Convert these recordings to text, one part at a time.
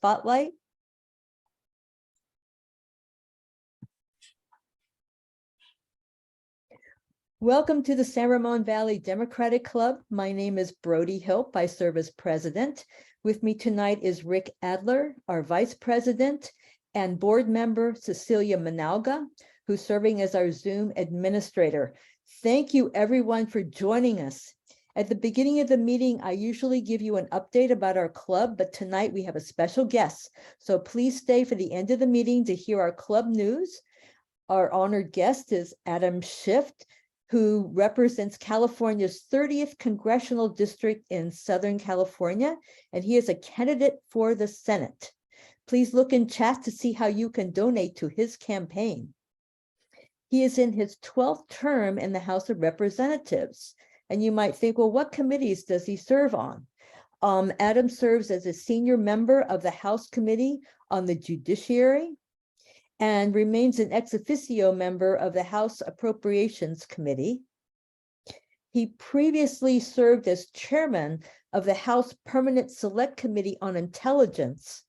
spotlight. Welcome to the San Ramon Valley Democratic Club. My name is Brody Hilp. I serve as president. With me tonight is Rick Adler, our vice president, and board member Cecilia Manalga, who's serving as our Zoom administrator. Thank you everyone for joining us. At the beginning of the meeting, I usually give you an update about our club, but tonight we have a special guest. So please stay for the end of the meeting to hear our club news. Our honored guest is Adam Schiff, who represents California's 30th congressional district in Southern California, and he is a candidate for the Senate. Please look in chat to see how you can donate to his campaign. He is in his 12th term in the House of Representatives. And you might think, well, what committees does he serve on? Adam serves as a senior member of the House Committee on the Judiciary and remains an ex officio member of the House Appropriations Committee. He previously served as chairman of the House Permanent Select Committee on Intelligence.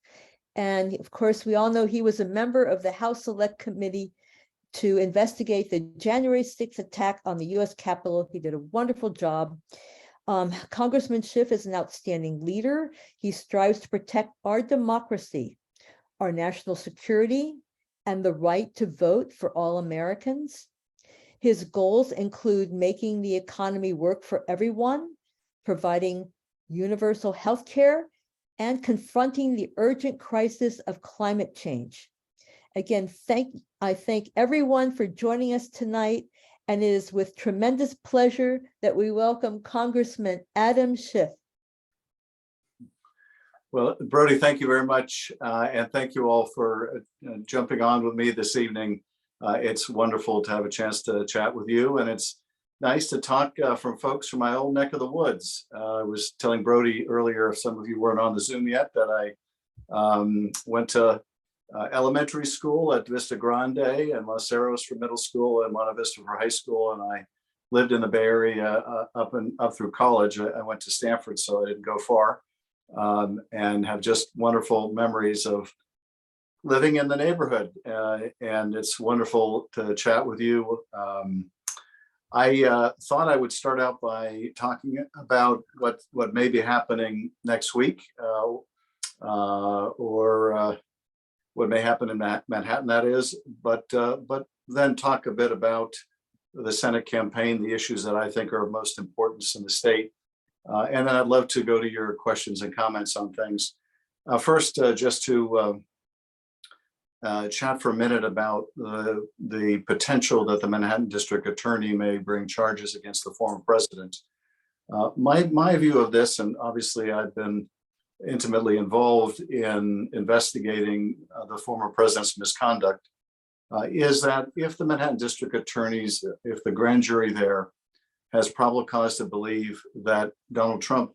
And of course, we all know he was a member of the House Select Committee to investigate the January 6th attack on the US Capitol. He did a wonderful job. Congressman Schiff is an outstanding leader. He strives to protect our democracy, our national security, and the right to vote for all Americans. His goals include making the economy work for everyone, providing universal health care, and confronting the urgent crisis of climate change. Again, I thank everyone for joining us tonight, and it is with tremendous pleasure that we welcome Congressman Adam Schiff. Well, Brody, thank you very much, and thank you all for jumping on with me this evening. It's wonderful to have a chance to chat with you, and it's nice to talk from folks from my old neck of the woods. I was telling Brody earlier, if some of you weren't on the Zoom yet, that I went to elementary school at Vista Grande and Los Cerros for middle school and Monte Vista for high school. And I lived in the Bay Area up through college. I went to Stanford, so I didn't go far, and have just wonderful memories of living in the neighborhood. And it's wonderful to chat with you. I thought I would start out by talking about what may be happening next week, or what may happen in Manhattan, that is, but then talk a bit about the Senate campaign, the issues that I think are of most importance in the state. And then I'd love to go to your questions and comments on things. First, just to chat for a minute about the potential that the Manhattan District Attorney may bring charges against the former president. My view of this, and obviously I've been intimately involved in investigating the former president's misconduct, is that if the Manhattan District Attorneys, if the grand jury there has probable cause to believe that Donald Trump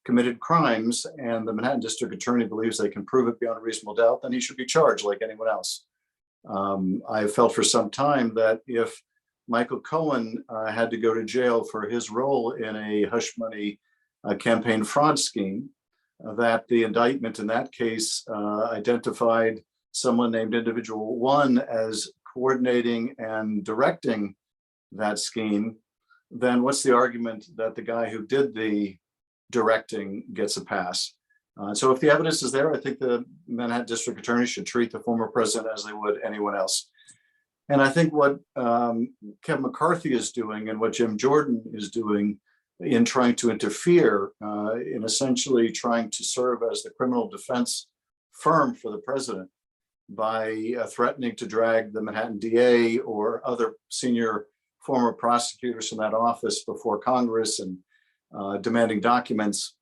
committed crimes and the Manhattan District Attorney believes they can prove it beyond a reasonable doubt, then he should be charged like anyone else. I felt for some time that if Michael Cohen had to go to jail for his role in a hush money campaign fraud scheme, that the indictment in that case identified someone named Individual 1 as coordinating and directing that scheme, then what's the argument that the guy who did the directing gets a pass? So if the evidence is there, I think the Manhattan District Attorney should treat the former president as they would anyone else. And I think what Kevin McCarthy is doing and what Jim Jordan is doing in trying to interfere, in essentially trying to serve as the criminal defense firm for the president by threatening to drag the Manhattan DA or other senior former prosecutors from that office before Congress and demanding documents,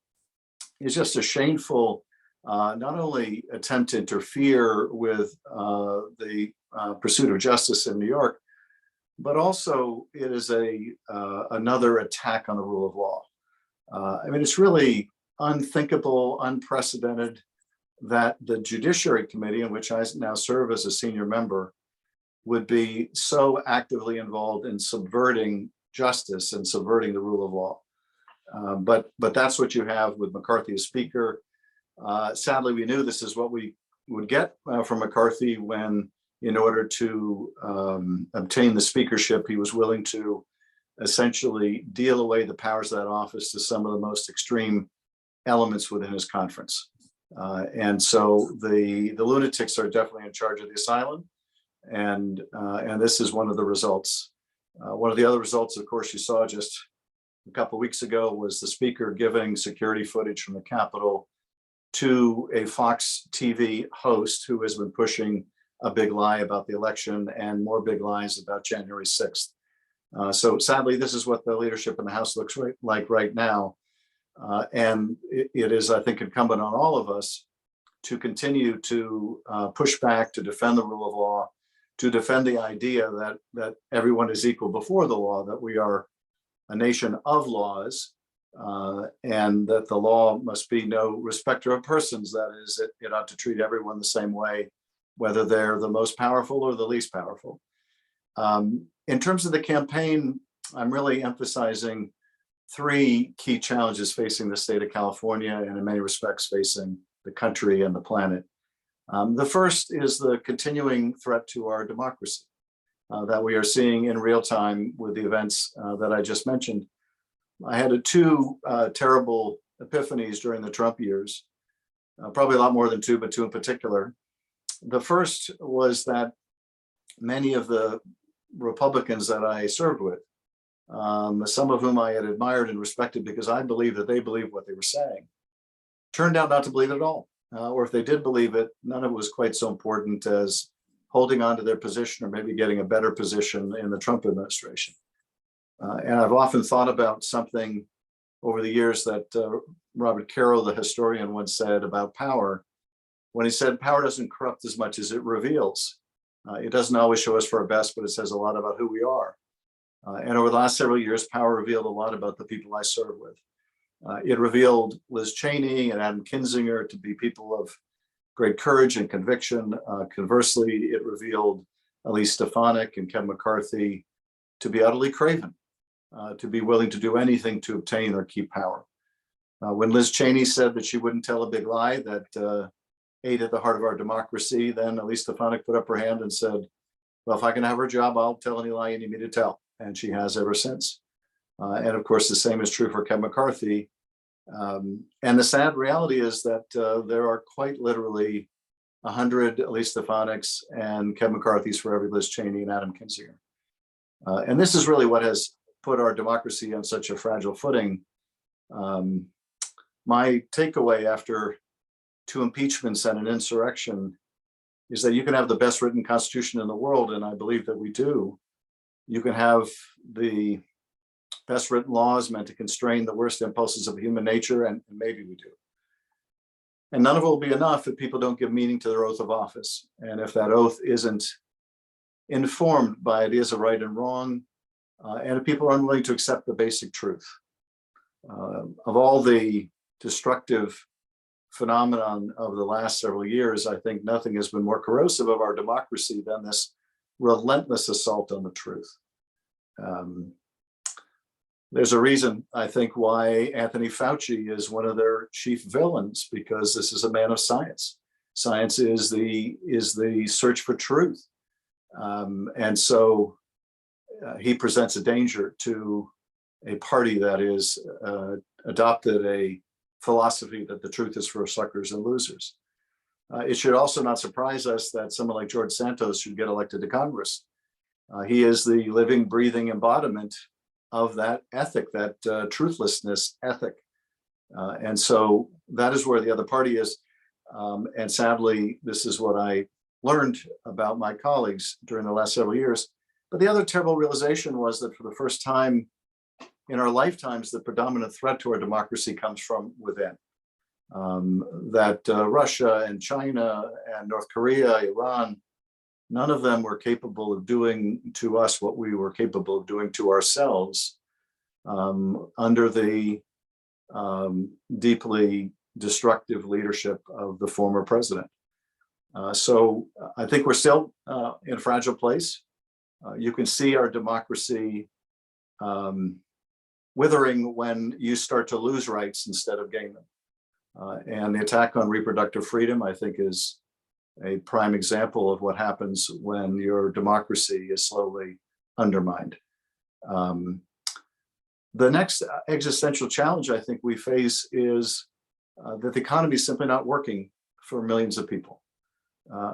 is just a shameful, not only attempt to interfere with the pursuit of justice in New York, but also it is another attack on the rule of law. I mean, it's really unthinkable, unprecedented that the Judiciary Committee, in which I now serve as a senior member, would be so actively involved in subverting justice and subverting the rule of law. But that's what you have with McCarthy as Speaker. Sadly, we knew this is what we would get from McCarthy when, in order to obtain the speakership, he was willing to essentially deal away the powers of that office to some of the most extreme elements within his conference. And so the lunatics are definitely in charge of the asylum. And this is one of the results. One of the other results, of course, you saw just a couple of weeks ago was the speaker giving security footage from the Capitol to a Fox TV host who has been pushing a big lie about the election and more big lies about January 6th. So sadly, this is what the leadership in the House looks like right now. And it is, I think, incumbent on all of us to continue to push back, to defend the rule of law, to defend the idea that everyone is equal before the law, that we are a nation of laws, and that the law must be no respecter of persons. That is, it ought to treat everyone the same way, whether they're the most powerful or the least powerful. In terms of the campaign, I'm really emphasizing three key challenges facing the state of California and in many respects facing the country and the planet. The first is the continuing threat to our democracy that we are seeing in real time with the events that I just mentioned. I had two terrible epiphanies during the Trump years, probably a lot more than two, but two in particular. The first was that many of the Republicans that I served with, some of whom I had admired and respected because I believed that they believed what they were saying, turned out not to believe it at all. Or if they did believe it, none of it was quite so important as holding on to their position or maybe getting a better position in the Trump administration. And I've often thought about something over the years that Robert Caro, the historian, once said about power, when he said, power doesn't corrupt as much as it reveals. It doesn't always show us for our best, but it says a lot about who we are. And over the last several years, power revealed a lot about the people I served with. It revealed Liz Cheney and Adam Kinzinger to be people of great courage and conviction. Conversely, it revealed Elise Stefanik and Kevin McCarthy to be utterly craven, to be willing to do anything to obtain or keep power. When Liz Cheney said that she wouldn't tell a big lie that ate at the heart of our democracy, then Elise Stefanik put up her hand and said, well, if I can have her job, I'll tell any lie you need me to tell. And she has ever since. And of course, the same is true for Kevin McCarthy. And the sad reality is that there are quite literally 100 Elise Stefaniks and Kevin McCarthy's for every Liz Cheney and Adam Kinzinger. And this is really what has put our democracy on such a fragile footing. My takeaway after two impeachments and an insurrection is that you can have the best written constitution in the world, and I believe that we do. You can have the best written laws meant to constrain the worst impulses of human nature, and maybe we do. And none of it will be enough if people don't give meaning to their oath of office. And if that oath isn't informed by ideas of right and wrong, and if people are unwilling to accept the basic truth. Of all the destructive phenomenon of the last several years, I think nothing has been more corrosive of our democracy than this relentless assault on the truth. There's a reason, I think, why Anthony Fauci is one of their chief villains, because this is a man of science. Science is the search for truth. And so he presents a danger to a party that is adopted a philosophy that the truth is for suckers and losers. It should also not surprise us that someone like George Santos should get elected to Congress. He is the living, breathing embodiment of that ethic, that truthlessness ethic. And so that is where the other party is. And sadly, this is what I learned about my colleagues during the last several years. But the other terrible realization was that for the first time in our lifetimes, the predominant threat to our democracy comes from within. That Russia and China and North Korea, Iran, none of them were capable of doing to us what we were capable of doing to ourselves under the deeply destructive leadership of the former president. So I think we're still in a fragile place. You can see our democracy withering when you start to lose rights instead of gain them. And the attack on reproductive freedom, I think, is a prime example of what happens when your democracy is slowly undermined. The next existential challenge I think we face is that the economy is simply not working for millions of people.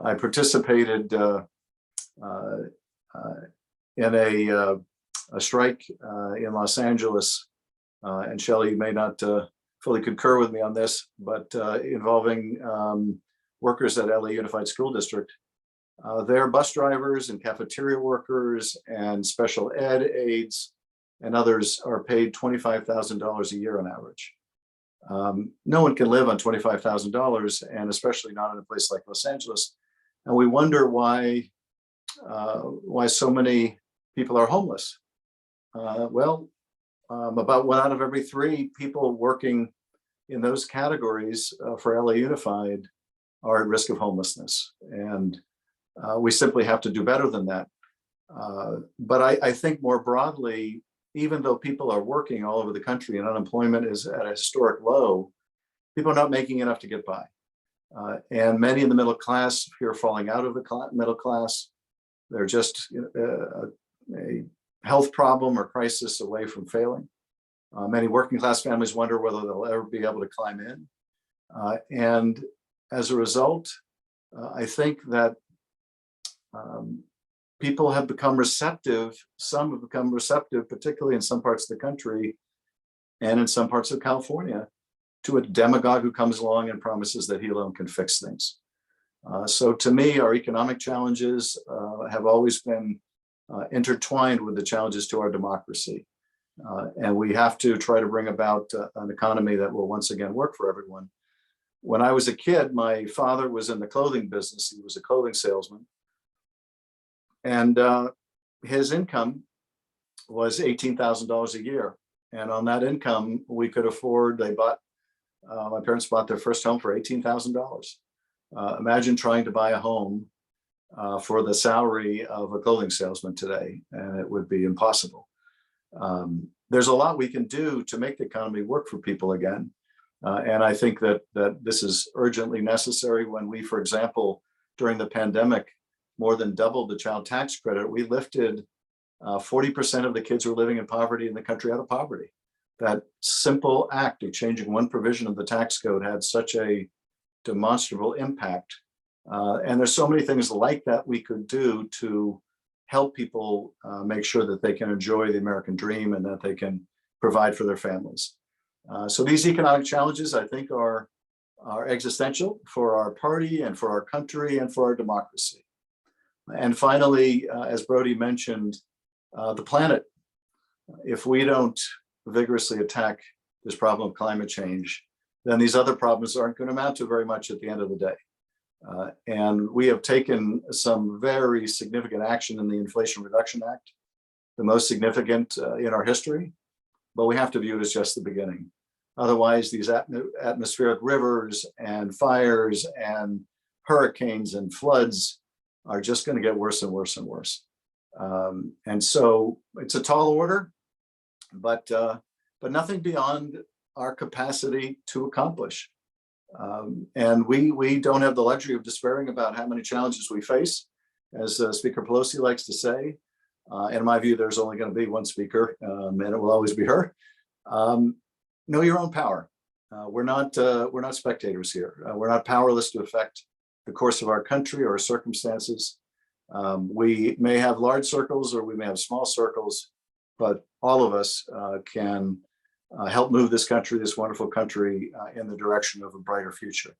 I participated in a strike in Los Angeles, and Shelley may not fully concur with me on this, but involving workers at LA Unified School District. Their bus drivers and cafeteria workers and special ed aides and others are paid $25,000 a year on average. No one can live on $25,000, and especially not in a place like Los Angeles. And we wonder why so many people are homeless. About 1 out of every 3 people working in those categories for LA Unified are at risk of homelessness. And we simply have to do better than that. But I think more broadly, even though people are working all over the country and unemployment is at a historic low, people are not making enough to get by. And many in the middle class fear falling out of the middle class. They're just a health problem or crisis away from failing. Many working class families wonder whether they'll ever be able to climb in. And as a result, I think that people have become receptive. Some have become receptive, particularly in some parts of the country and in some parts of California, to a demagogue who comes along and promises that he alone can fix things. So to me, our economic challenges have always been intertwined with the challenges to our democracy. And we have to try to bring about an economy that will once again work for everyone. When I was a kid, my father was in the clothing business. He was a clothing salesman. And his income was $18,000 a year. And on that income, we could afford, my parents bought their first home for $18,000. Imagine trying to buy a home for the salary of a clothing salesman today, and it would be impossible. There's a lot we can do to make the economy work for people again. And I think that this is urgently necessary. When we, for example, during the pandemic, more than doubled the child tax credit, we lifted 40% of the kids who are living in poverty in the country out of poverty. That simple act of changing one provision of the tax code had such a demonstrable impact. And there's so many things like that we could do to help people make sure that they can enjoy the American dream and that they can provide for their families. So these economic challenges, I think, are existential for our party and for our country and for our democracy. And finally, as Brody mentioned, the planet. If we don't vigorously attack this problem of climate change, then these other problems aren't going to amount to very much at the end of the day. And we have taken some very significant action in the Inflation Reduction Act, the most significant in our history, but we have to view it as just the beginning. Otherwise, these atmospheric rivers and fires and hurricanes and floods are just going to get worse and worse and worse. And so it's a tall order, but nothing beyond our capacity to accomplish. And we don't have the luxury of despairing about how many challenges we face, as Speaker Pelosi likes to say. In my view, there's only going to be one speaker, and it will always be her. Know your own power. We're not spectators here. We're not powerless to affect the course of our country or circumstances. We may have large circles or we may have small circles, but all of us can help move this country, this wonderful country, in the direction of a brighter future.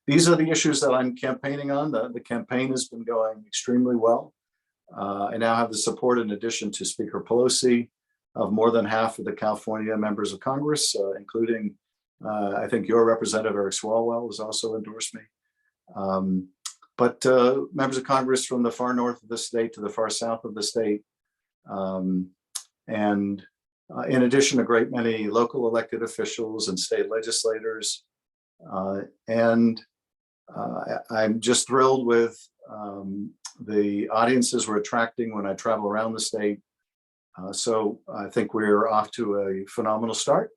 These are the issues that I'm campaigning on. The campaign has been going extremely well. I now have the support, in addition to Speaker Pelosi, of more than half of the California members of Congress, including, I think your representative, Eric Swalwell, has also endorsed me. But members of Congress from the far north of the state to the far south of the state. And in addition, a great many local elected officials and state legislators. And I'm just thrilled with the audiences we're attracting when I travel around the state. So I think we're off to a phenomenal start.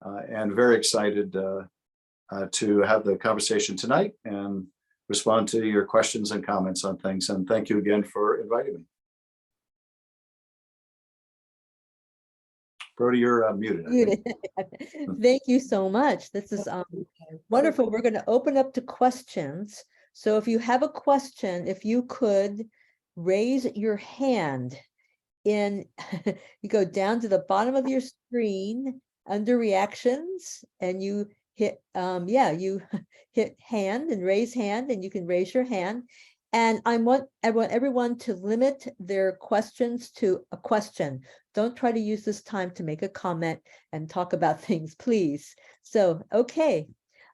and very excited to have the conversation tonight and respond to your questions and comments on things. And thank you again for inviting me. Brody, you're muted. I think. Thank you so much. This is wonderful. We're going to open up to questions. So if you have a question, if you could raise your hand you go down to the bottom of your screen under reactions and you hit, you hit hand and raise hand, and you can raise your hand. And I want everyone to limit their questions to a question. Don't try to use this time to make a comment and talk about things, please. So, okay,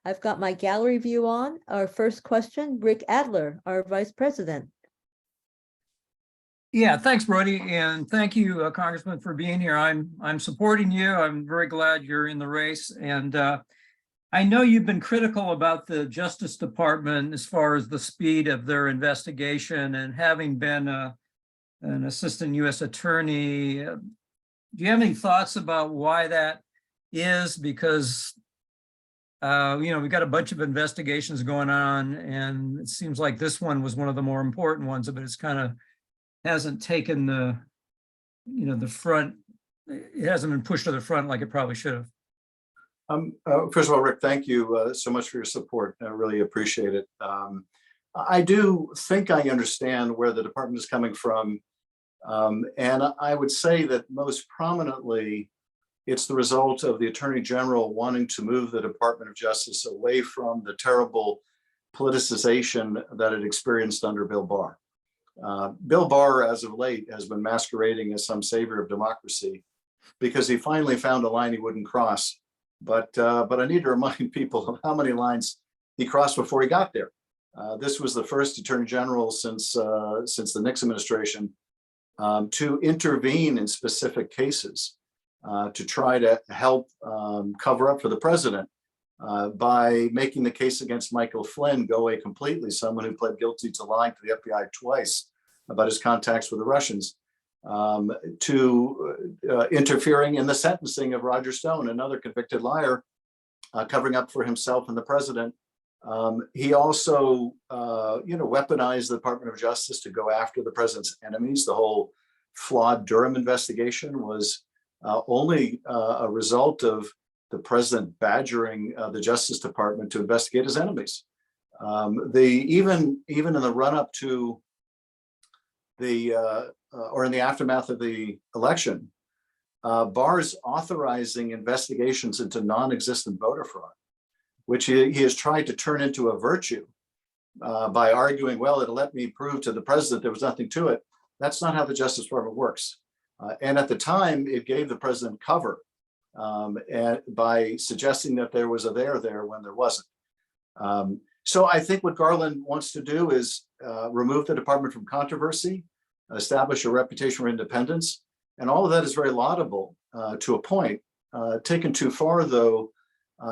I've got my gallery view on. Our first question, Rick Adler, our Vice President. Yeah, thanks, Brody, and thank you, Congressman, for being here. I'm supporting you. I'm very glad you're in the race, and I know you've been critical about the Justice Department as far as the speed of their investigation, and having been an assistant U.S. attorney, do you have any thoughts about why that is? Because we've got a bunch of investigations going on, and it seems like this one was one of the more important ones, but it's kind of hasn't taken the front. It hasn't been pushed to the front like it probably should have. First of all, Rick, thank you so much for your support. I really appreciate it. I do think I understand where the department is coming from. And I would say that most prominently, it's the result of the Attorney General wanting to move the Department of Justice away from the terrible politicization that it experienced under Bill Barr. Bill Barr, as of late, has been masquerading as some savior of democracy because he finally found a line he wouldn't cross. But I need to remind people of how many lines he crossed before he got there. This was the first Attorney General since the Nixon administration to intervene in specific cases to try to help cover up for the president by making the case against Michael Flynn go away completely, someone who pled guilty to lying to the FBI twice about his contacts with the Russians, to interfering in the sentencing of Roger Stone, another convicted liar, covering up for himself and the president. He also, weaponized the Department of Justice to go after the president's enemies. The whole flawed Durham investigation was only a result of the president badgering the Justice Department to investigate his enemies. Even in the run-up to or in the aftermath of the election, Barr's authorizing investigations into non-existent voter fraud, which he has tried to turn into a virtue by arguing, well, it'll let me prove to the president there was nothing to it. That's not how the Justice Department works. And at the time, it gave the president cover and by suggesting that there was a there when there wasn't. So I think what Garland wants to do is remove the department from controversy, establish a reputation for independence, and all of that is very laudable to a point. Taken too far, though,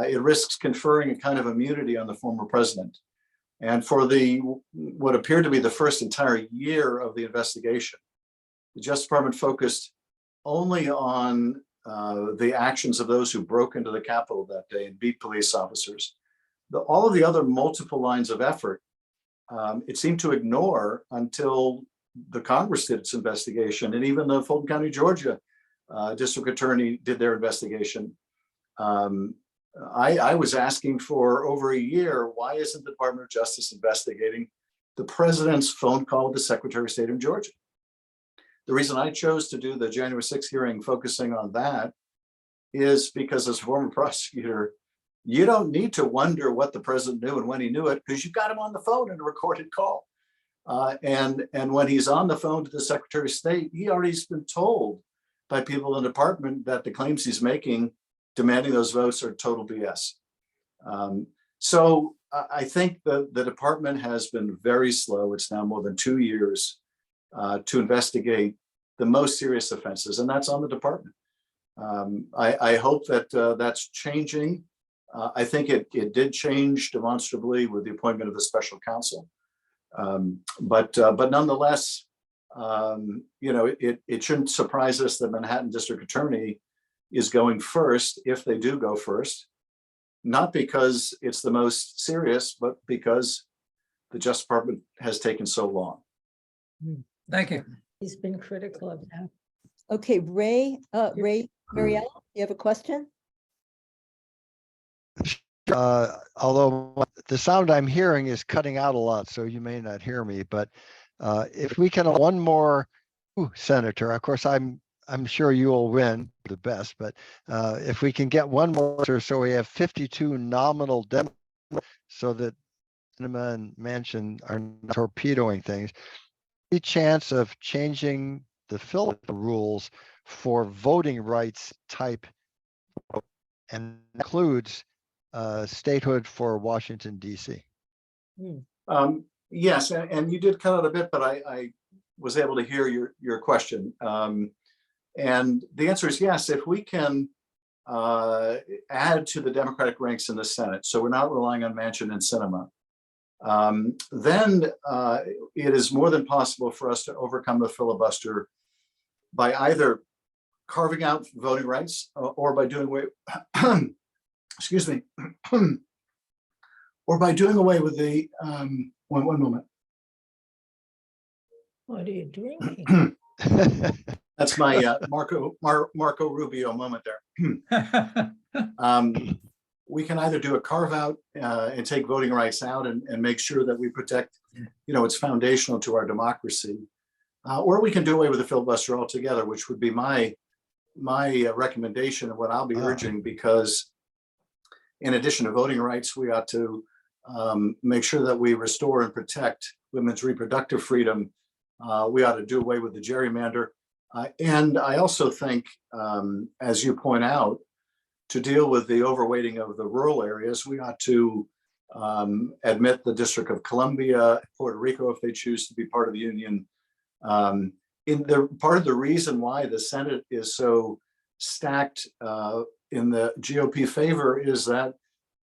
it risks conferring a kind of immunity on the former president. And for what appeared to be the first entire year of the investigation, the Justice Department focused only on the actions of those who broke into the Capitol that day and beat police officers. All of the other multiple lines of effort, it seemed to ignore until the Congress did its investigation, and even the Fulton County, Georgia district attorney did their investigation. I was asking for over a year, why isn't the Department of Justice investigating the president's phone call with the Secretary of State of Georgia? The reason I chose to do the January 6th hearing focusing on that is because as a former prosecutor, you don't need to wonder what the president knew and when he knew it, because you've got him on the phone in a recorded call. And when he's on the phone to the Secretary of State, he already's been told by people in the department that the claims he's making demanding those votes are total BS. So I think the department has been very slow. It's now more than 2 years to investigate the most serious offenses, and that's on the department. I hope that that's changing. I think it did change demonstrably with the appointment of the special counsel. But nonetheless, it shouldn't surprise us that Manhattan District Attorney, is going first, if they do go first, not because it's the most serious, but because the Justice Department has taken so long. Thank you. He's been critical of that. Okay, Mariel, you have a question? Although the sound I'm hearing is cutting out a lot, so you may not hear me, but if we can, one more senator, of course, I'm sure you will win the best, but if we can get one more, so we have 52 nominal Democrats, so that Cinema and Manchin are not torpedoing things, any chance of changing the filibuster rules for voting rights type, and includes statehood for Washington, D.C. Yes, and you did cut out a bit, but I was able to hear your question. And the answer is yes, if we can add to the Democratic ranks in the Senate, so we're not relying on Manchin and Sinema, then it is more than possible for us to overcome the filibuster by either carving out voting rights or by doing away, excuse me, or by doing away with the, one moment. What are you drinking? That's my Marco Rubio moment there. We can either do a carve out and take voting rights out and make sure that we protect, it's foundational to our democracy, or we can do away with the filibuster altogether, which would be my recommendation and what I'll be urging, because in addition to voting rights, we ought to make sure that we restore and protect women's reproductive freedom. We ought to do away with the gerrymander. And I also think, as you point out, to deal with the overweighting of the rural areas, we ought to admit the District of Columbia, Puerto Rico, if they choose to be part of the Union. Part of the reason why the Senate is so stacked in the GOP favor is that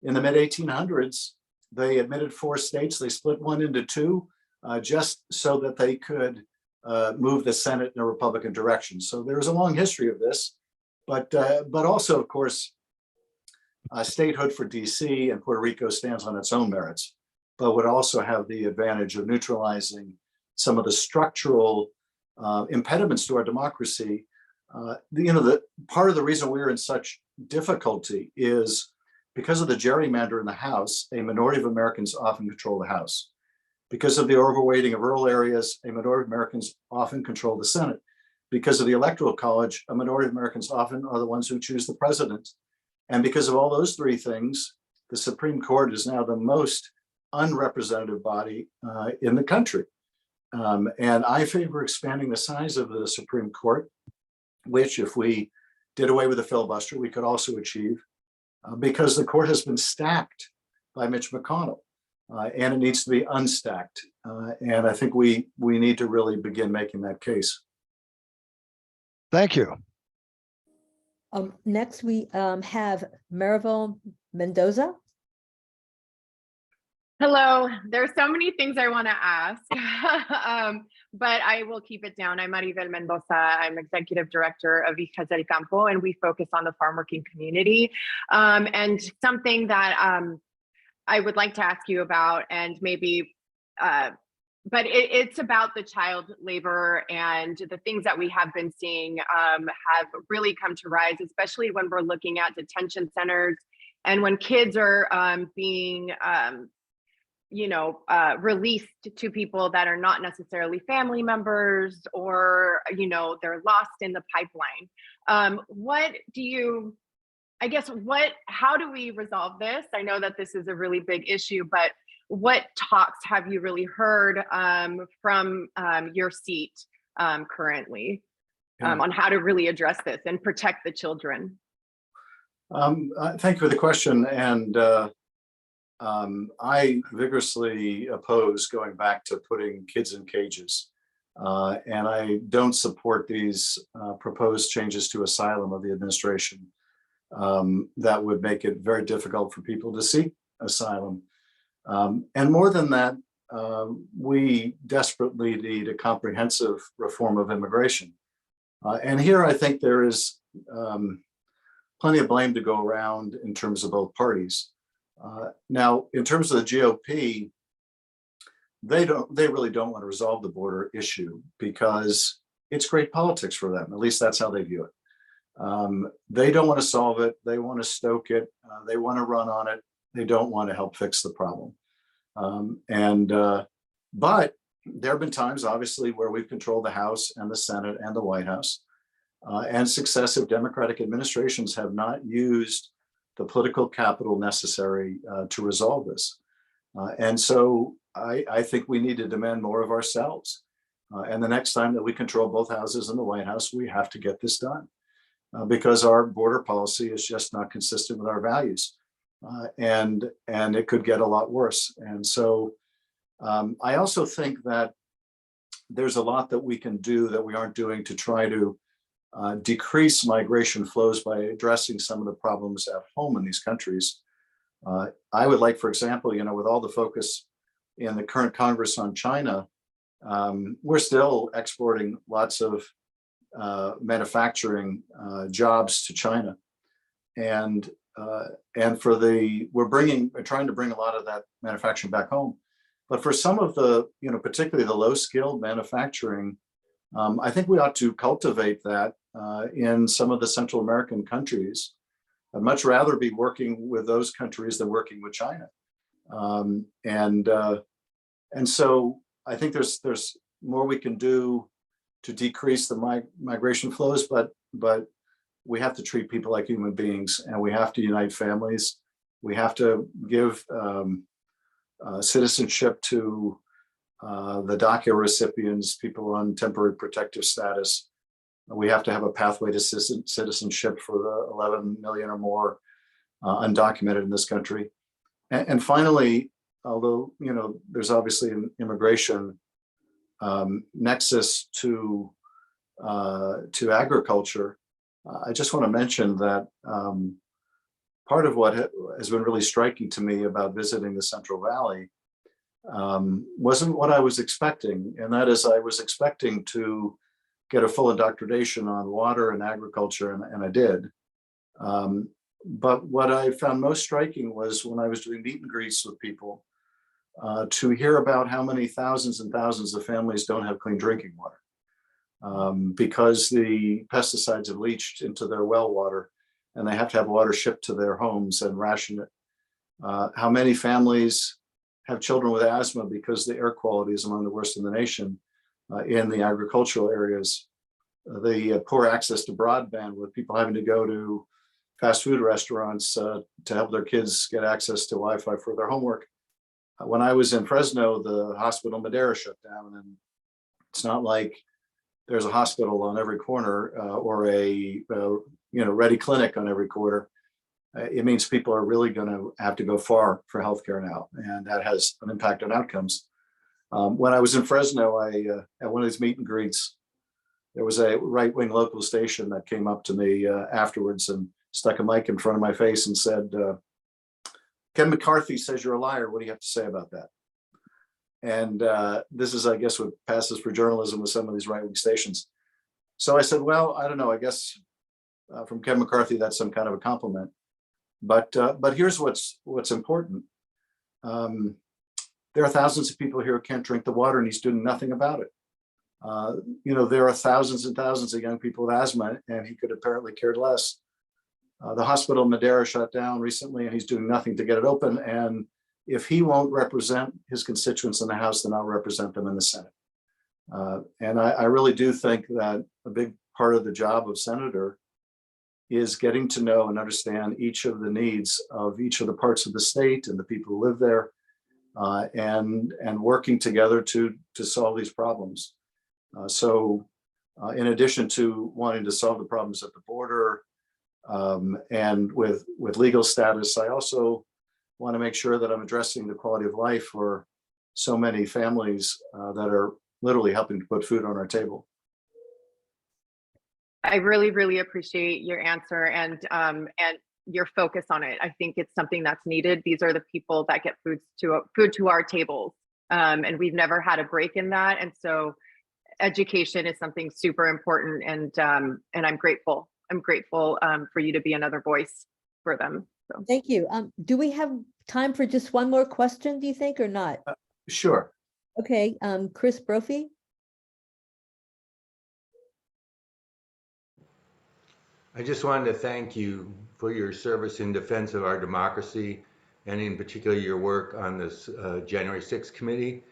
in the mid-1800s, they admitted 4 states, they split one into 2, just so that they could move the Senate in a Republican direction. So there's a long history of this, but also, of course, statehood for DC and Puerto Rico stands on its own merits, but would also have the advantage of neutralizing some of the structural impediments to our democracy. The part of the reason we're in such difficulty is because of the gerrymander in the House. A minority of Americans often control the House. Because of the overweighting of rural areas, a minority of Americans often control the Senate. Because of the Electoral College, a minority of Americans often are the ones who choose the president. And because of all those 3 things, the Supreme Court is now the most unrepresentative body in the country. And I favor expanding the size of the Supreme Court, which, if we did away with the filibuster, we could also achieve, because the court has been stacked by Mitch McConnell. And it needs to be unstacked. And I think we need to really begin making that case. Thank you. Next, we have Marivel Mendoza. Hello, there's so many things I want to ask, but I will keep it down. I'm Marivel Mendoza. I'm executive director of Hijas del Campo, and we focus on the farm working community. And something that I would like to ask you about, and maybe, but it's about the child labor, and the things that we have been seeing have really come to rise, especially when we're looking at detention centers and when kids are being released to people that are not necessarily family members, or, they're lost in the pipeline. How do we resolve this? I know that this is a really big issue, but what talks have you really heard from your seat currently on how to really address this and protect the children? Thank you for the question. And I vigorously oppose going back to putting kids in cages. And I don't support these proposed changes to asylum of the administration that would make it very difficult for people to seek asylum. And more than that, we desperately need a comprehensive reform of immigration. And here I think there is plenty of blame to go around in terms of both parties. Now, in terms of the GOP, they really don't want to resolve the border issue because it's great politics for them. At least that's how they view it. They don't want to solve it. They want to stoke it. They want to run on it. They don't want to help fix the problem. But there have been times, obviously, where we've controlled the House and the Senate and the White House, and successive Democratic administrations have not used the political capital necessary to resolve this. And so I think we need to demand more of ourselves. And the next time that we control both houses and the White House, we have to get this done because our border policy is just not consistent with our values. And it could get a lot worse. And so I also think that there's a lot that we can do that we aren't doing to try to decrease migration flows by addressing some of the problems at home in these countries. I would like, for example, with all the focus in the current Congress on China, we're still exporting lots of manufacturing jobs to China, and we're trying to bring a lot of that manufacturing back home. But for some of the, particularly the low-skilled manufacturing, I think we ought to cultivate that in some of the Central American countries. I'd much rather be working with those countries than working with China. And so I think there's more we can do to decrease the migration flows, but we have to treat people like human beings, and we have to unite families. We have to give citizenship to the DACA recipients, people on temporary protective status. We have to have a pathway to citizenship for the 11 million or more undocumented in this country. And finally, although there's obviously an immigration nexus to agriculture, I just want to mention that part of what has been really striking to me about visiting the Central Valley wasn't what I was expecting, and that is I was expecting to get a full indoctrination on water and agriculture, and I did. But what I found most striking was when I was doing meet and greets with people, to hear about how many thousands and thousands of families don't have clean drinking water because the pesticides have leached into their well water, and they have to have water shipped to their homes and ration it. How many families have children with asthma because the air quality is among the worst in the nation in the agricultural areas. The poor access to broadband, with people having to go to fast food restaurants to help their kids get access to Wi-Fi for their homework. When I was in Fresno, the hospital Madera shut down, and it's not like there's a hospital on every corner or a ready clinic on every corner. It means people are really going to have to go far for healthcare now, and that has an impact on outcomes. When I was in Fresno, at one of these meet and greets, there was a right-wing local station that came up to me afterwards and stuck a mic in front of my face and said, "Ken McCarthy says you're a liar. What do you have to say about that?" And this is, I guess, what passes for journalism with some of these right-wing stations. So I said, well, I don't know. I guess from Ken McCarthy, that's some kind of a compliment. But here's what's important. There are thousands of people here who can't drink the water, and he's doing nothing about it. There are thousands and thousands of young people with asthma, and he could apparently cared less. The hospital in Madera shut down recently, and he's doing nothing to get it open. And if he won't represent his constituents in the House, then I'll represent them in the Senate. And I really do think that a big part of the job of senator is getting to know and understand each of the needs of each of the parts of the state and the people who live there, and working together to solve these problems. So in addition to wanting to solve the problems at the border and with legal status, I also want to make sure that I'm addressing the quality of life for so many families that are literally helping to put food on our table. I really, really appreciate your answer and your focus on it. I think it's something that's needed. These are the people that get food to our tables, and we've never had a break in that. And so education is something super important, and I'm grateful I'm grateful for you to be another voice for them. So. Thank you. Do we have time for just one more question, do you think, or not? Sure. Okay, Chris Brophy? I just wanted to thank you for your service in defense of our democracy, and in particular your work on this January 6th committee.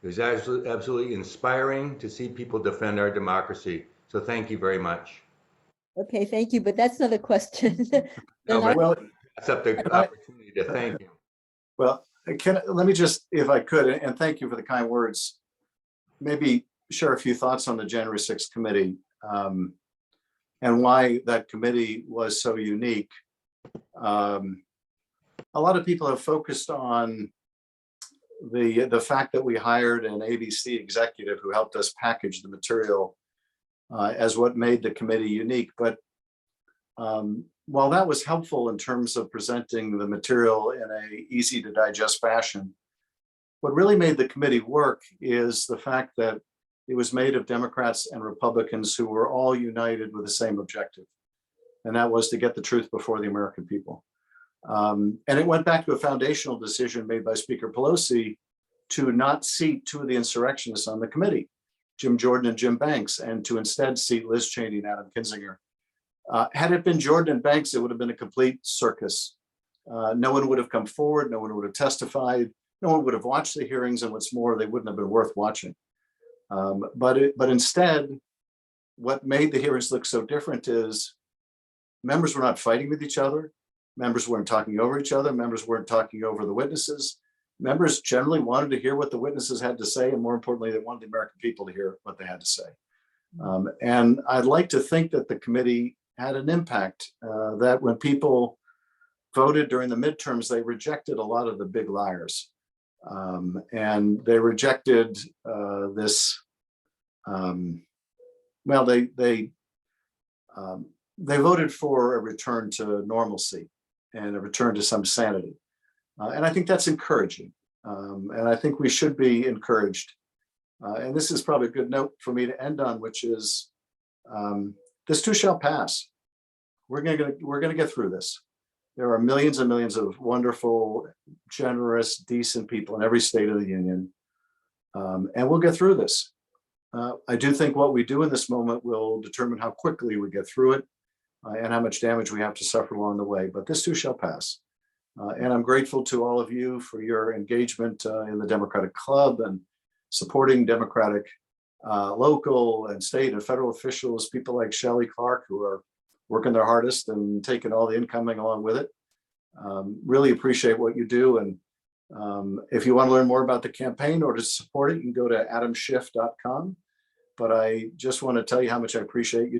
It was absolutely inspiring to see people defend our democracy. So thank you very much. Okay, thank you, but that's not a question. Then No, our- but Well, that's up the opportunity to thank you. well, let me just, if I could, and thank you for the kind words, maybe share a few thoughts on the January 6th committee and why that committee was so unique. A lot of people have focused on the fact that we hired an ABC executive who helped us package the material as what made the committee unique. But while that was helpful in terms of presenting the material in a easy to digest fashion, what really made the committee work is the fact that it was made of Democrats and Republicans who were all united with the same objective, and that was to get the truth before the American people. And it went back to a foundational decision made by Speaker Pelosi to not seat two of the insurrectionists on the committee, Jim Jordan and Jim Banks, and to instead seat Liz Cheney and Adam Kinzinger. Had it been Jordan and Banks, it would have been a complete circus. No one would have come forward, no one would have testified, no one would have watched the hearings, and what's more, they wouldn't have been worth watching. But instead, what made the hearings look so different is members were not fighting with each other. Members weren't talking over each other. Members weren't talking over the witnesses. Members generally wanted to hear what the witnesses had to say, and more importantly, they wanted the American people to hear what they had to say. And I'd like to think that the committee had an impact, that when people voted during the midterms, they rejected a lot of the big liars. And they rejected this, well, they voted for a return to normalcy and a return to some sanity. And I think that's encouraging. And I think we should be encouraged. And this is probably a good note for me to end on, which is this too shall pass. We're gonna get through this. There are millions and millions of wonderful, generous, decent people in every state of the union. And we'll get through this. I do think what we do in this moment will determine how quickly we get through it and how much damage we have to suffer along the way, but this too shall pass. And I'm grateful to all of you for your engagement in the Democratic Club and supporting Democratic local and state and federal officials, people like Shelley Clark, who are working their hardest and taking all the incoming along with it. Really appreciate what you do. And if you want to learn more about the campaign or to support it, you can go to adamschiff.com. But I just want to tell you how much I appreciate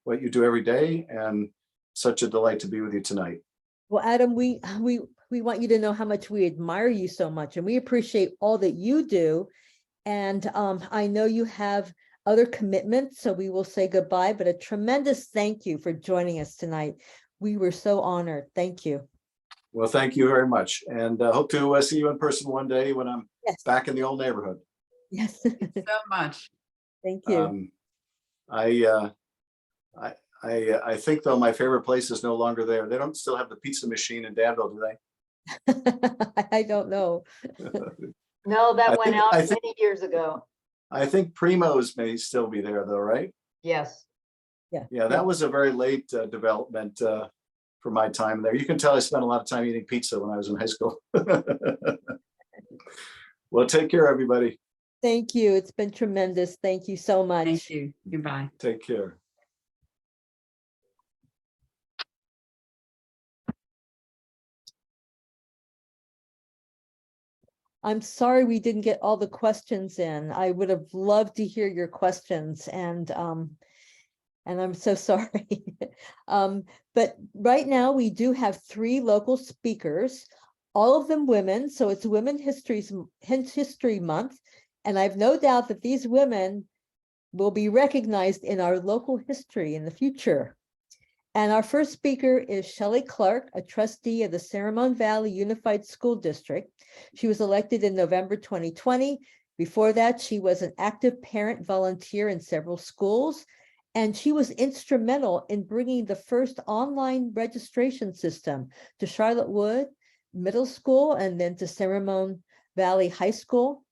what you do every day, and such a delight to be with you tonight. Well, Adam, we want you to know how much we admire you so much, and we appreciate all that you do. And I know you have other commitments, so we will say goodbye, but a tremendous thank you for joining us tonight. We were so honored. Thank you. Well, thank you very much. And hope to see you in person one day when I'm back in the old neighborhood. Yes. So much. Thank you. I think though my favorite place is no longer there. They don't still have the pizza machine in Danville, do they? I don't know. No, that went out I think- many years ago. I think Primo's may still be there though, right? Yes. Yeah, that was a very late development for my time there. You can tell I spent a lot of time eating pizza when I was in high school. Well, take care, everybody. Thank you. It's been tremendous. Thank you so much. Thank you. Goodbye. Take care. I'm sorry we didn't get all the questions in. I would have loved to hear your questions, and I'm so sorry. But right now we do have 3 local speakers, all of them women. So it's Women's History Month. And I've no doubt that these women will be recognized in our local history in the future. And our first speaker is Shelley Clark, a trustee of the San Ramon Valley Unified School District. She was elected in November 2020. Before that, she was an active parent volunteer in several schools And she was instrumental in bringing the first online registration system to Charlotte Wood Middle School and then to San Ramon Valley High School.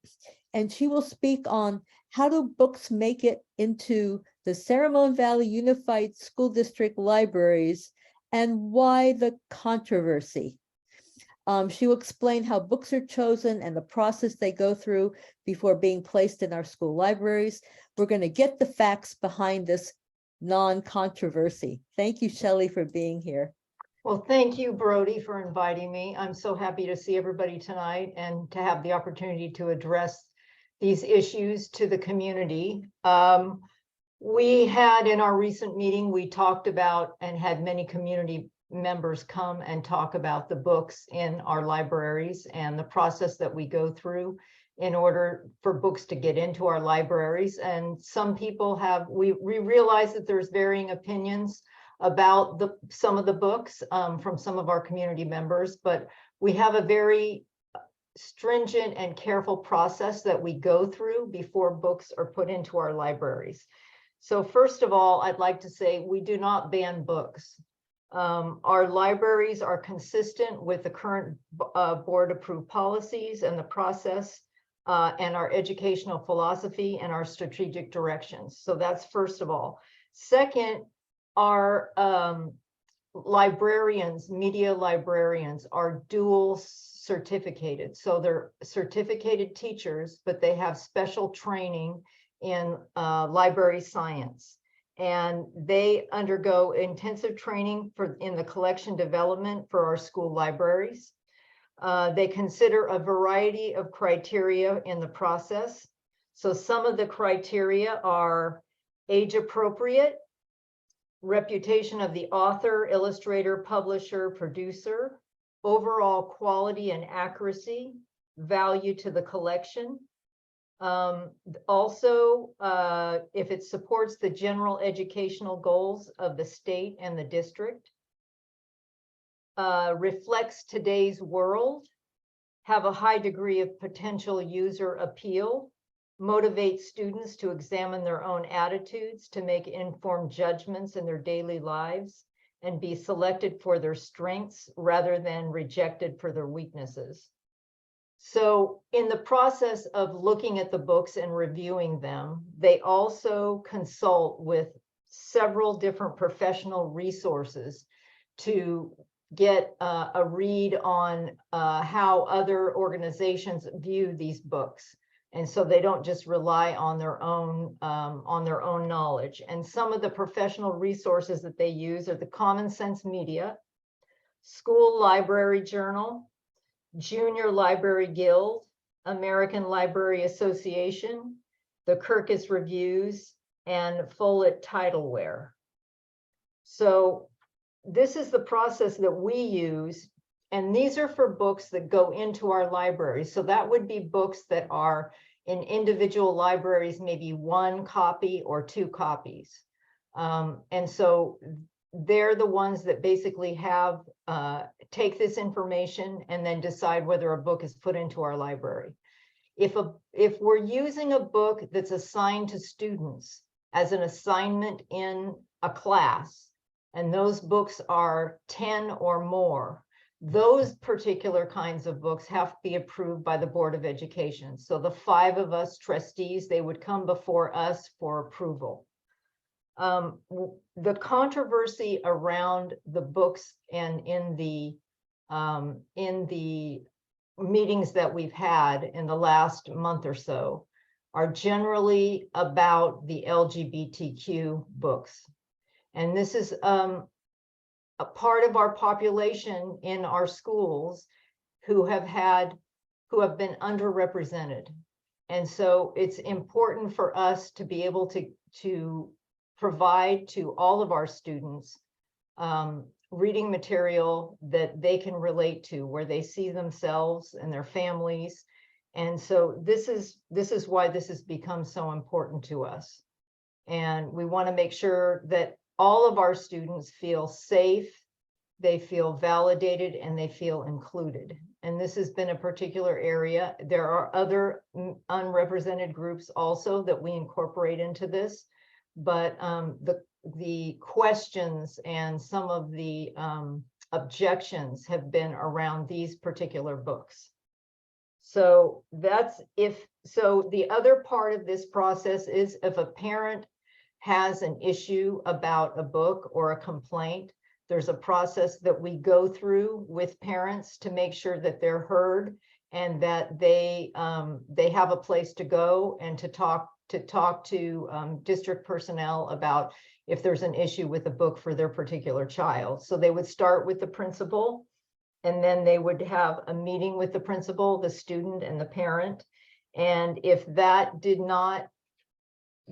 And she will speak on how do books make it into the San Ramon Valley Unified School District libraries and why the controversy. She will explain how books are chosen and the process they go through before being placed in our school libraries. We're going to get the facts behind this non-controversy. Thank you, Shelley, for being here. Well, thank you, Brody, for inviting me. I'm so happy to see everybody tonight and to have the opportunity to address these issues to the community. We had in our recent meeting, we talked about and had many community members come and talk about the books in our libraries and the process that we go through in order for books to get into our libraries. And some people have, we realize that there's varying opinions about some of the books from some of our community members, but we have a very stringent and careful process that we go through before books are put into our libraries. So first of all, I'd like to say we do not ban books. Our libraries are consistent with the current board approved policies and the process and our educational philosophy and our strategic directions. So that's first of all. Second, our librarians, media librarians are dual certificated. So they're certificated teachers, but they have special training in library science. And they undergo intensive training in the collection development for our school libraries. They consider a variety of criteria in the process. So some of the criteria are age appropriate, reputation of the author, illustrator, publisher, producer, overall quality and accuracy, value to the collection. Also, if it supports the general educational goals of the state and the district, reflects today's world, have a high degree of potential user appeal, motivate students to examine their own attitudes, to make informed judgments in their daily lives, and be selected for their strengths rather than rejected for their weaknesses. So in the process of looking at the books and reviewing them, they also consult with several different professional resources to get a read on how other organizations view these books. And so they don't just rely on their own knowledge. And some of the professional resources that they use are the Common Sense Media, School Library Journal, Junior Library Guild, American Library Association, the Kirkus Reviews, and Follett Titleware. So this is the process that we use, and these are for books that go into our libraries. So that would be books that are in individual libraries, maybe 1 copy or 2 copies. And so they're the ones that basically have take this information and then decide whether a book is put into our library. If we're using a book that's assigned to students as an assignment in a class, and those books are 10 or more, those particular kinds of books have to be approved by the Board of Education. So the 5 of us trustees, they would come before us for approval. The controversy around the books and in the meetings that we've had in the last month or so are generally about the LGBTQ books. And this is a part of our population in our schools who have been underrepresented. And so it's important for us to be able to provide to all of our students reading material that they can relate to, where they see themselves and their families. And so this is why this has become so important to us. And we want to make sure that all of our students feel safe, they feel validated, and they feel included. And this has been a particular area. There are other unrepresented groups also that we incorporate into this, but the questions and some of the objections have been around these particular books. So the other part of this process is if a parent has an issue about a book or a complaint, there's a process that we go through with parents to make sure that they're heard and that they have a place to go and to talk to district personnel about if there's an issue with a book for their particular child. So they would start with the principal, and then they would have a meeting with the principal, the student, and the parent. And if that did not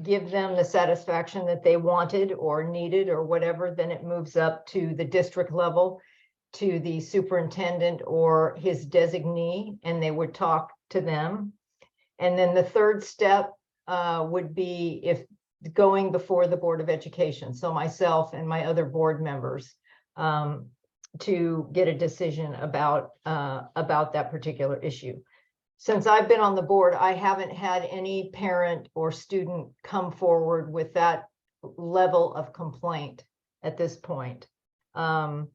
give them the satisfaction that they wanted or needed or whatever, then it moves up to the district level, to the superintendent or his designee, and they would talk to them. And then the third step would be if going before the Board of Education, so myself and my other board members, to get a decision about that particular issue. Since I've been on the board, I haven't had any parent or student come forward with that level of complaint at this point. I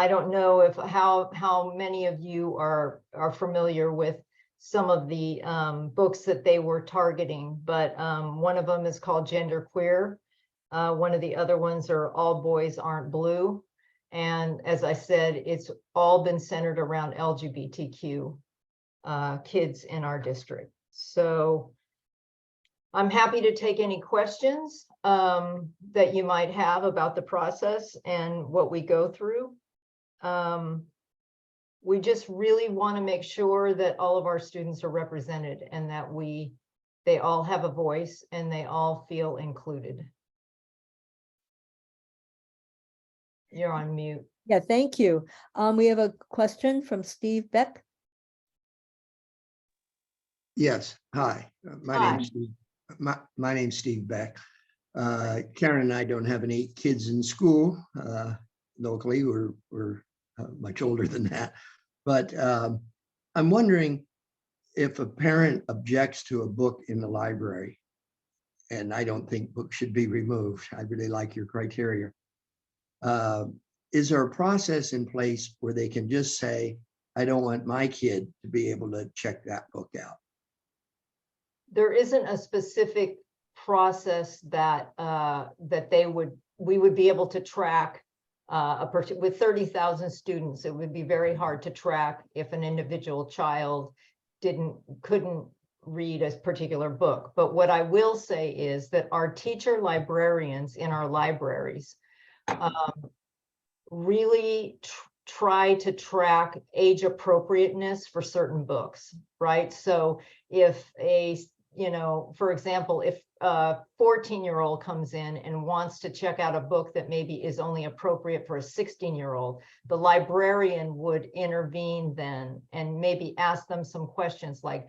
don't know how many of you are familiar with some of the books that they were targeting, but one of them is called Gender Queer. One of the other ones are All Boys Aren't Blue. And as I said, it's all been centered around LGBTQ kids in our district. So I'm happy to take any questions that you might have about the process and what we go through. We just really want to make sure that all of our students are represented and that they all have a voice and they all feel included. You're on mute. Yeah, thank you. We have a question from Steve Beck. Yes, hi. My name's Steve Beck. Karen and I don't have any kids in school locally. We're much older than that. But I'm wondering if a parent objects to a book in the library, and I don't think books should be removed. I really like your criteria. Is there a process in place where they can just say, I don't want my kid to be able to check that book out? There isn't a specific process that we would be able to track with 30,000 students. It would be very hard to track if an individual child couldn't read a particular book. But what I will say is that our teacher librarians in our libraries really try to track age appropriateness for certain books, right? So if for example, if a 14-year-old comes in and wants to check out a book that maybe is only appropriate for a 16-year-old, the librarian would intervene then and maybe ask them some questions like,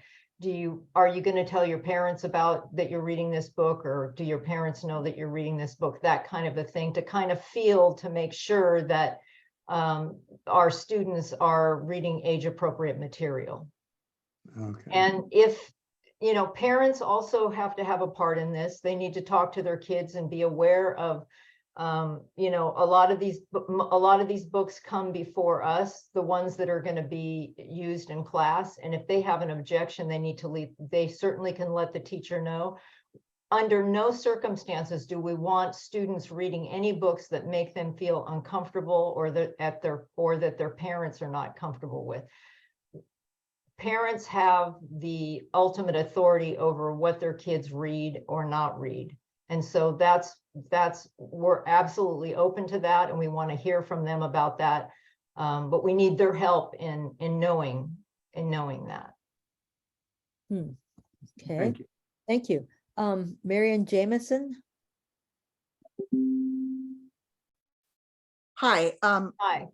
are you going to tell your parents about that you're reading this book, or do your parents know that you're reading this book? That kind of a thing, to kind of feel, to make sure that our students are reading age appropriate material. Okay. And if parents also have to have a part in this. They need to talk to their kids and be aware of, a lot of these books come before us, the ones that are going to be used in class. And if they have an objection, they need to leave. They certainly can let the teacher know. Under no circumstances do we want students reading any books that make them feel uncomfortable or that their parents are not comfortable with. Parents have the ultimate authority over what their kids read or not read. And so we're absolutely open to that, and we want to hear from them about that. But we need their help in knowing that. Okay, thank you. Marian Jameson. Hi. Hi.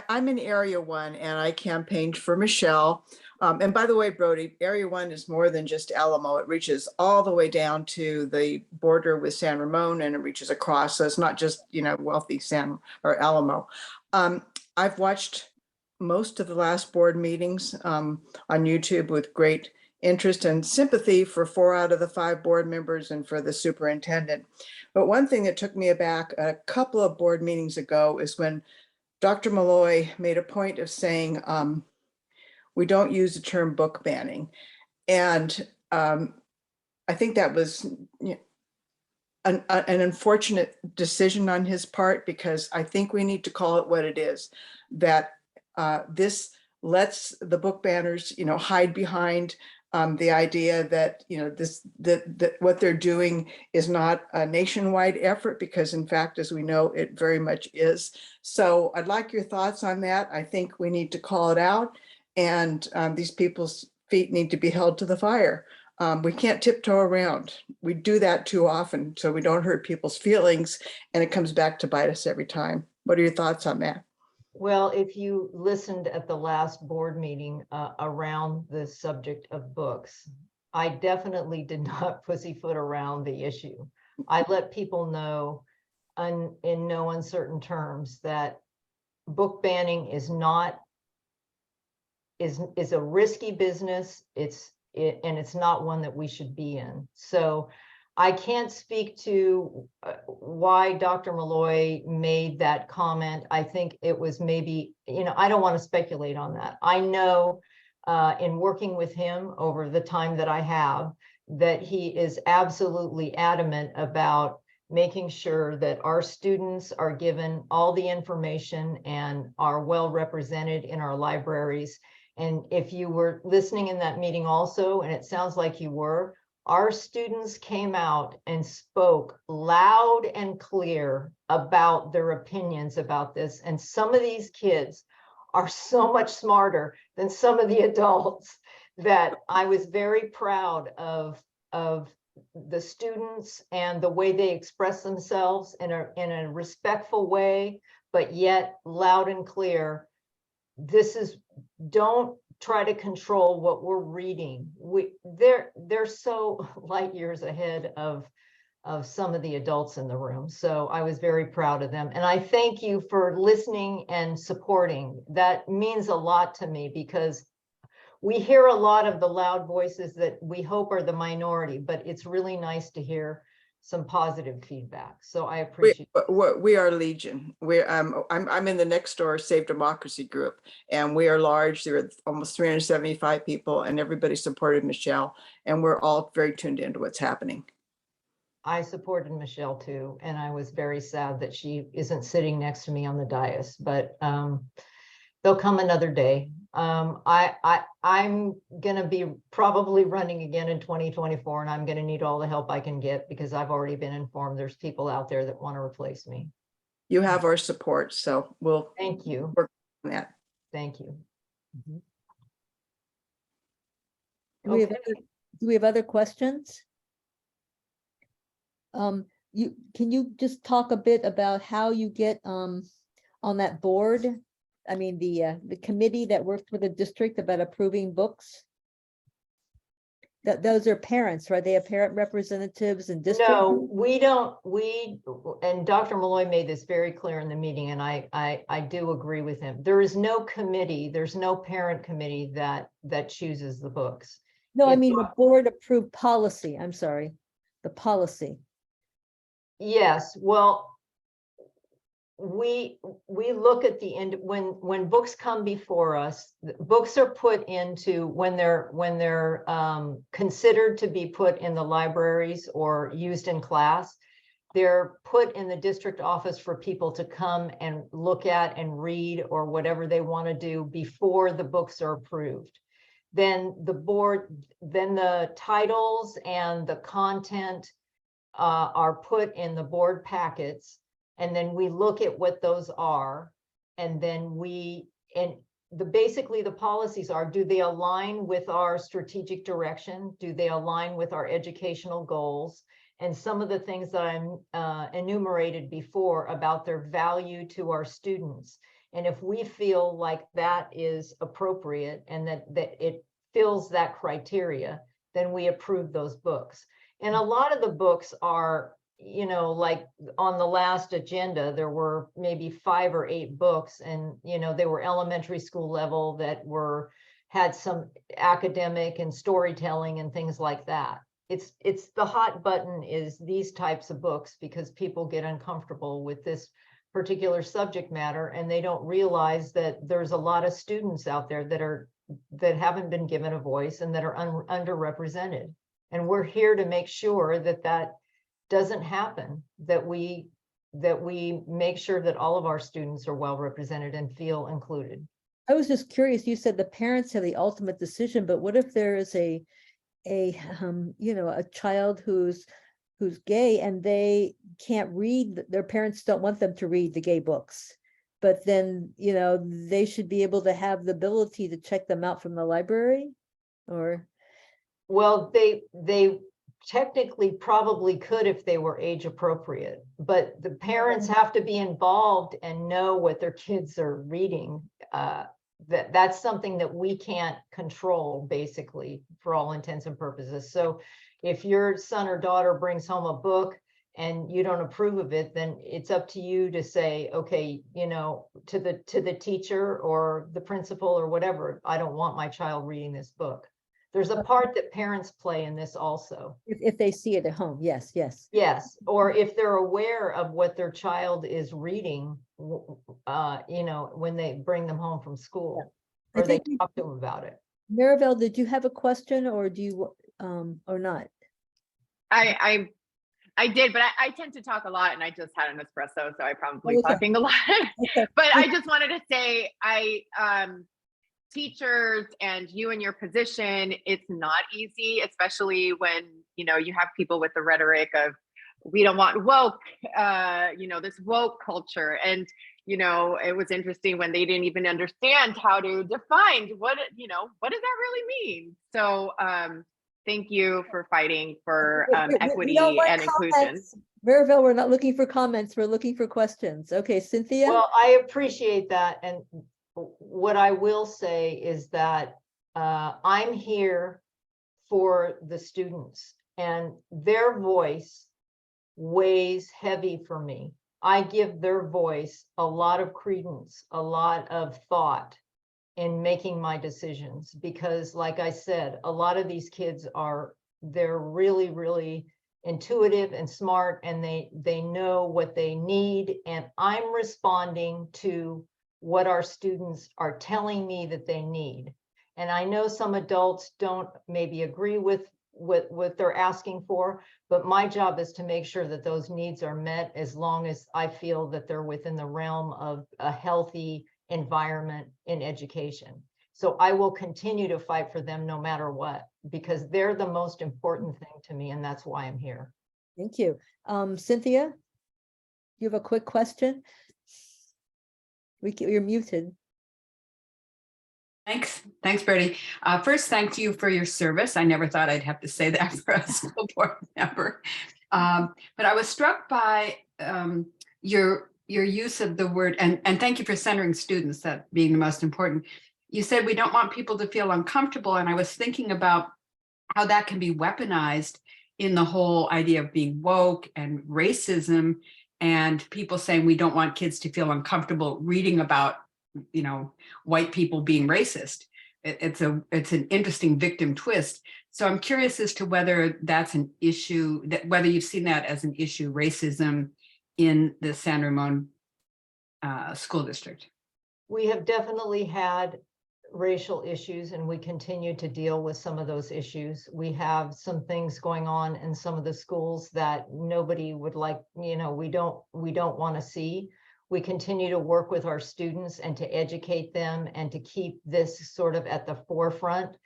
I'm in Area 1 and I campaigned for Michelle. And by the way, Brody, Area 1 is more than just Alamo. It reaches all the way down to the border with San Ramon, and it reaches across. So it's not just, wealthy San or Alamo. I've watched most of the last board meetings on YouTube with great interest and sympathy for 4 out of the 5 board members and for the superintendent. But one thing that took me aback a couple of board meetings ago is when Dr. Malloy made a point of saying, we don't use the term book banning. And I think that was an unfortunate decision on his part, because I think we need to call it what it is, that this lets the book banners, hide behind the idea that, that what they're doing is not a nationwide effort, because in fact, as we know, it very much is. So I'd like your thoughts on that. I think we need to call it out, and these people's feet need to be held to the fire. We can't tiptoe around. We do that too often, so we don't hurt people's feelings, and it comes back to bite us every time. What are your thoughts on that? Well, if you listened at the last board meeting around the subject of books, I definitely did not pussyfoot around the issue. I let people know in no uncertain terms that book banning is a risky business. And it's not one that we should be in. So I can't speak to why Dr. Malloy made that comment. I think it was maybe, I don't want to speculate on that. I know in working with him over the time that I have, that he is absolutely adamant about making sure that our students are given all the information and are well represented in our libraries. And if you were listening in that meeting also, and it sounds like you were, our students came out and spoke loud and clear about their opinions about this. And some of these kids are so much smarter than some of the adults that I was very proud of the students and the way they express themselves in a respectful way, but yet loud and clear. Don't try to control what we're reading. They're so light years ahead of some of the adults in the room. So I was very proud of them. And I thank you for listening and supporting. That means a lot to me, because we hear a lot of the loud voices that we hope are the minority, but it's really nice to hear some positive feedback. So I appreciate it. We are Legion. I'm in the next door Save Democracy group, and we are large. There are almost 375 people, and everybody supported Michelle, and we're all very tuned into what's happening. I supported Michelle too, and I was very sad that she isn't sitting next to me on the dais, but there'll come another day. I'm gonna be probably running again in 2024, and I'm gonna need all the help I can get, because I've already been informed there's people out there that want to replace me. You have our support, so we'll Thank you. work on that. Thank you. Do we have other questions? Can you just talk a bit about how you get on that board? I mean, the committee that works with the district about approving books? Those are parents, right? They have parent representatives and district? No, we don't. And Dr. Malloy made this very clear in the meeting, and I do agree with him. There is no committee, there's no parent committee that chooses the books. No, I mean the board approved policy. I'm sorry, the policy. Yes, well, we look at the end when books come before us. Books are put into when they're considered to be put in the libraries or used in class. They're put in the district office for people to come and look at and read, or whatever they want to do before the books are approved. Then the titles and the content are put in the board packets. And then we look at what those are, and then basically the policies are, do they align with our strategic direction? Do they align with our educational goals? And some of the things that I enumerated before about their value to our students. And if we feel like that is appropriate and that it fills that criteria, then we approve those books. And a lot of the books are, like on the last agenda, there were maybe 5 or 8 books, and, they were elementary school level that had some academic and storytelling and things like that. It's the hot button is these types of books because people get uncomfortable with this particular subject matter and they don't realize that there's a lot of students out there that haven't been given a voice and that are underrepresented. And we're here to make sure that that doesn't happen, that we make sure that all of our students are well represented and feel included. I was just curious, you said the parents have the ultimate decision, but what if there is a child who's gay and they can't read, their parents don't want them to read the gay books, but then, they should be able to have the ability to check them out from the library, or? Well, they technically probably could if they were age appropriate, but the parents have to be involved and know what their kids are reading. That's something that we can't control, basically, for all intents and purposes. So if your son or daughter brings home a book and you don't approve of it, then it's up to you to say, okay, to the teacher or the principal or whatever, I don't want my child reading this book. There's a part that parents play in this also. If they see it at home, yes. Yes, or if they're aware of what their child is reading, when they bring them home from school, I or they think talk to them about it. Marivel, did you have a question or do you, or not? I did, but I tend to talk a lot and I just had an espresso, so I probably Okay. talking a lot. Okay. But I just wanted to say, teachers and you in your position, it's not easy, especially when, you have people with the rhetoric of, we don't want woke, this woke culture. And, it was interesting when they didn't even understand how to define what does that really mean? So, thank you for fighting for equity and inclusion. Marivel, we're not looking for comments, we're looking for questions. Okay, Cynthia? Well, I appreciate that. And what I will say is that I'm here for the students and their voice weighs heavy for me. I give their voice a lot of credence, a lot of thought in making my decisions, because like I said, a lot of these kids they're really, really intuitive and smart, and they know what they need. And I'm responding to what our students are telling me that they need. And I know some adults don't maybe agree with what they're asking for, but my job is to make sure that those needs are met as long as I feel that they're within the realm of a healthy environment in education. So I will continue to fight for them no matter what, because they're the most important thing to me, and that's why I'm here. Thank you. Cynthia, you have a quick question? You're muted. Thanks, Bertie. First, thank you for your service. I never thought I'd have to say that for a school board member. But I was struck by your use of the word, and thank you for centering students, that being the most important. You said we don't want people to feel uncomfortable, and I was thinking about how that can be weaponized in the whole idea of being woke and racism, and people saying we don't want kids to feel uncomfortable reading about white people being racist. It's an interesting victim twist. So I'm curious as to whether that's an issue, whether you've seen that as an issue, racism in the San Ramon school district. We have definitely had racial issues, and we continue to deal with some of those issues. We have some things going on in some of the schools that nobody would like, we don't want to see. We continue to work with our students and to educate them and to keep this sort of at the forefront.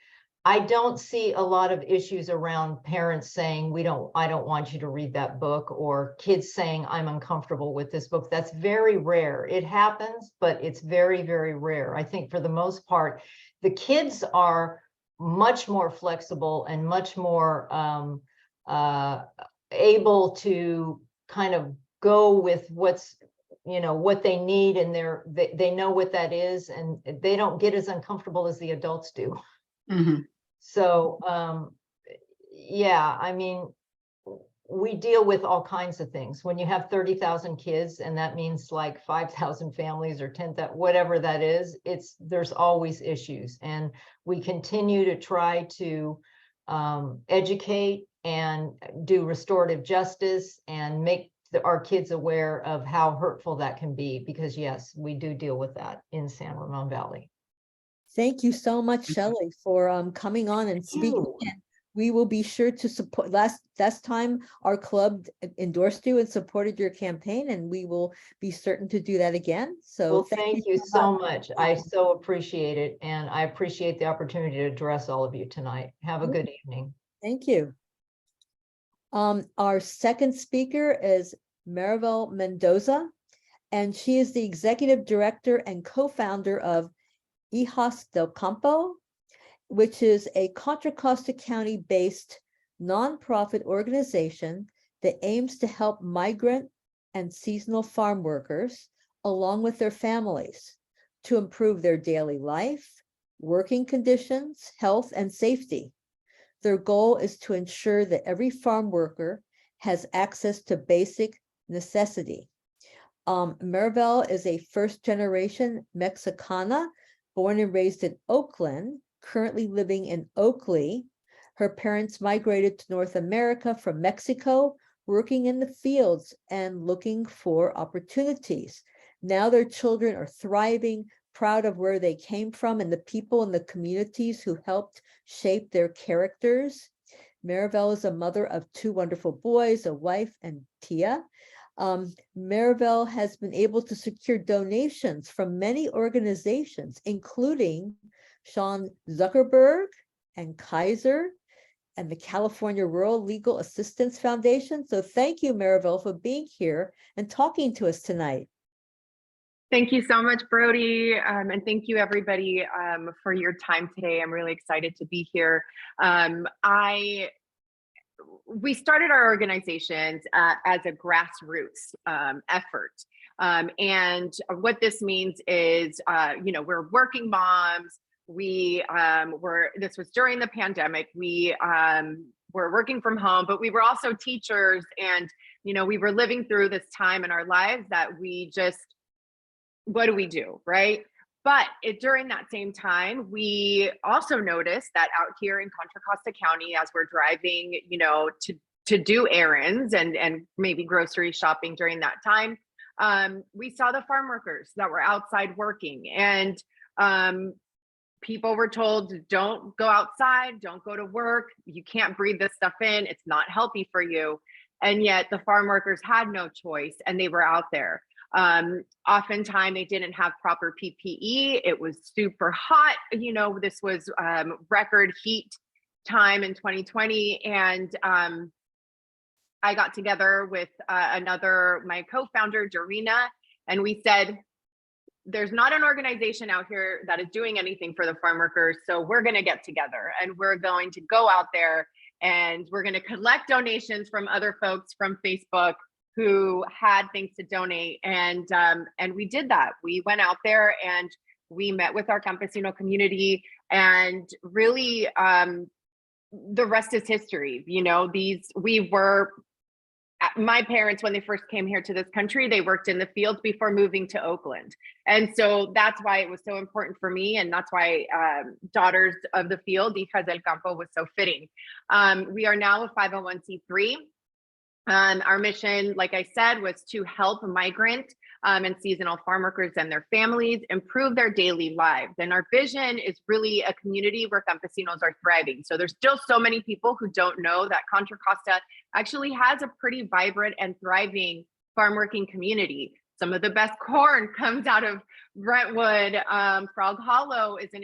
I don't see a lot of issues around parents saying, I don't want you to read that book, or kids saying, I'm uncomfortable with this book. That's very rare. It happens, but it's very, very rare. I think for the most part, the kids are much more flexible and much more able to kind of go with what's, what they need, and they know what that is, and they don't get as uncomfortable as the adults do. Mm-hmm. So, yeah, I mean, we deal with all kinds of things. When you have 30,000 kids, and that means like 5,000 families or 10,000, whatever that is, there's always issues. And we continue to try to educate and do restorative justice and make our kids aware of how hurtful that can be, because yes, we do deal with that in San Ramon Valley. Thank you so much, Shelley, for coming on and speaking. And we will be sure to support. Last time our club endorsed you and supported your campaign, and we will be certain to do that again. So well, thank you so much. I so appreciate it, and I appreciate the opportunity to address all of you tonight. Have a good evening. Thank you. Our second speaker is Marivel Mendoza, and she is the executive director and co-founder of Hijas del Campo, which is a Contra Costa County-based nonprofit organization that aims to help migrant and seasonal farm workers, along with their families, to improve their daily life, working conditions, health, and safety. Their goal is to ensure that every farm worker has access to basic necessity. Marivel is a first-generation Mexicana, born and raised in Oakland, currently living in Oakley. Her parents migrated to North America from Mexico, working in the fields and looking for opportunities. Now their children are thriving, proud of where they came from and the people in the communities who helped shape their characters. Marivel is a mother of 2 wonderful boys, a wife, and Tia. Marivel has been able to secure donations from many organizations, including Sean Zuckerberg and Kaiser and the California Rural Legal Assistance Foundation. So thank you, Marivel, for being here and talking to us tonight. Thank you so much, Brody. And thank you everybody for your time today. I'm really excited to be here. We started our organizations as a grassroots effort. And what this means is, we're working moms. This was during the pandemic. We were working from home, but we were also teachers. And, we were living through this time in our lives that we just, what do we do, right? But during that same time, we also noticed that out here in Contra Costa County, as we're driving, to do errands and maybe grocery shopping during that time, we saw the farm workers that were outside working, and people were told, don't go outside, don't go to work, you can't breathe this stuff in, it's not healthy for you. And yet the farm workers had no choice, and they were out there. Oftentimes they didn't have proper PPE. It was super hot. This was record heat time in 2020. And I got together with my co-founder, Dorina, and we said, there's not an organization out here that is doing anything for the farm workers. So we're going to get together and we're going to go out there and we're going to collect donations from other folks from Facebook who had things to donate. And we did that. We went out there and we met with our campesino community, and really the rest is history. My parents, when they first came here to this country, they worked in the fields before moving to Oakland. And so that's why it was so important for me. And that's why Daughters of the Field, Hijas del Campo, was so fitting. We are now a 501c3. Our mission, like I said, was to help migrant and seasonal farm workers and their families improve their daily lives. And our vision is really a community where campesinos are thriving. So there's still so many people who don't know that Contra Costa actually has a pretty vibrant and thriving farm working community. Some of the best corn comes out of Brentwood. Frog Hollow is an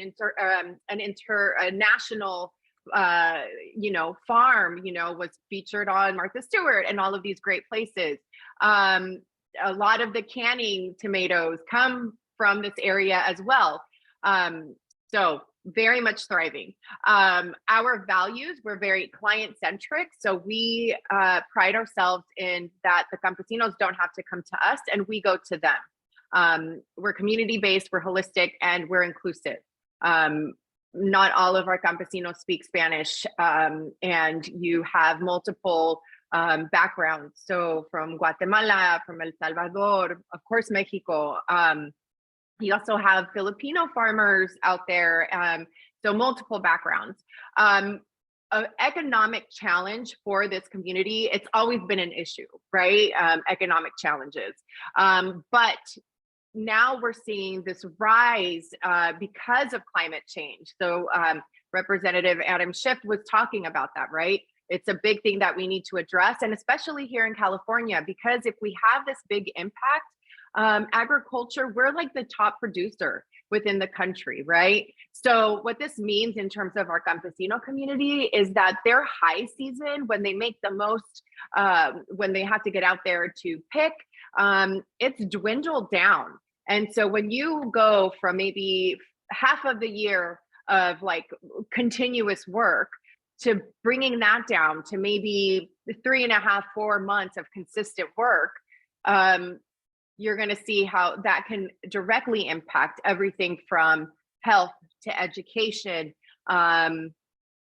international farm, was featured on Martha Stewart and all of these great places. A lot of the canning tomatoes come from this area as well. So very much thriving. Our values, we're very client-centric. So we pride ourselves in that the campesinos don't have to come to us and we go to them. We're community-based, we're holistic, and we're inclusive. Not all of our campesinos speak Spanish, and you have multiple backgrounds. So from Guatemala, from El Salvador, of course, Mexico. You also have Filipino farmers out there. So multiple backgrounds. An economic challenge for this community, it's always been an issue, right? Economic challenges. But now we're seeing this rise because of climate change. So Representative Adam Schiff was talking about that, right? It's a big thing that we need to address, and especially here in California, because if we have this big impact, agriculture, we're like the top producer within the country, right? So what this means in terms of our campesino community is that their high season, when they make the most, when they have to get out there to pick, it's dwindled down. And so when you go from maybe half of the year of like continuous work to bringing that down to maybe 3.5, 4 months of consistent work, you're going to see how that can directly impact everything from health to education,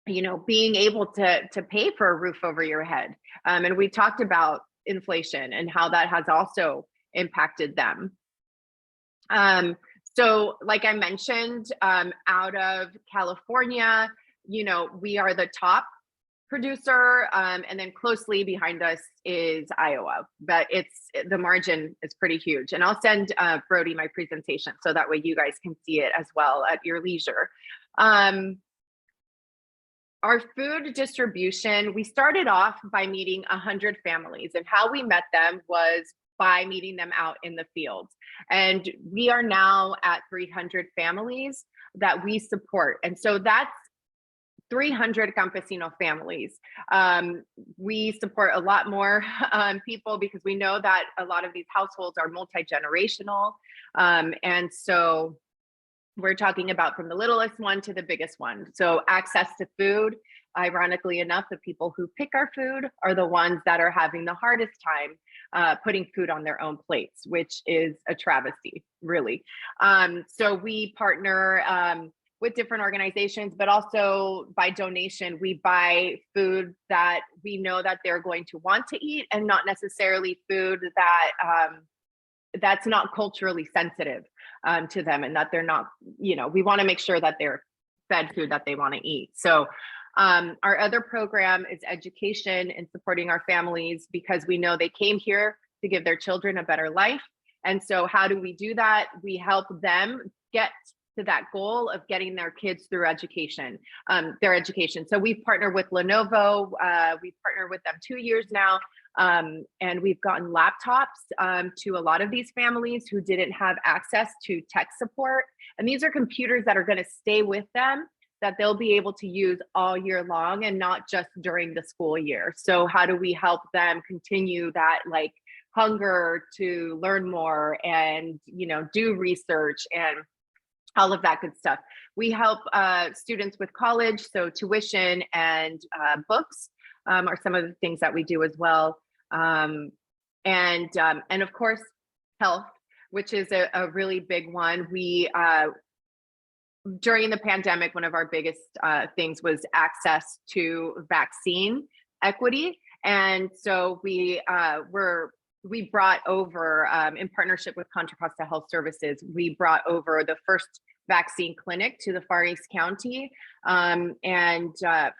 you know, being able to pay for a roof over your head. And we talked about inflation and how that has also impacted them. So like I mentioned, out of California, you know, we are the top producer, and then closely behind us is Iowa, but the margin is pretty huge. And I'll send Brody my presentation so that way you guys can see it as well at your leisure. Our food distribution, we started off by meeting 100 families, and how we met them was by meeting them out in the fields. And we are now at 300 families that we support. And so that's 300 campesino families. We support a lot more people because we know that a lot of these households are multi-generational. And so we're talking about from the littlest one to the biggest one. So access to food, ironically enough, the people who pick our food are the ones that are having the hardest time putting food on their own plates, which is a travesty, really. So we partner with different organizations, but also by donation, we buy food that we know that they're going to want to eat, and not necessarily food that that's not culturally sensitive to them, and that they're not, you know, we want to make sure that they're fed food that they want to eat. So our other program is education and supporting our families, because we know they came here to give their children a better life. And so how do we do that? We help them get to that goal of getting their kids through education, their education. So we've partnered with Lenovo. We've partnered with them 2 years now. And we've gotten laptops to a lot of these families who didn't have access to tech support. And these are computers that are going to stay with them, that they'll be able to use all year long and not just during the school year. So how do we help them continue that like hunger to learn more and, you know, do research and all of that good stuff. We help students with college, so tuition and books are some of the things that we do as well. And of course, health, which is a really big one. We, during the pandemic, one of our biggest things was access to vaccine equity. And so we brought over, in partnership with Contra Costa Health Services, we brought over the first vaccine clinic to the Far East County and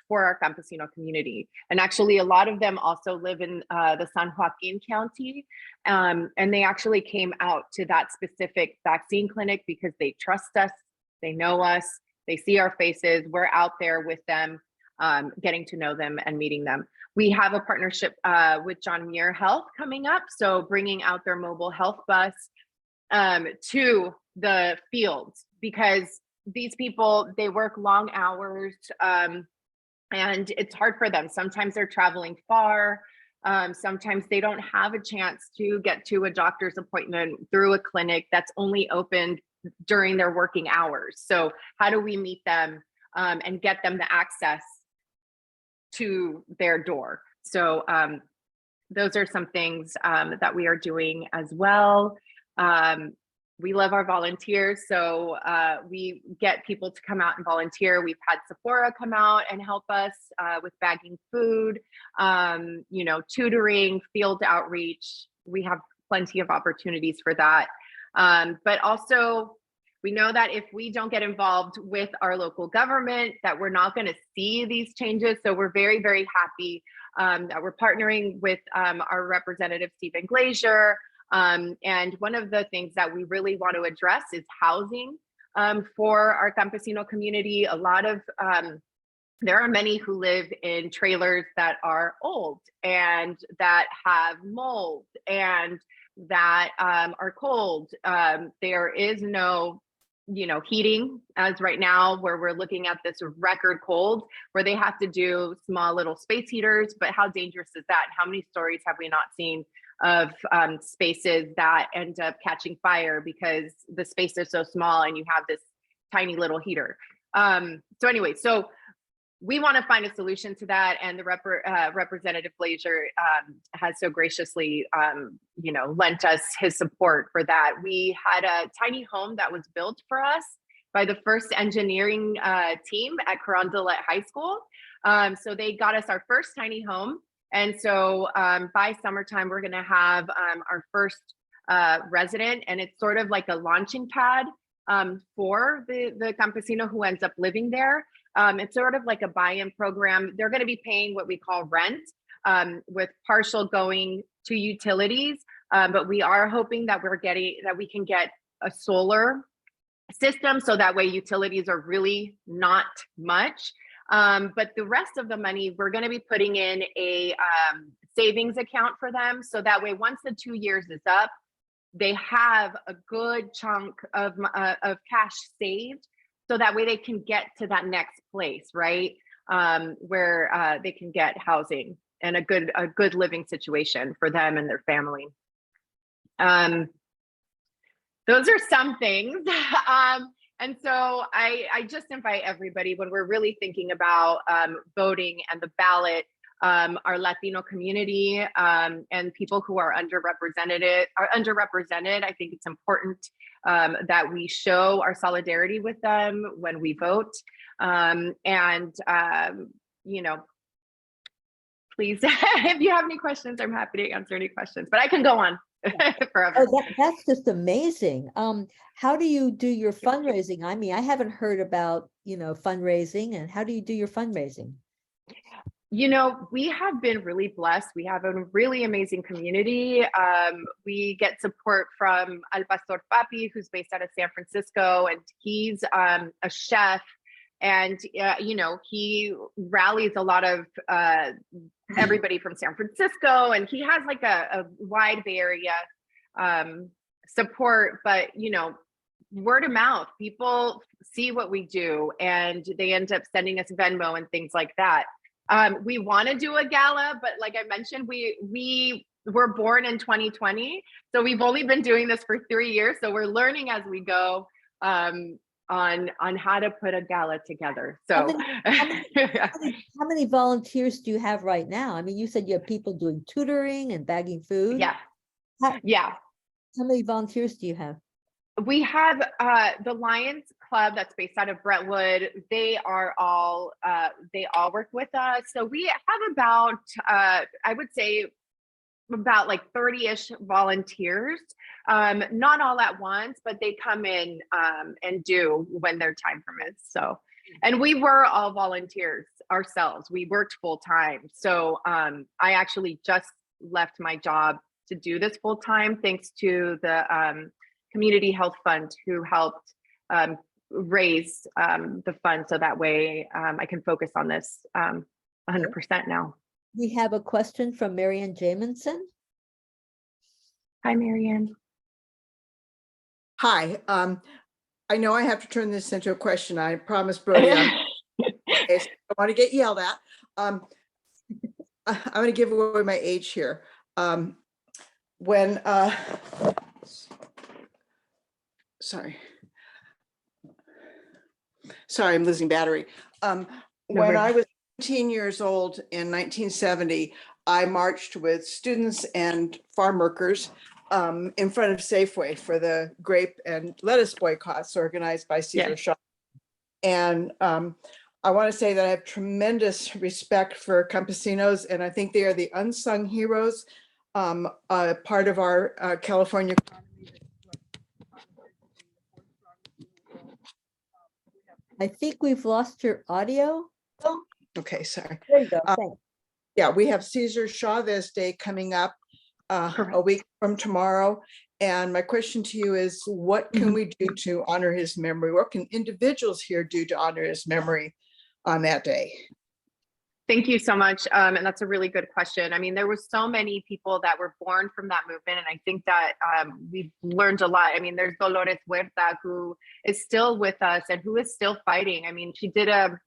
for our campesino community. And actually a lot of them also live in the San Joaquin County. And they actually came out to that specific vaccine clinic because they trust us, they know us, they see our faces, we're out there with them, getting to know them and meeting them. We have a partnership with John Muir Health coming up. So bringing out their mobile health bus to the fields, because these people, they work long hours and it's hard for them. Sometimes they're traveling far. Sometimes they don't have a chance to get to a doctor's appointment through a clinic that's only opened during their working hours. So how do we meet them and get them the access to their door? So those are some things that we are doing as well. we love our volunteers. So we get people to come out and volunteer. We've had Sephora come out and help us with bagging food, you know, tutoring, field outreach. We have plenty of opportunities for that. But also, we know that if we don't get involved with our local government, that we're not going to see these changes. So we're very, very happy that we're partnering with our representative, Stephen Glazier. And one of the things that we really want to address is housing for our campesino community. A lot of, there are many who live in trailers that are old and that have mold and that are cold. There is no, you know, heating as right now, where we're looking at this record cold, where they have to do small little space heaters. But how dangerous is that? How many stories have we not seen of spaces that end up catching fire because the space is so small and you have this tiny little heater? So anyway, so we want to find a solution to that, and the Representative Glazier has so graciously, you know, lent us his support for that. We had a tiny home that was built for us by the first engineering team at Carondelet High School. So they got us our first tiny home, and so by summertime we're going to have our first resident, and it's sort of like a launching pad for the campesino who ends up living there. It's sort of like a buy-in program. They're going to be paying what we call rent, with partial going to utilities. But we are hoping that we can get a solar system, so that way utilities are really not much. But the rest of the money, we're going to be putting in a savings account for them. So that way, once the 2 years is up, they have a good chunk of cash saved. So that way they can get to that next place, right? Where they can get housing and a good living situation for them and their family. Those are some things. And so I just invite everybody, when we're really thinking about voting and the ballot, our Latino community and people who are underrepresented. I think it's important that we show our solidarity with them when we vote. You know, please, if you have any questions, I'm happy to answer any questions, but I can go on forever. Oh, that's just amazing. How do you do your fundraising? I mean, I haven't heard about, you know, fundraising, and how do you do your fundraising? You know, we have been really blessed. We have a really amazing community. We get support from Al Pastor Papi, who's based out of San Francisco, and he's a chef. And, you know, he rallies a lot of everybody from San Francisco, and he has like a wide Bay Area support. But, you know, word of mouth, people see what we do and they end up sending us Venmo and things like that. We want to do a gala, but like I mentioned, we were born in 2020. So we've only been doing this for 3 years. So we're learning as we go on how to put a gala together. So how many volunteers do you have right now? I mean, you said you have people doing tutoring and bagging food. Yeah. How many volunteers do you have? We have the Lions Club that's based out of Brentwood. They all work with us. So we have about, I would say about like 30-ish volunteers, not all at once, but they come in and do when their time permits. So, and we were all volunteers ourselves. We worked full time. So I actually just left my job to do this full time, thanks to the Community Health Fund, who helped raise the fund, so that way I can focus on this 100% now. We have a question from Marianne Jamison. Hi, Marianne. Hi, I know I have to turn this into a question. I promised Brody. I want to get yelled at. I'm going to give away my age here. Sorry, I'm losing battery. When I was 17 years old in 1970, I marched with students and farm workers in front of Safeway for the grape and lettuce boycotts organized by Caesar Yes. Shaw. And I want to say that I have tremendous respect for campesinos, and I think they are the unsung heroes, part of our California economy. I think we've lost your audio. Okay, sorry. There you go. Thanks. Yeah, we have Caesar Chavez Day coming up a Correct. week from tomorrow. And my question to you is, what can we do to honor his memory? What can individuals here do to honor his memory on that day? Thank you so much. And that's a really good question. I mean, there were so many people that were born from that movement. And I think that we've learned a lot. I mean, there's Dolores Huerta, who is still with us and who is still fighting. I mean, she did a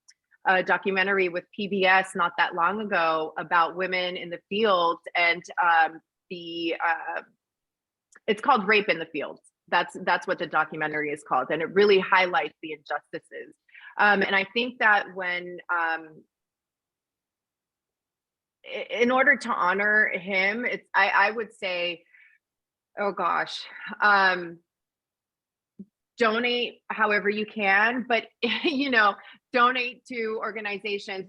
documentary with PBS not that long ago about women in the fields, and it's called Rape in the Fields. That's what the documentary is called. And it really highlights the injustices. And I think that when, in order to honor him, I would say, oh gosh, donate however you can, but donate to organizations,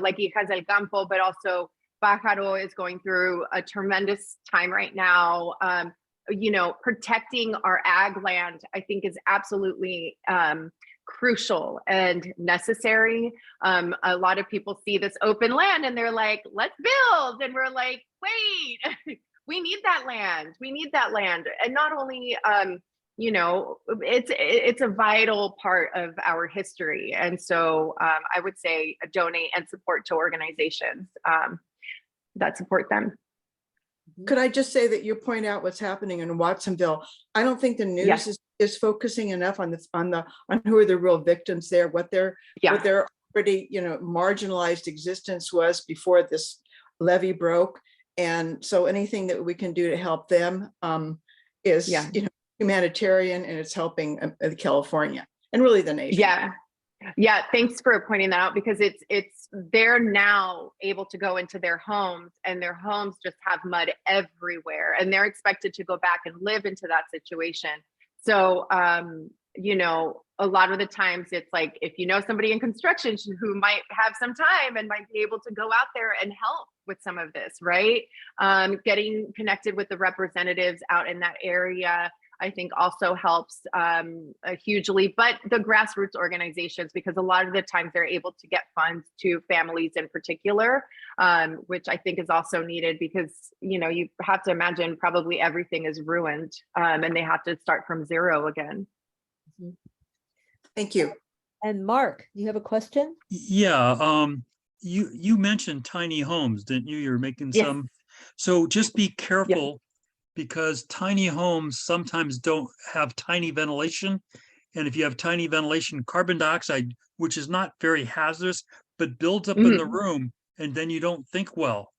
like Hijas del Campo, but also Pájaro is going through a tremendous time right now. Protecting our ag land, I think, is absolutely crucial and necessary. A lot of people see this open land and they're like, let's build. And we're like, wait, we need that land. We need that land. And not only, it's a vital part of our history. And so I would say donate and support to organizations that support them. Could I just say that you point out what's happening in Watsonville? I don't think the news Yes. is focusing enough on who are the real victims there, what their already marginalized existence was before this levee broke. And so anything that we can do to help them is humanitarian, and it's helping California and really the nation. Yeah, thanks for pointing that out, because they're now able to go into their homes, and their homes just have mud everywhere, and they're expected to go back and live into that situation. So, a lot of the times it's like, if you know somebody in construction who might have some time and might be able to go out there and help with some of this, right? Getting connected with the representatives out in that area, I think also helps hugely, but the grassroots organizations, because a lot of the times they're able to get funds to families in particular, which I think is also needed, because, you have to imagine probably everything is ruined and they have to start from zero again. Thank you. And Mark, you have a question? Yeah, you mentioned tiny homes, didn't you? You're making Yes. some. So just be careful, because tiny homes sometimes don't have tiny ventilation. And if you have tiny ventilation, carbon dioxide, which is not very hazardous, but builds up in the room, and then you don't think well.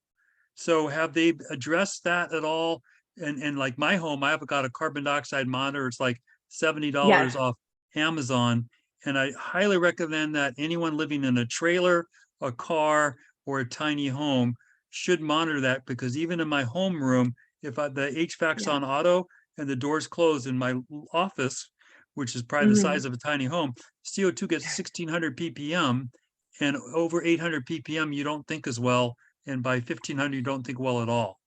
So have they addressed that at all? And like my home, I've got a carbon dioxide monitor. It's like $70 off Amazon. And I highly recommend that anyone living in a trailer, a car, or a tiny home should monitor that, because even in my home room, if the HVAC's on auto and the doors closed in my office, which is probably the size of a tiny home, CO2 gets 1600 ppm, and over 800 ppm, you don't think as well. And by 1500, you don't think well at all.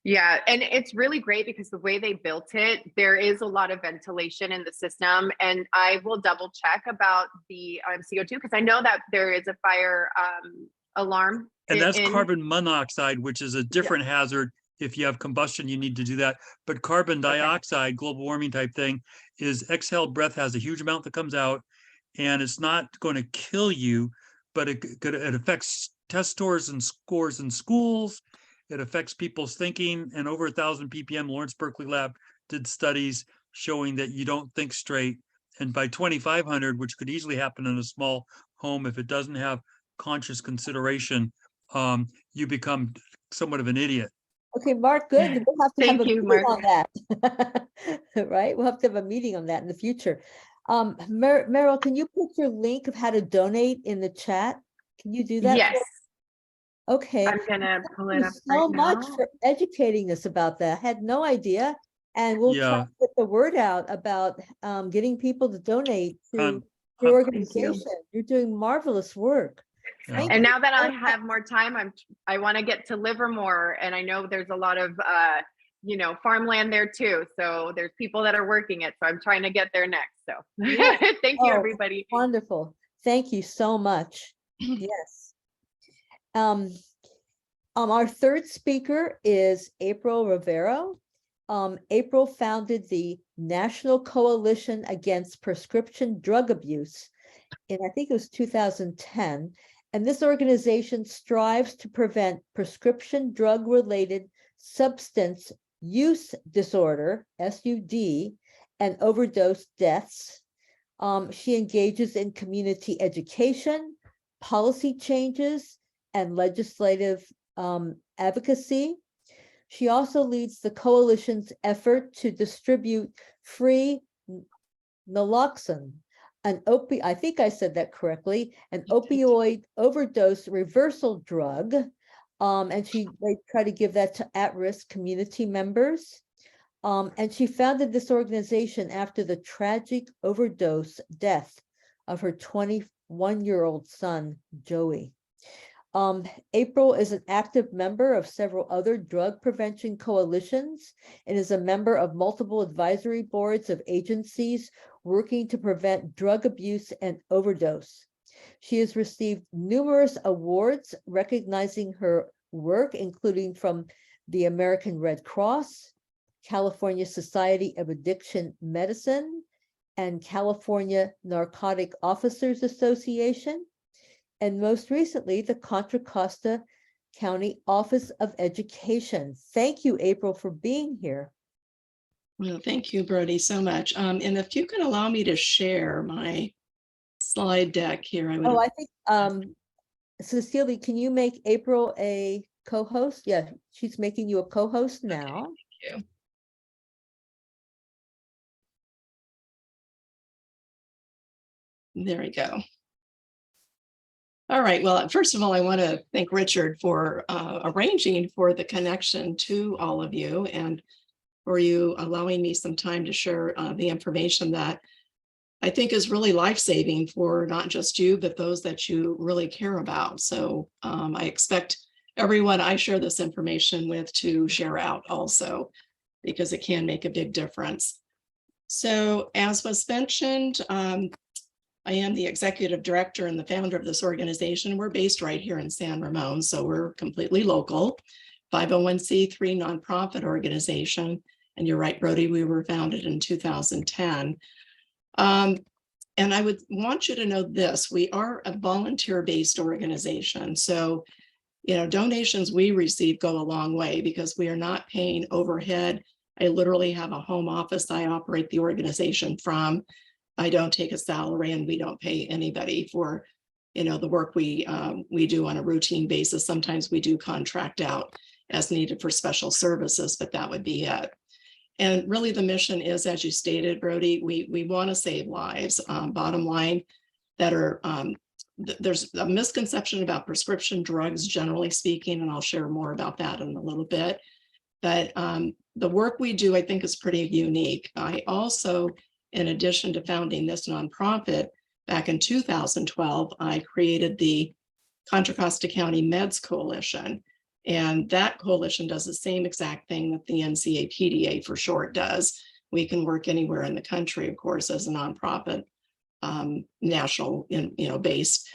Yeah, and it's really great because the way they built it, there is a lot of ventilation in the system. And I will double check about the CO2, because I know that there is a fire alarm. And that's carbon monoxide, which is a different hazard. If you have combustion, you need to do that. But carbon dioxide, global warming type thing, is exhaled breath, has a huge amount that comes out, and it's not going to kill you, but it affects test scores and scores in schools. It affects people's thinking, and over 1,000 ppm, Lawrence Berkeley Lab did studies showing that you don't think straight. And by 2,500, which could easily happen in a small home if it doesn't have conscious consideration, you become somewhat of an idiot. Okay, Mark, good. We'll have to have Thank a you, meeting Mark. on that. Right? We'll have to have a meeting on that in the future. Meryl, can you put your link of how to donate in the chat? Can you do that? Yes. Okay. I'm gonna pull Thank it you up so right much now. for educating us about that. I had no idea. And we'll try Yeah. to get the word out about getting people to donate to Con- your con- Thank you. organization. You're doing marvelous work. Yeah. Thank And you now that I so much. have more time, I want to get to Livermore, and I know there's a lot of farmland there too. So there's people that are working it. So I'm trying to get there next. So Yeah. thank you, Oh, everybody. Wonderful. Thank you so much. Yes. Our third speaker is April Rovero. April founded the National Coalition Against Prescription Drug Abuse in, I think it was 2010. And this organization strives to prevent prescription drug-related substance use disorder, SUD, and overdose deaths. She engages in community education, policy changes, and legislative advocacy. She also leads the coalition's effort to distribute free naloxone, I think I said that correctly, an opioid overdose reversal drug. And they try to give that to at-risk community members. And she founded this organization after the tragic overdose death of her 21-year-old son, Joey. April is an active member of several other drug prevention coalitions and is a member of multiple advisory boards of agencies working to prevent drug abuse and overdose. She has received numerous awards recognizing her work, including from the American Red Cross, California Society of Addiction Medicine, and California Narcotic Officers Association, and most recently, the Contra Costa County Office of Education. Thank you, April, for being here. Well, thank you, Brody, so much. And if you can allow me to share my slide deck here, I would. Oh, I think, Cecilia, can you make April a co-host? Yeah, she's making you a co-host now. Okay, thank you. There we go. All right. Well, first of all, I want to thank Richard for arranging for the connection to all of you and for you allowing me some time to share the information that I think is really life-saving for not just you, but those that you really care about. So I expect everyone I share this information with to share out also, because it can make a big difference. So as was mentioned, I am the executive director and the founder of this organization. We're based right here in San Ramon, so we're completely local, 501c3 nonprofit organization. And you're right, Brody, we were founded in 2010. And I would want you to know this, we are a volunteer-based organization. So, donations we receive go a long way because we are not paying overhead. I literally have a home office I operate the organization from. I don't take a salary and we don't pay anybody for, the work we do on a routine basis. Sometimes we do contract out as needed for special services, but that would be it. And really the mission is, as you stated, Brody, we want to save lives. Bottom line, there's a misconception about prescription drugs, generally speaking, and I'll share more about that in a little bit. But the work we do, I think, is pretty unique. I also, in addition to founding this nonprofit, back in 2012, I created the Contra Costa County Meds Coalition. And that coalition does the same exact thing that the NCAPDA for short does. We can work anywhere in the country, of course, as a nonprofit, national, based.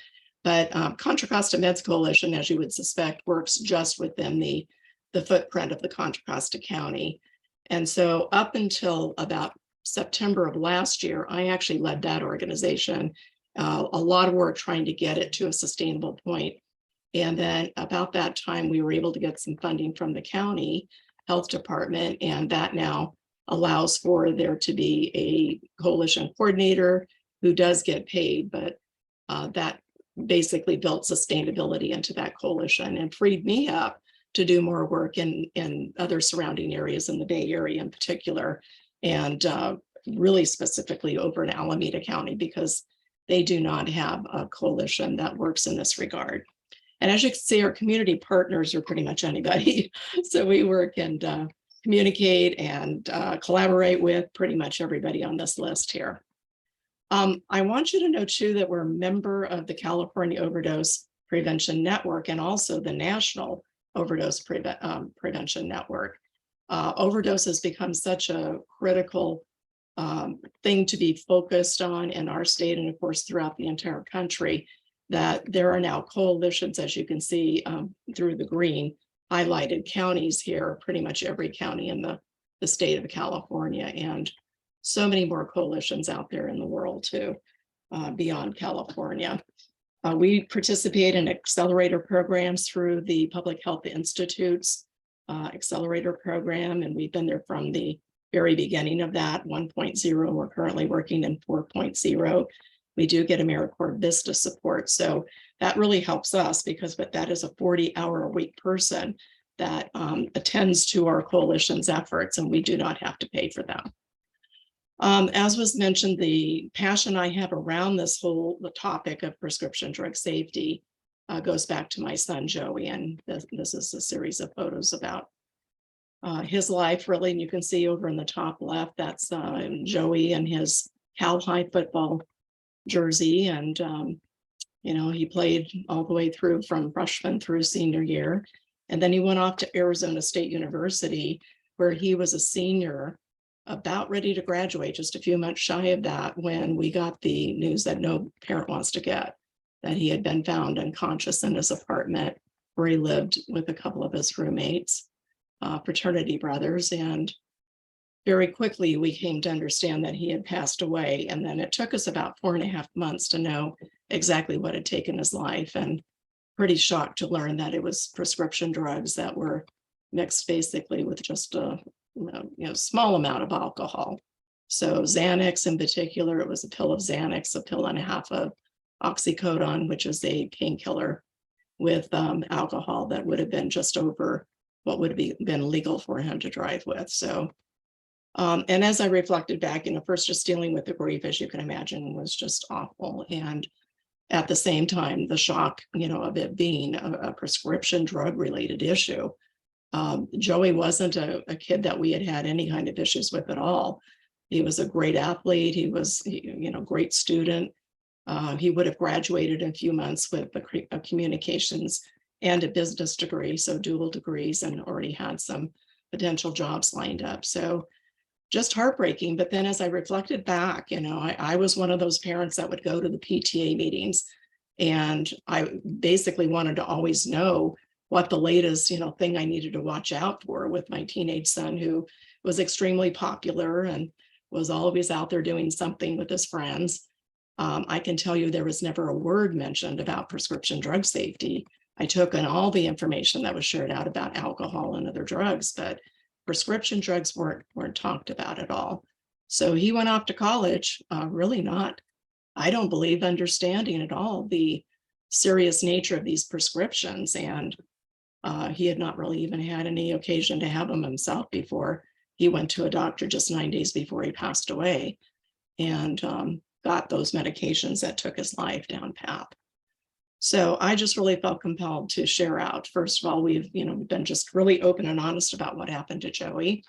But Contra Costa Meds Coalition, as you would suspect, works just within the footprint of the Contra Costa County. And so up until about September of last year, I actually led that organization. A lot of work trying to get it to a sustainable point. And then about that time, we were able to get some funding from the county health department, and that now allows for there to be a coalition coordinator who does get paid, but that basically built sustainability into that coalition and freed me up to do more work in other surrounding areas in the Bay Area in particular, and really specifically over in Alameda County, because they do not have a coalition that works in this regard. And as you can see, our community partners are pretty much anybody. So we work and communicate and collaborate with pretty much everybody on this list here. I want you to know too that we're a member of the California Overdose Prevention Network and also the National Overdose Prevention Network. Overdose has become such a critical thing to be focused on in our state and of course throughout the entire country, that there are now coalitions, as you can see through the green highlighted counties here, pretty much every county in the state of California, and so many more coalitions out there in the world too, beyond California. We participate in accelerator programs through the Public Health Institute's accelerator program, and we've been there from the very beginning of that 1.0. We're currently working in 4.0. We do get AmeriCorps Vista support. So that really helps us because that is a 40-hour-a-week person that attends to our coalition's efforts, and we do not have to pay for them. As was mentioned, the passion I have around the topic of prescription drug safety goes back to my son, Joey, and this is a series of photos about his life, really. And you can see over in the top left, that's Joey and his Cal High football jersey. And, he played all the way through from freshman through senior year. And then he went off to Arizona State University, where he was a senior, about ready to graduate, just a few months shy of that, when we got the news that no parent wants to get, that he had been found unconscious in his apartment where he lived with a couple of his roommates, fraternity brothers. And very quickly, we came to understand that he had passed away. And then it took us about 4.5 months to know exactly what had taken his life, and pretty shocked to learn that it was prescription drugs that were mixed basically with just a small amount of alcohol. So Xanax in particular, it was a pill of Xanax, a pill and a half of oxycodone, which is a painkiller, with alcohol that would have been just over what would have been legal for him to drive with. So, and as I reflected back, first just dealing with the grief, as you can imagine, was just awful. And at the same time, the shock, of it being a prescription drug related issue. Joey wasn't a kid that we had any kind of issues with at all. He was a great athlete. He was, great student. He would have graduated in a few months with a communications and a business degree, so dual degrees, and already had some potential jobs lined up. So just heartbreaking. But then as I reflected back, I was one of those parents that would go to the PTA meetings, and I basically wanted to always know what the latest, thing I needed to watch out for with my teenage son, who was extremely popular and was always out there doing something with his friends. I can tell you there was never a word mentioned about prescription drug safety. I took in all the information that was shared out about alcohol and other drugs, but prescription drugs weren't talked about at all. So he went off to college, really not, I don't believe, understanding at all the serious nature of these prescriptions. And he had not really even had any occasion to have them himself before he went to a doctor just 9 days before he passed away, and got those medications that took his life down path. So I just really felt compelled to share out. First of all, we've been just really open and honest about what happened to Joey,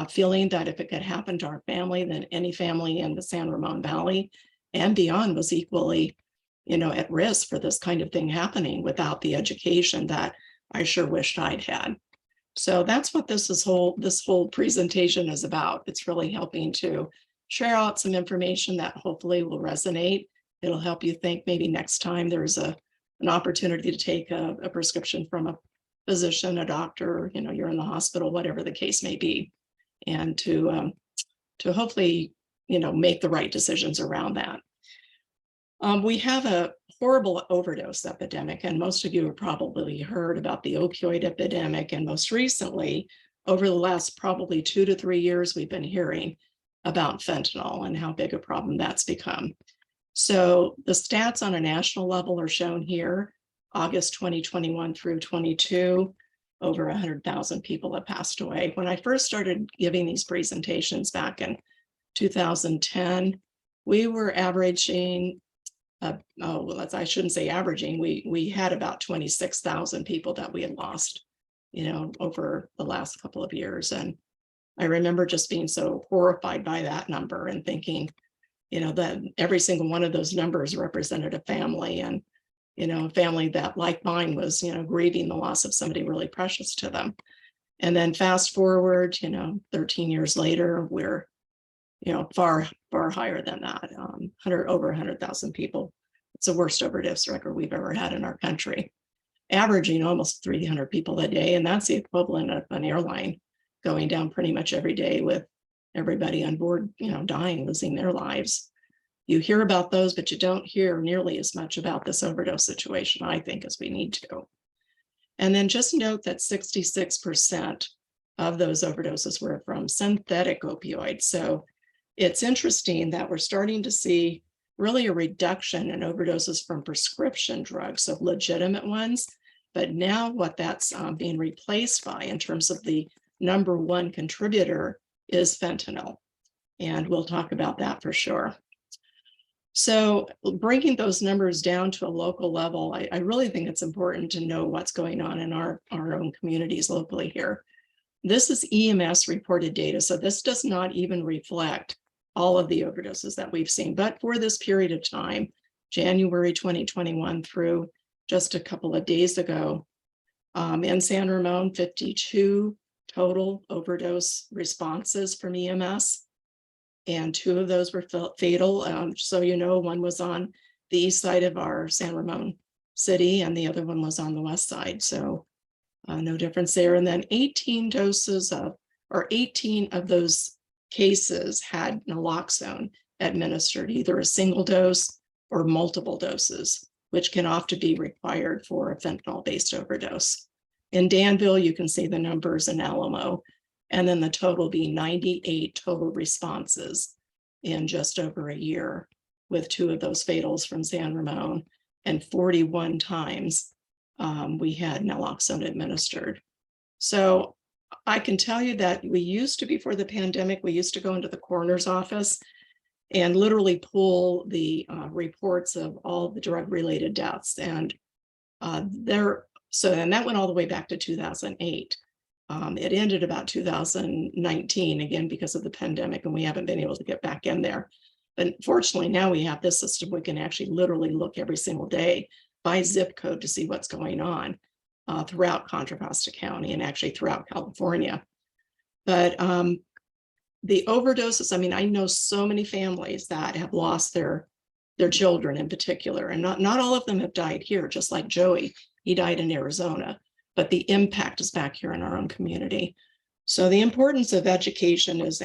feeling that if it could happen to our family, then any family in the San Ramon Valley and beyond was equally, at risk for this kind of thing happening without the education that I sure wished I'd had. So that's what this whole presentation is about. It's really helping to share out some information that hopefully will resonate. It'll help you think maybe next time there's an opportunity to take a prescription from a physician, a doctor, you're in the hospital, whatever the case may be, and to hopefully, make the right decisions around that. We have a horrible overdose epidemic, and most of you have probably heard about the opioid epidemic. And most recently, over the last probably 2 to 3 years, we've been hearing about fentanyl and how big a problem that's become. So the stats on a national level are shown here. August 2021 through 22, over 100,000 people have passed away. When I first started giving these presentations back in 2010, we were averaging I shouldn't say averaging, we had about 26,000 people that we had lost, over the last couple of years. And I remember just being so horrified by that number and thinking, that every single one of those numbers represented a family, and, a family that, like mine, was, grieving the loss of somebody really precious to them. And then fast forward, 13 years later, we're, far, far higher than that, over 100,000 people. It's the worst overdose record we've ever had in our country, averaging almost 300 people a day. And that's the equivalent of an airline going down pretty much every day, with everybody on board, dying, losing their lives. You hear about those, but you don't hear nearly as much about this overdose situation, I think, as we need to. And then just note that 66% of those overdoses were from synthetic opioids. So it's interesting that we're starting to see really a reduction in overdoses from prescription drugs, so legitimate ones. But now what that's being replaced by in terms of the number one contributor is fentanyl. And we'll talk about that for sure. So bringing those numbers down to a local level, I really think it's important to know what's going on in our own communities locally here. This is EMS reported data, so this does not even reflect all of the overdoses that we've seen. But for this period of time, January 2021 through just a couple of days ago, in San Ramon, 52 total overdose responses from EMS. And 2 of those were fatal. So, one was on the east side of our San Ramon city, and the other one was on the west side. So no difference there. And then 18 of those cases had naloxone administered, either a single dose or multiple doses, which can often be required for a fentanyl-based overdose. In Danville, you can see the numbers in Alamo, and then the total being 98 total responses in just over a year, with 2 of those fatals from San Ramon, and 41 times we had naloxone administered. So I can tell you that we used to, before the pandemic, we used to go into the coroner's office and literally pull the reports of all the drug-related deaths. And and that went all the way back to 2008. It ended about 2019, again, because of the pandemic, and we haven't been able to get back in there. But fortunately, now we have this system. We can actually literally look every single day by zip code to see what's going on throughout Contra Costa County, and actually throughout California. But the overdoses, I know so many families that have lost their children in particular, and not all of them have died here, just like Joey. He died in Arizona, but the impact is back here in our own community. So the importance of education is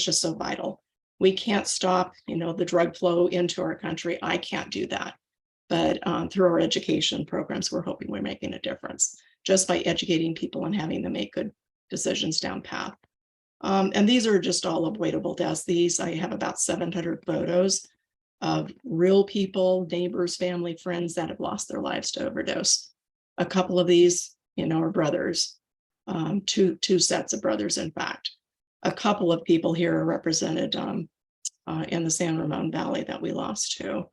just so vital. We can't stop, the drug flow into our country. I can't do that. But through our education programs, we're hoping we're making a difference just by educating people and having them make good decisions down path. And these are just all avoidable deaths. I have about 700 photos of real people, neighbors, family, friends that have lost their lives to overdose. A couple of these, are brothers, two sets of brothers, in fact. A couple of people here are represented in the San Ramon Valley that we lost to.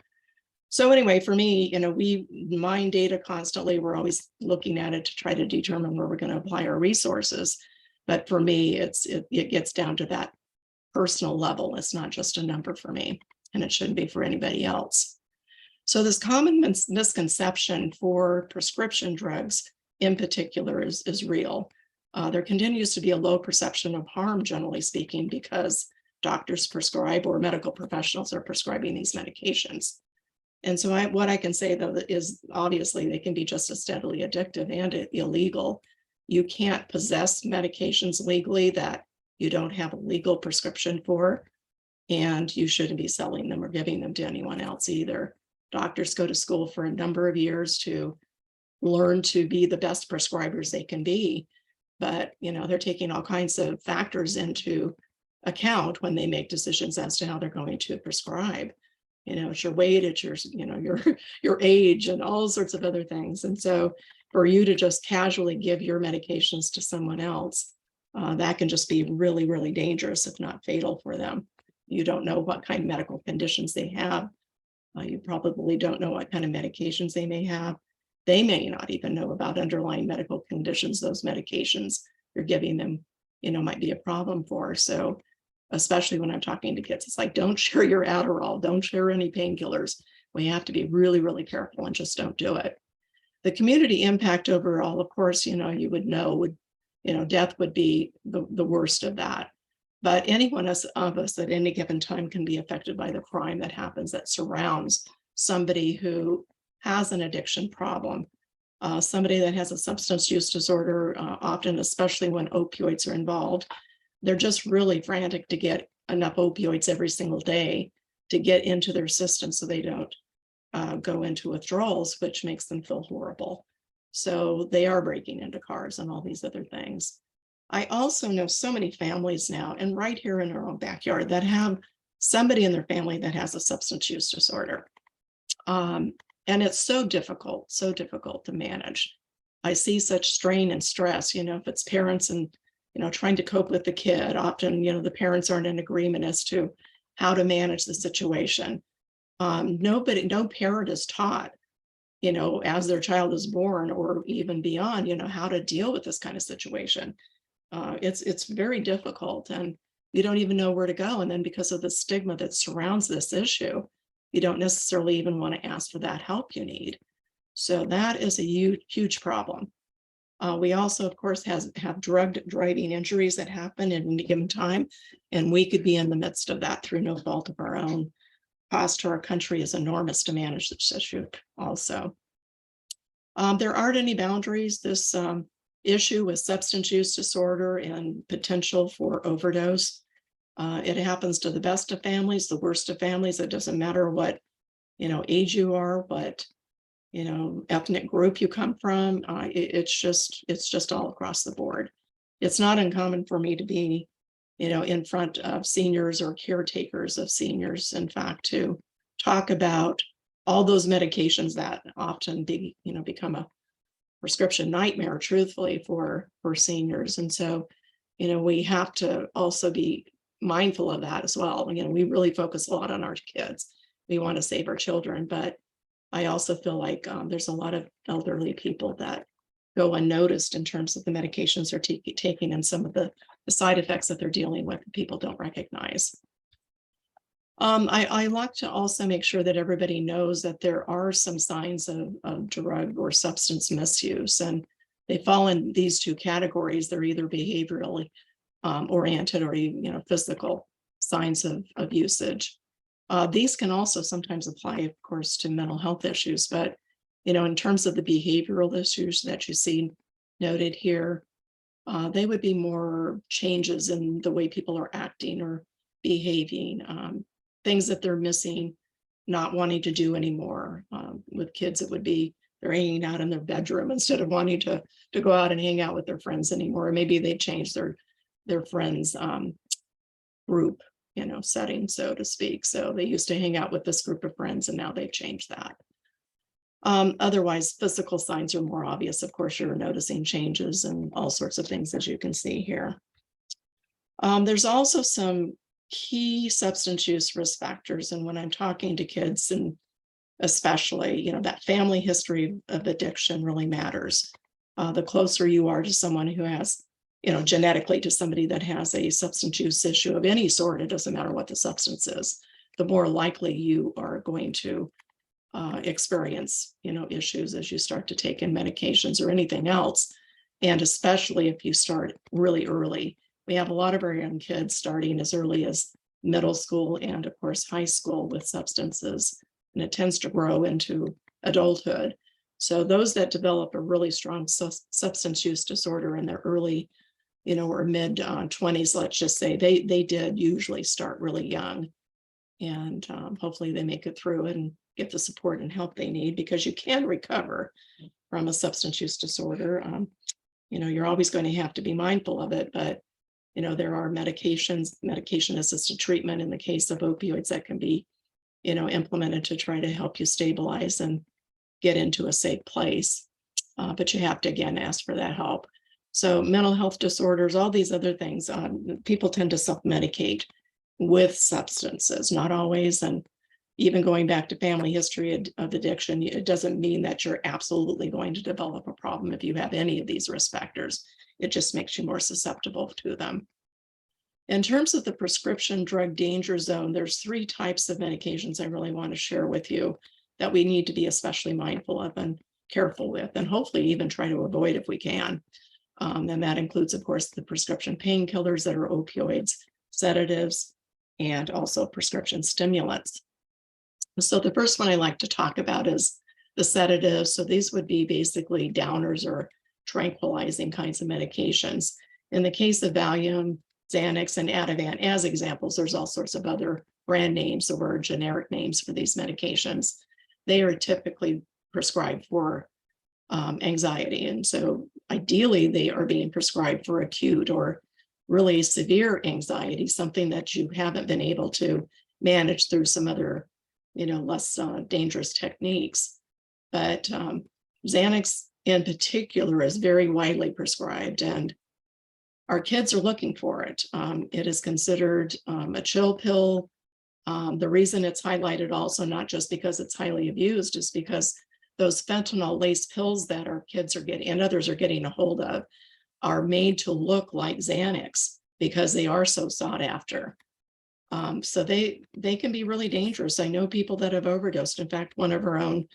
So anyway, for me, we mine data constantly. We're always looking at it to try to determine where we're going to apply our resources. But for me, it gets down to that personal level. It's not just a number for me, and it shouldn't be for anybody else. So this common misconception for prescription drugs in particular is real. There continues to be a low perception of harm, generally speaking, because doctors prescribe or medical professionals are prescribing these medications. And so what I can say, though, is obviously they can be just as deadly addictive and illegal. You can't possess medications legally that you don't have a legal prescription for, and you shouldn't be selling them or giving them to anyone else either. Doctors go to school for a number of years to learn to be the best prescribers they can be, but they're taking all kinds of factors into account when they make decisions as to how they're going to prescribe. It's your weight, it's your age, and all sorts of other things. And so for you to just casually give your medications to someone else, that can just be really, really dangerous, if not fatal for them. You don't know what kind of medical conditions they have. You probably don't know what kind of medications they may have. They may not even know about underlying medical conditions those medications you're giving them, might be a problem for. So especially when I'm talking to kids, it's like, don't share your Adderall, don't share any painkillers. We have to be really, really careful and just don't do it. The community impact overall, of course, you would know, death would be the worst of that. But any one of us at any given time can be affected by the crime that happens that surrounds somebody who has an addiction problem. Somebody that has a substance use disorder, often, especially when opioids are involved, they're just really frantic to get enough opioids every single day to get into their system so they don't go into withdrawals, which makes them feel horrible. So they are breaking into cars and all these other things. I also know so many families now, and right here in our own backyard, that have somebody in their family that has a substance use disorder. And it's so difficult to manage. I see such strain and stress, if it's parents and, trying to cope with the kid. Often, the parents aren't in agreement as to how to manage the situation. No parent is taught, as their child is born or even beyond, how to deal with this kind of situation. It's very difficult, and you don't even know where to go. And then because of the stigma that surrounds this issue, you don't necessarily even want to ask for that help you need. So that is a huge problem. We also, of course, have drug driving injuries that happen at any given time, and we could be in the midst of that through no fault of our own. Cost to our country is enormous to manage this issue also. There aren't any boundaries. This issue with substance use disorder and potential for overdose. It happens to the best of families, the worst of families. It doesn't matter what, age you are, what, ethnic group you come from. It's just all across the board. It's not uncommon for me to be, in front of seniors or caretakers of seniors, in fact, to talk about all those medications that often become a prescription nightmare, truthfully, for seniors. And so, we have to also be mindful of that as well. We really focus a lot on our kids. We want to save our children, but I also feel like there's a lot of elderly people that go unnoticed in terms of the medications they're taking and some of the side effects that they're dealing with that people don't recognize. I like to also make sure that everybody knows that there are some signs of drug or substance misuse, and they fall in these two categories. They're either behaviorally oriented or physical signs of usage. These can also sometimes apply, of course, to mental health issues, but in terms of the behavioral issues that you see noted here, they would be more changes in the way people are acting or behaving, things that they're missing, not wanting to do anymore. With kids, it would be they're hanging out in their bedroom instead of wanting to go out and hang out with their friends anymore. Or maybe they changed their friends group, setting, so to speak. So they used to hang out with this group of friends, and now they've changed that. Otherwise, physical signs are more obvious. Of course, you're noticing changes and all sorts of things, as you can see here. There's also some key substance use risk factors. And when I'm talking to kids, and especially, that family history of addiction really matters. The closer you are to someone who has, genetically to somebody that has a substance use issue of any sort, it doesn't matter what the substance is, the more likely you are going to experience, issues as you start to take in medications or anything else. And especially if you start really early. We have a lot of our young kids starting as early as middle school and, of course, high school with substances, and it tends to grow into adulthood. So those that develop a really strong substance use disorder in their early, or mid 20s, let's just say, they did usually start really young, and hopefully they make it through and get the support and help they need, because you can recover from a substance use disorder. You're always going to have to be mindful of it, but there are medication-assisted treatment in the case of opioids that can be, implemented to try to help you stabilize and get into a safe place. But you have to, again, ask for that help. So mental health disorders, all these other things, people tend to self-medicate with substances, not always. And even going back to family history of addiction, it doesn't mean that you're absolutely going to develop a problem if you have any of these risk factors. It just makes you more susceptible to them. In terms of the prescription drug danger zone, there's 3 types of medications I really want to share with you that we need to be especially mindful of and careful with, and hopefully even try to avoid if we can. And that includes, of course, the prescription painkillers that are opioids, sedatives, and also prescription stimulants. So the first one I like to talk about is the sedatives. So these would be basically downers or tranquilizing kinds of medications. In the case of Valium, Xanax, and Ativan as examples, there's all sorts of other brand names or generic names for these medications. They are typically prescribed for anxiety. And so ideally, they are being prescribed for acute or really severe anxiety, something that you haven't been able to manage through some other, less dangerous techniques. But Xanax in particular is very widely prescribed, and our kids are looking for it. It is considered a chill pill. The reason it's highlighted also, not just because it's highly abused, is because those fentanyl laced pills that our kids are getting and others are getting a hold of are made to look like Xanax because they are so sought after. So they can be really dangerous. I know people that have overdosed. In fact, one of our own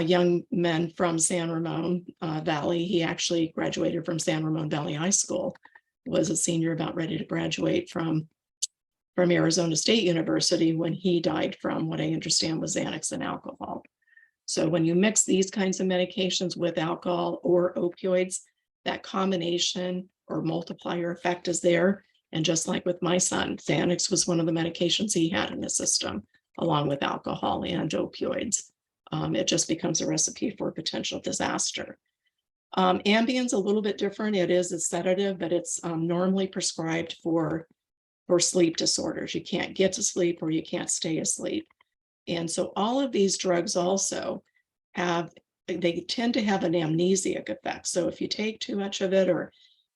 young men from San Ramon Valley, he actually graduated from San Ramon Valley High School, was a senior about ready to graduate from Arizona State University when he died from what I understand was Xanax and alcohol. So when you mix these kinds of medications with alcohol or opioids, that combination or multiplier effect is there. And just like with my son, Xanax was one of the medications he had in the system, along with alcohol and opioids. It just becomes a recipe for potential disaster. Ambien's a little bit different. It is a sedative, but it's normally prescribed for sleep disorders. You can't get to sleep or you can't stay asleep. And so all of these drugs also they tend to have an amnesic effect. So if you take too much of it, or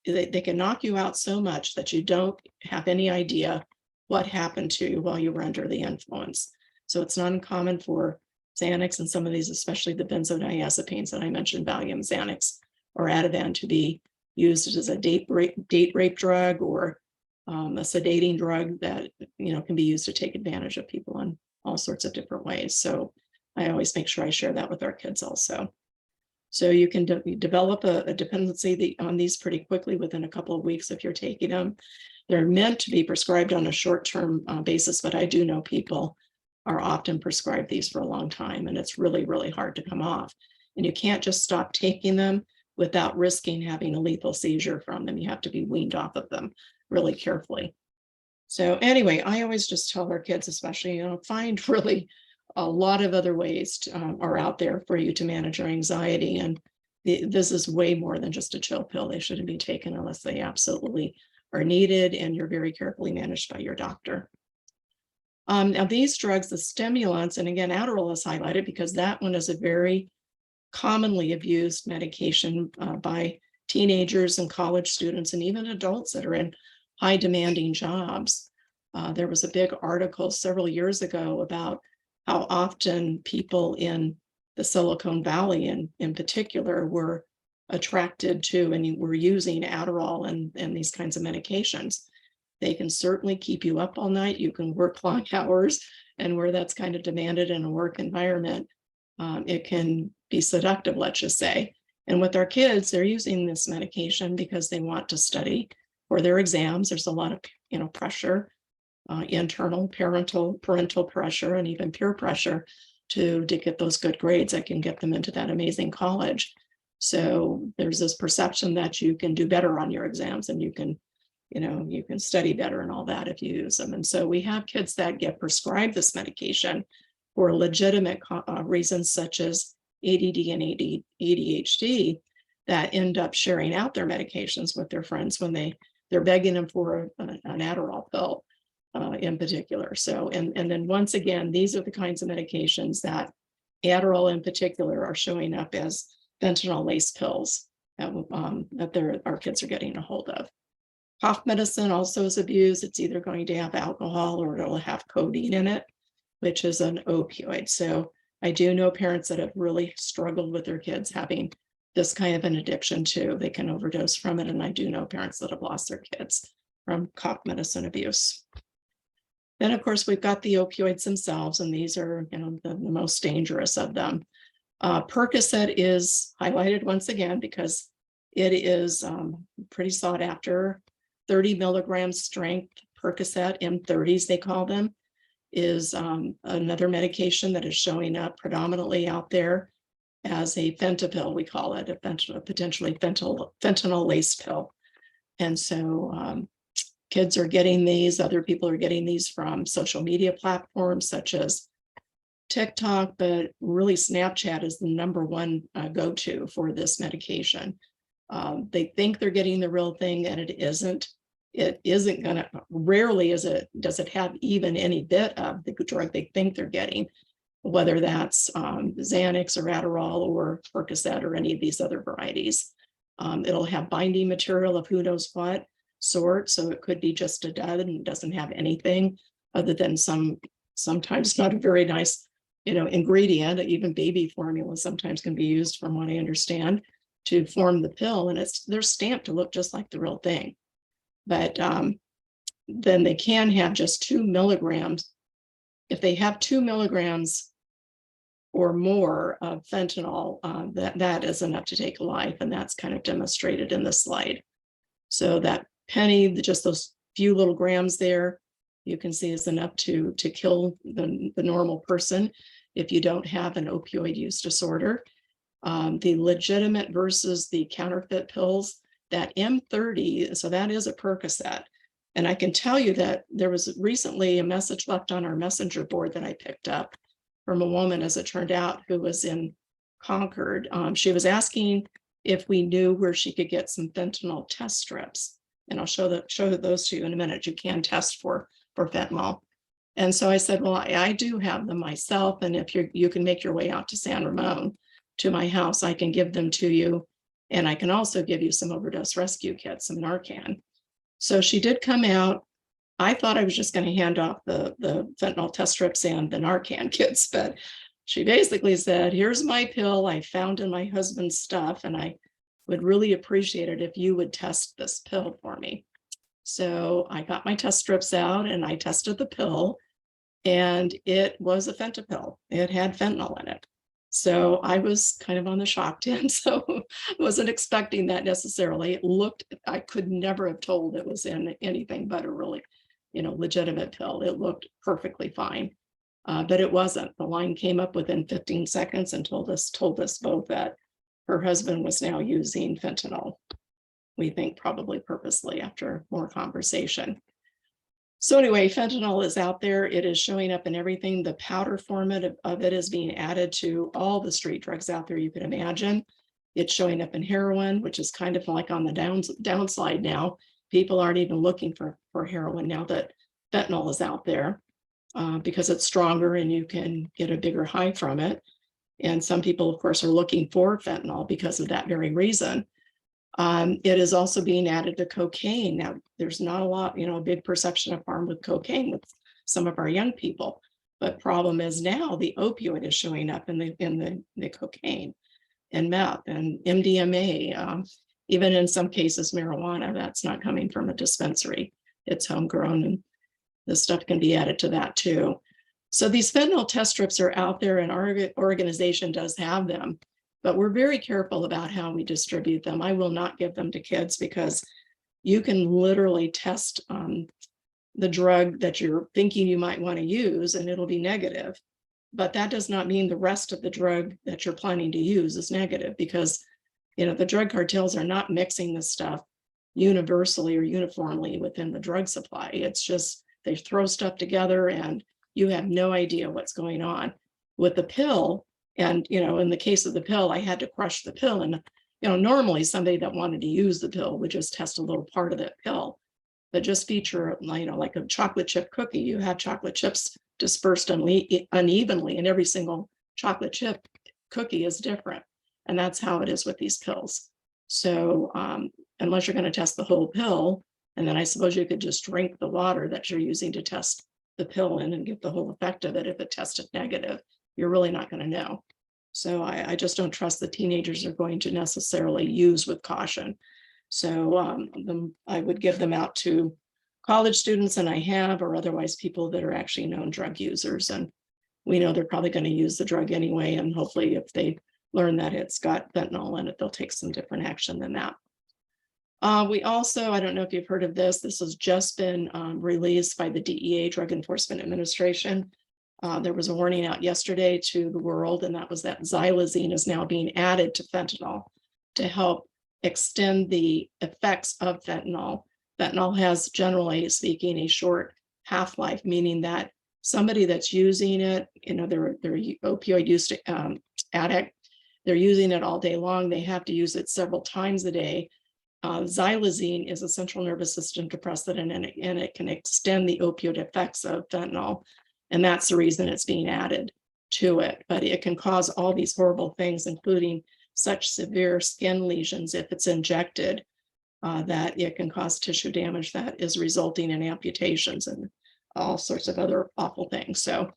they can knock you out so much that you don't have any idea what happened to you while you were under the influence. So it's not uncommon for Xanax and some of these, especially the benzodiazepines that I mentioned, Valium, Xanax, or Ativan, to be used as a date rape drug or a sedating drug that can be used to take advantage of people in all sorts of different ways. So I always make sure I share that with our kids also. So you can develop a dependency on these pretty quickly within a couple of weeks if you're taking them. They're meant to be prescribed on a short-term basis, but I do know people are often prescribed these for a long time, and it's really, really hard to come off. And you can't just stop taking them without risking having a lethal seizure from them. You have to be weaned off of them really carefully. So anyway, I always just tell our kids, especially, find really a lot of other ways are out there for you to manage your anxiety. And this is way more than just a chill pill. They shouldn't be taken unless they absolutely are needed and you're very carefully managed by your doctor. Now these drugs, the stimulants, and again, Adderall is highlighted because that one is a very commonly abused medication by teenagers and college students and even adults that are in high demanding jobs. There was a big article several years ago about how often people in the Silicon Valley in particular were attracted to and were using Adderall and these kinds of medications. They can certainly keep you up all night. You can work long hours, and where that's kind of demanded in a work environment, it can be seductive, let's just say. And with our kids, they're using this medication because they want to study for their exams. There's a lot of pressure, internal parental pressure, and even peer pressure to get those good grades that can get them into that amazing college. So there's this perception that you can do better on your exams and you can study better and all that if you use them. And so we have kids that get prescribed this medication for legitimate reasons such as ADD and ADHD that end up sharing out their medications with their friends when they're begging them for an Adderall pill in particular. So, and then once again, these are the kinds of medications that Adderall in particular are showing up as fentanyl laced pills that our kids are getting a hold of. Cough medicine also is abused. It's either going to have alcohol or it'll have codeine in it, which is an opioid. So I do know parents that have really struggled with their kids having this kind of an addiction too. They can overdose from it. And I do know parents that have lost their kids from cop medicine abuse. Then, of course, we've got the opioids themselves, and these are, the most dangerous of them. Percocet is highlighted once again because it is pretty sought after. 30 milligrams strength Percocet, M30s they call them, is another medication that is showing up predominantly out there as a fentanyl, we call it, a potentially fentanyl lace pill. And so kids are getting these, other people are getting these from social media platforms such as TikTok, but really Snapchat is the #1 go-to for this medication. They think they're getting the real thing, and it isn't. It isn't gonna, rarely does it have even any bit of the drug they think they're getting, whether that's Xanax or Adderall or Percocet or any of these other varieties. It'll have binding material of who knows what sort, so it could be just a dud and doesn't have anything other than sometimes not a very nice, ingredient. Even baby formula sometimes can be used, from what I understand, to form the pill, and they're stamped to look just like the real thing. But then they can have just 2 milligrams. If they have 2 milligrams or more of fentanyl, that is enough to take a life, and that's kind of demonstrated in the slide. So that penny, just those few little grams there, you can see is enough to kill the normal person if you don't have an opioid use disorder. The legitimate versus the counterfeit pills, that M30, so that is a Percocet. And I can tell you that there was recently a message left on our messenger board that I picked up from a woman, as it turned out, who was in Concord. She was asking if we knew where she could get some fentanyl test strips. And I'll show those to you in a minute. You can test for fentanyl. And so I said, well, I do have them myself. And if you can make your way out to San Ramon to my house, I can give them to you. And I can also give you some overdose rescue kits, some Narcan. So she did come out. I thought I was just going to hand off the fentanyl test strips and the Narcan kits, but she basically said, here's my pill I found in my husband's stuff, and I would really appreciate it if you would test this pill for me. So I got my test strips out and I tested the pill, and it was a fentanyl. It had fentanyl in it. So I was kind of on the shocked end, so wasn't expecting that necessarily. It looked, I could never have told it was in anything but a really, legitimate pill. It looked perfectly fine, but it wasn't. The line came up within 15 seconds and told us both that her husband was now using fentanyl. We think probably purposely after more conversation. So anyway, fentanyl is out there. It is showing up in everything. The powder format of it is being added to all the street drugs out there you can imagine. It's showing up in heroin, which is kind of like on the downside now. People aren't even looking for heroin now that fentanyl is out there because it's stronger and you can get a bigger high from it. And some people, of course, are looking for fentanyl because of that very reason. It is also being added to cocaine. Now, there's not a lot, a big perception of harm with cocaine with some of our young people. But problem is now the opioid is showing up in the cocaine and meth and MDMA, even in some cases marijuana. That's not coming from a dispensary. It's homegrown, and this stuff can be added to that too. So these fentanyl test strips are out there, and our organization does have them. But we're very careful about how we distribute them. I will not give them to kids because you can literally test the drug that you're thinking you might want to use, and it'll be negative. But that does not mean the rest of the drug that you're planning to use is negative, because the drug cartels are not mixing this stuff universally or uniformly within the drug supply. It's just they throw stuff together and you have no idea what's going on. With the pill, and, in the case of the pill, I had to crush the pill. And, normally somebody that wanted to use the pill would just test a little part of that pill, but just feature, like a chocolate chip cookie. You have chocolate chips dispersed unevenly, and every single chocolate chip cookie is different. And that's how it is with these pills. So unless you're going to test the whole pill, and then I suppose you could just drink the water that you're using to test the pill in and get the whole effect of it. If it tested negative, you're really not going to know. So I just don't trust the teenagers are going to necessarily use with caution. So I would give them out to college students, and I have, or otherwise people that are actually known drug users. And we know they're probably going to use the drug anyway. And hopefully if they learn that it's got fentanyl in it, they'll take some different action than that. We also, I don't know if you've heard of this, this has just been released by the DEA, Drug Enforcement Administration. There was a warning out yesterday to the world, and that was that xylazine is now being added to fentanyl to help extend the effects of fentanyl. Fentanyl has, generally speaking, a short half-life, meaning that somebody that's using it, they're opioid use addict, they're using it all day long, they have to use it several times a day. Xylazine is a central nervous system depressant, and it can extend the opioid effects of fentanyl. And that's the reason it's being added to it. But it can cause all these horrible things, including such severe skin lesions if it's injected, that it can cause tissue damage that is resulting in amputations and all sorts of other awful things. So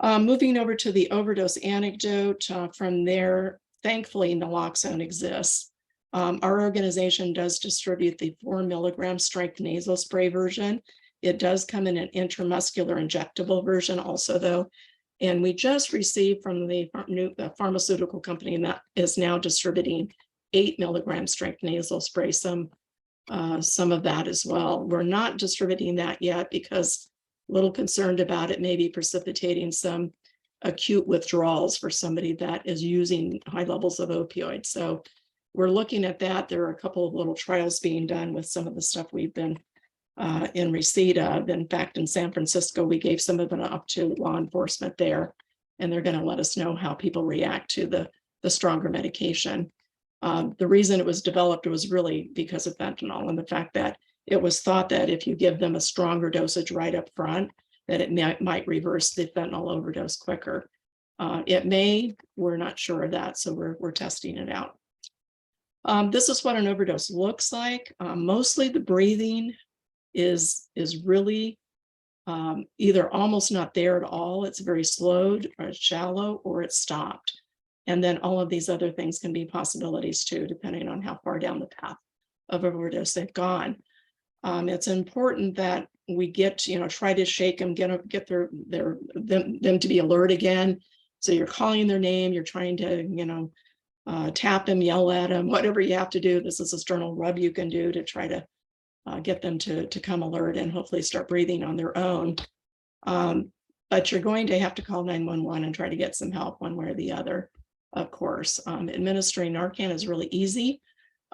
moving over to the overdose anecdote, from there, thankfully, naloxone exists. Our organization does distribute the 4 milligram strength nasal spray version. It does come in an intramuscular injectable version also, though. And we just received from the pharmaceutical company that is now distributing 8 milligram strength nasal spray, some of that as well. We're not distributing that yet because a little concerned about it maybe precipitating some acute withdrawals for somebody that is using high levels of opioids. So we're looking at that. There are a couple of little trials being done with some of the stuff we've been in receipt of. In fact, in San Francisco, we gave some of it up to law enforcement there, and they're going to let us know how people react to the stronger medication. The reason it was developed was really because of fentanyl and the fact that it was thought that if you give them a stronger dosage right up front, that it might reverse the fentanyl overdose quicker. It may, we're not sure of that, so we're testing it out. This is what an overdose looks like. Mostly the breathing is really either almost not there at all. It's very slowed or it's shallow or it's stopped. And then all of these other things can be possibilities too, depending on how far down the path of overdose they've gone. It's important that we get, try to shake them, get them to be alert again. So you're calling their name, you're trying to, tap them, yell at them, whatever you have to do. This is a sternal rub you can do to try to get them to come alert and hopefully start breathing on their own. But you're going to have to call 911 and try to get some help one way or the other, of course. Administering Narcan is really easy.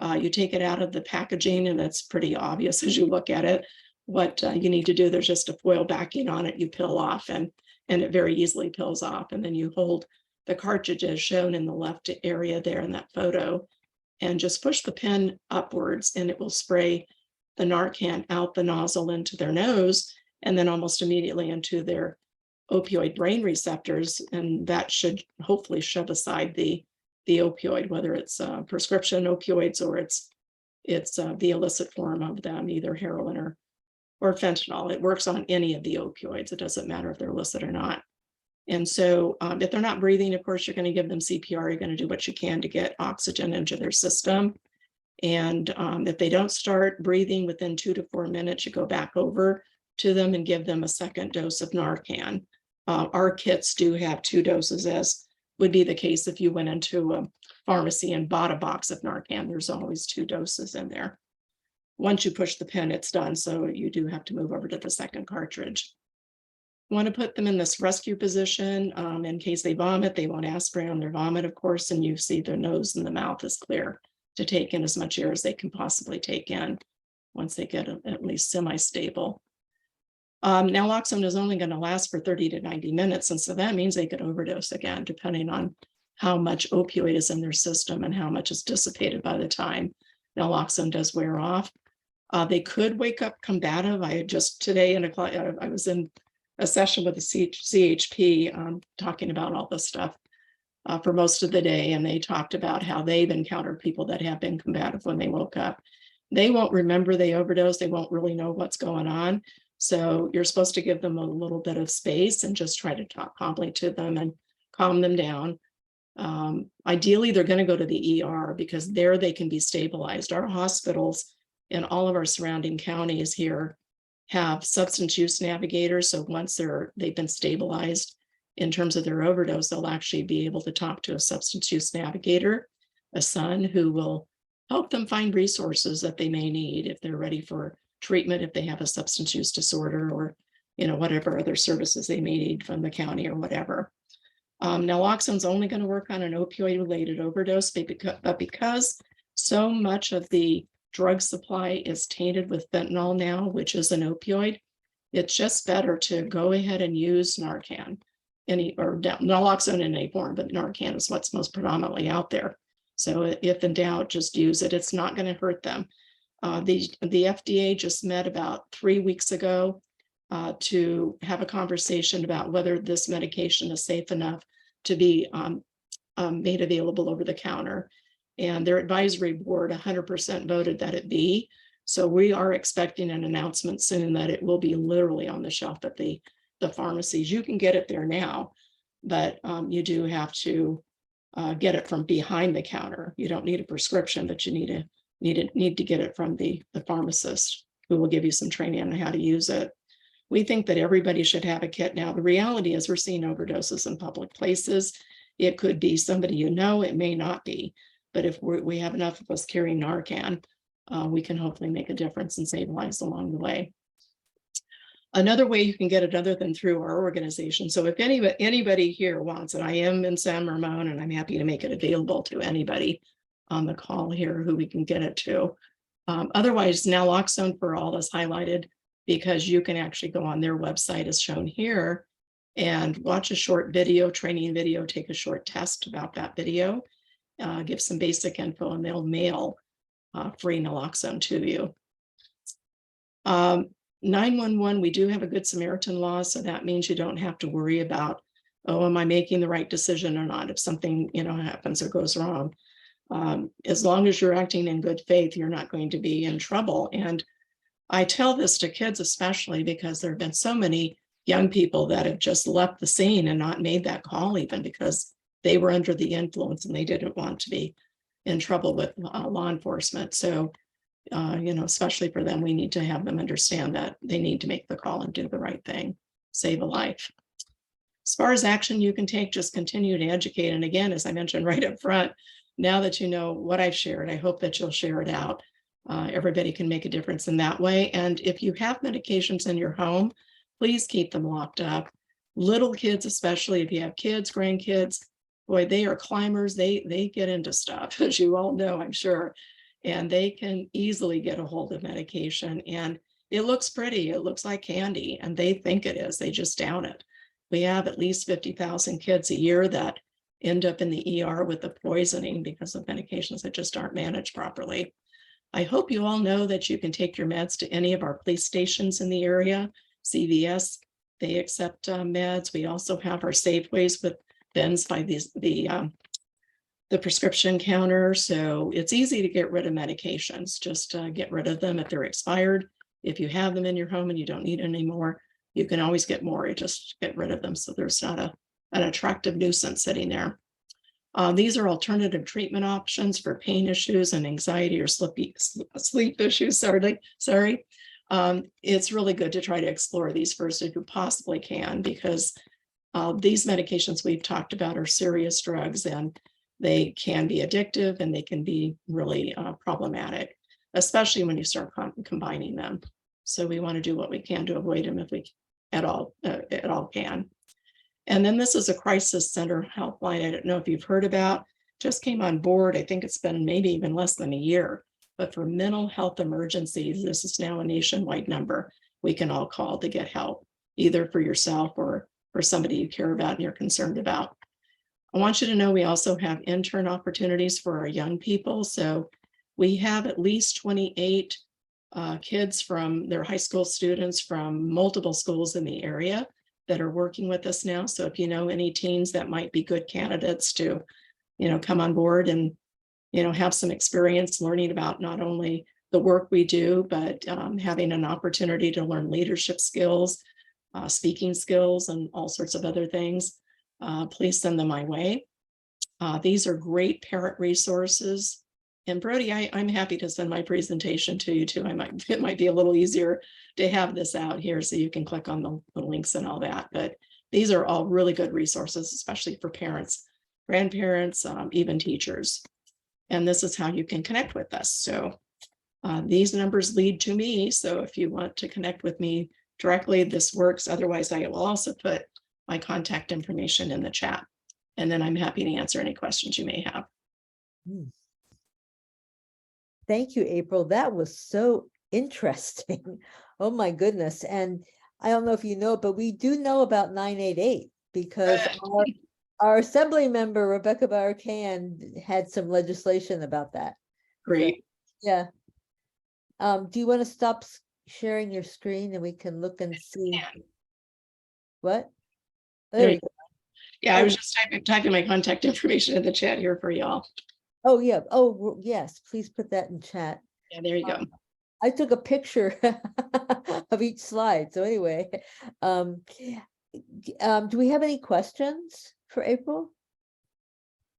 You take it out of the packaging and it's pretty obvious as you look at it. What you need to do, there's just a foil backing on it, you peel off and it very easily peels off. And then you hold the cartridge as shown in the left area there in that photo and just push the pen upwards and it will spray the Narcan out the nozzle into their nose and then almost immediately into their opioid brain receptors. And that should hopefully shove aside the opioid, whether it's prescription opioids or it's the illicit form of them, either heroin or fentanyl. It works on any of the opioids. It doesn't matter if they're illicit or not. And so if they're not breathing, of course, you're going to give them CPR. You're going to do what you can to get oxygen into their system. And if they don't start breathing within 2 to 4 minutes, you go back over to them and give them a second dose of Narcan. Our kits do have 2 doses, as would be the case if you went into a pharmacy and bought a box of Narcan. There's always 2 doses in there. Once you push the pin, it's done. So you do have to move over to the second cartridge. You want to put them in this rescue position in case they vomit. They want aspirin on their vomit, of course, and you see their nose and the mouth is clear to take in as much air as they can possibly take in once they get at least semi-stable. Naloxone is only going to last for 30 to 90 minutes. And so that means they could overdose again, depending on how much opioid is in their system and how much is dissipated by the time naloxone does wear off. They could wake up combative. I just today I was in a session with the CHP talking about all this stuff for most of the day. And they talked about how they've encountered people that have been combative when they woke up. They won't remember they overdosed. They won't really know what's going on. So you're supposed to give them a little bit of space and just try to talk calmly to them and calm them down. Ideally, they're going to go to the ER because there they can be stabilized. Our hospitals in all of our surrounding counties here have substance use navigators. So once they've been stabilized in terms of their overdose, they'll actually be able to talk to a substance use navigator, a son who will help them find resources that they may need if they're ready for treatment, if they have a substance use disorder, or whatever other services they may need from the county or whatever. Naloxone's only going to work on an opioid-related overdose, but because so much of the drug supply is tainted with fentanyl now, which is an opioid, it's just better to go ahead and use Narcan, or naloxone in any form, but Narcan is what's most predominantly out there. So if in doubt, just use it. It's not going to hurt them. The FDA just met about 3 weeks ago to have a conversation about whether this medication is safe enough to be made available over the counter. And their advisory board 100% voted that it be. So we are expecting an announcement soon that it will be literally on the shelf at the pharmacies. You can get it there now, but you do have to get it from behind the counter. You don't need a prescription, but you need to get it from the pharmacist, who will give you some training on how to use it. We think that everybody should have a kit now. The reality is we're seeing overdoses in public places. It could be somebody it may not be. But if we have enough of us carrying Narcan, we can hopefully make a difference and save lives along the way. Another way you can get it other than through our organization. So if anybody here wants it, I am in San Ramon, and I'm happy to make it available to anybody on the call here who we can get it to. Otherwise, Naloxone for All is highlighted because you can actually go on their website as shown here and watch a short video, training video, take a short test about that video, give some basic info, and they'll mail free naloxone to you. 911, we do have a Good Samaritan law, so that means you don't have to worry about, oh, am I making the right decision or not if something happens or goes wrong. As long as you're acting in good faith, you're not going to be in trouble. And I tell this to kids especially because there have been so many young people that have just left the scene and not made that call even because they were under the influence and they didn't want to be in trouble with law enforcement. So, especially for them, we need to have them understand that they need to make the call and do the right thing, save a life. As far as action you can take, just continue to educate. And again, as I mentioned right up front, now that you know what I've shared, I hope that you'll share it out. Everybody can make a difference in that way. And if you have medications in your home, please keep them locked up. Little kids, especially if you have kids, grandkids, boy, they are climbers. They get into stuff, as you all know, I'm sure. And they can easily get a hold of medication. And it looks pretty. It looks like candy. And they think it is. They just down it. We have at least 50,000 kids a year that end up in the ER with the poisoning because of medications that just aren't managed properly. I hope you all know that you can take your meds to any of our police stations in the area. CVS, they accept meds. We also have our Safeways with bins by the prescription counter. So it's easy to get rid of medications. Just get rid of them if they're expired. If you have them in your home and you don't need any more, you can always get more. You just get rid of them so there's not an attractive nuisance sitting there. These are alternative treatment options for pain issues and anxiety or sleep issues. Sorry. It's really good to try to explore these first if you possibly can, because these medications we've talked about are serious drugs and they can be addictive and they can be really problematic, especially when you start combining them. So we want to do what we can to avoid them if we at all can. And then this is a crisis center helpline. I don't know if you've heard about, just came on board. I think it's been maybe even less than a year, but for mental health emergencies, this is now a nationwide number we can all call to get help, either for yourself or for somebody you care about and you're concerned about. I want you to know we also have intern opportunities for our young people. So we have at least 28 kids from their high school students from multiple schools in the area that are working with us now. So if you know any teens that might be good candidates to, come on board and, have some experience learning about not only the work we do, but having an opportunity to learn leadership skills, speaking skills, and all sorts of other things, please send them my way. These are great parent resources. And Brody, I'm happy to send my presentation to you too. It might be a little easier to have this out here so you can click on the links and all that. But these are all really good resources, especially for parents, grandparents, even teachers. And this is how you can connect with us. So these numbers lead to me. So if you want to connect with me directly, this works. Otherwise, I will also put my contact information in the chat. And then I'm happy to answer any questions you may have. Thank you, April. That was so interesting. Oh my goodness. And I don't know if you know, but we do know about 988 because our assembly member, Rebecca Barakan, had some legislation about that. Great. So, yeah. Do you want to stop sharing your screen and we can look and see? What? There you go. Yeah, I was just typing my contact information in the chat here for y'all. Oh, yeah. Oh, yes. Please put that in chat. Yeah, there you go. I took a picture of each slide. So anyway, do we have any questions for April?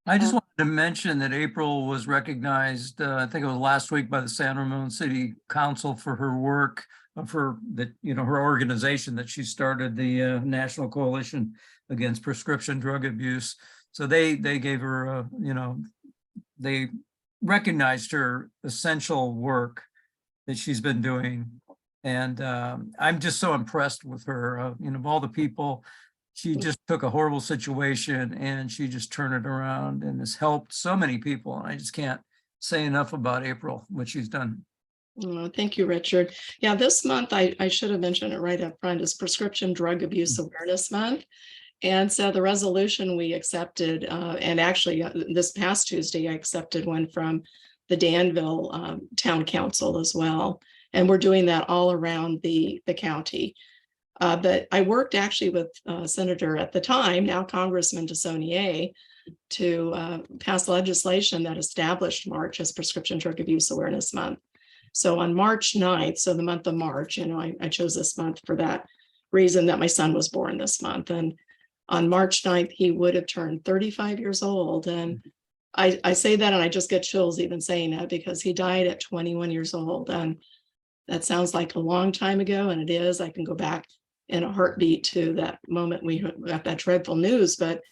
I just wanted to mention that April was recognized, I think it was last week, by the San Ramon City Council for her work, for that, her organization that she started, the National Coalition Against Prescription Drug Abuse. So they gave her, they recognized her essential work that she's been doing. And I'm just so impressed with her, of all the people. She just took a horrible situation and she just turned it around and has helped so many people. And I just can't say enough about April, what she's done. Oh, thank you, Richard. Yeah, this month, I should have mentioned it right up front, is Prescription Drug Abuse Awareness Month. And so the resolution we accepted, and actually this past Tuesday, I accepted one from the Danville Town Council as well. And we're doing that all around the county. But I worked actually with Senator at the time, now Congressman Schiff, to pass legislation that established March as Prescription Drug Abuse Awareness Month. So on March 9th, so the month of March, I chose this month for that reason, that my son was born this month. And on March 9th, he would have turned 35 years old. And I say that and I just get chills even saying that, because he died at 21 years old. And that sounds like a long time ago, and it is. I can go back in a heartbeat to that moment we got that dreadful news. But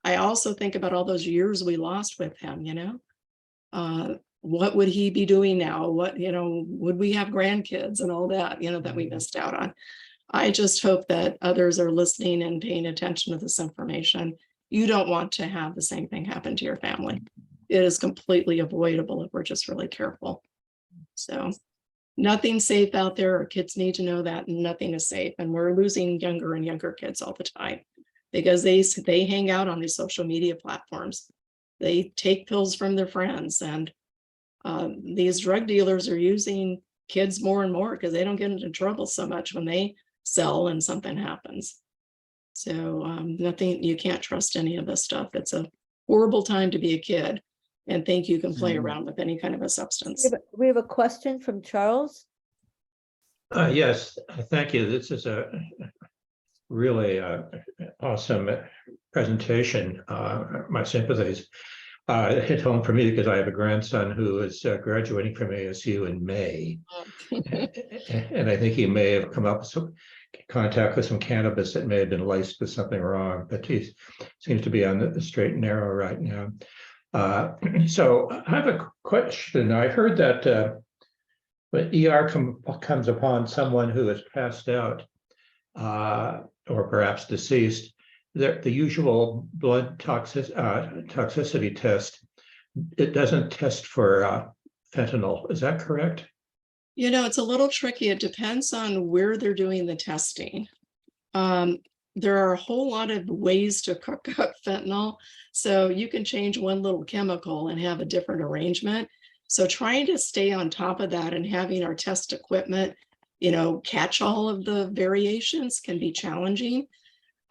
I also think about all those years we lost with him, what would he be doing now? What, would we have grandkids and all that, that we missed out on? I just hope that others are listening and paying attention to this information. You don't want to have the same thing happen to your family. It is completely avoidable if we're just really careful. So nothing's safe out there. Our kids need to know that nothing is safe. And we're losing younger and younger kids all the time because they hang out on these social media platforms. They take pills from their friends, and these drug dealers are using kids more and more because they don't get into trouble so much when they sell and something happens. So nothing, you can't trust any of this stuff. It's a horrible time to be a kid, and think you can play around with any kind of a substance. We have a question from Charles. Yes, thank you. This is a really awesome presentation. My sympathies hit home for me because I have a grandson who is graduating from ASU in May. And I think he may have come up with some contact with some cannabis that may have been laced with something wrong, but he seems to be on the straight and narrow right now. So I have a question. I heard that when ER comes upon someone who has passed out or perhaps deceased, the usual blood toxicity test, it doesn't test for fentanyl. Is that correct? It's a little tricky. It depends on where they're doing the testing. There are a whole lot of ways to cook up fentanyl. So you can change one little chemical and have a different arrangement. So trying to stay on top of that and having our test equipment, catch all of the variations can be challenging.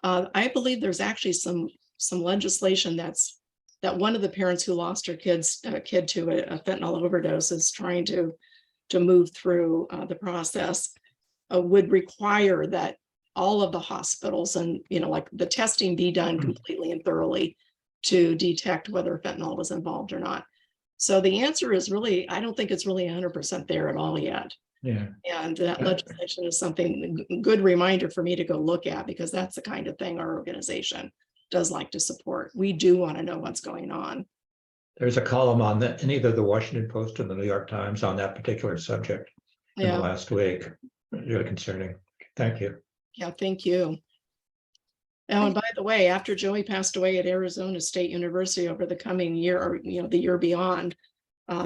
I believe there's actually some legislation that one of the parents who lost her kid to a fentanyl overdose is trying to to move through the process would require that all of the hospitals and, like the testing be done completely and thoroughly to detect whether fentanyl was involved or not. So the answer is really, I don't think it's really 100% there at all yet. Yeah. And that legislation is something, a good reminder for me to go look at, because that's the kind of thing our organization does like to support. We do want to know what's going on. There's a column on that in either the Washington Post or the New York Times on that particular subject in the Yeah, last week. Really concerning. Thank you. yeah, thank you. Oh, and by the way, after Joey passed away at Arizona State University over the coming year, or the year beyond,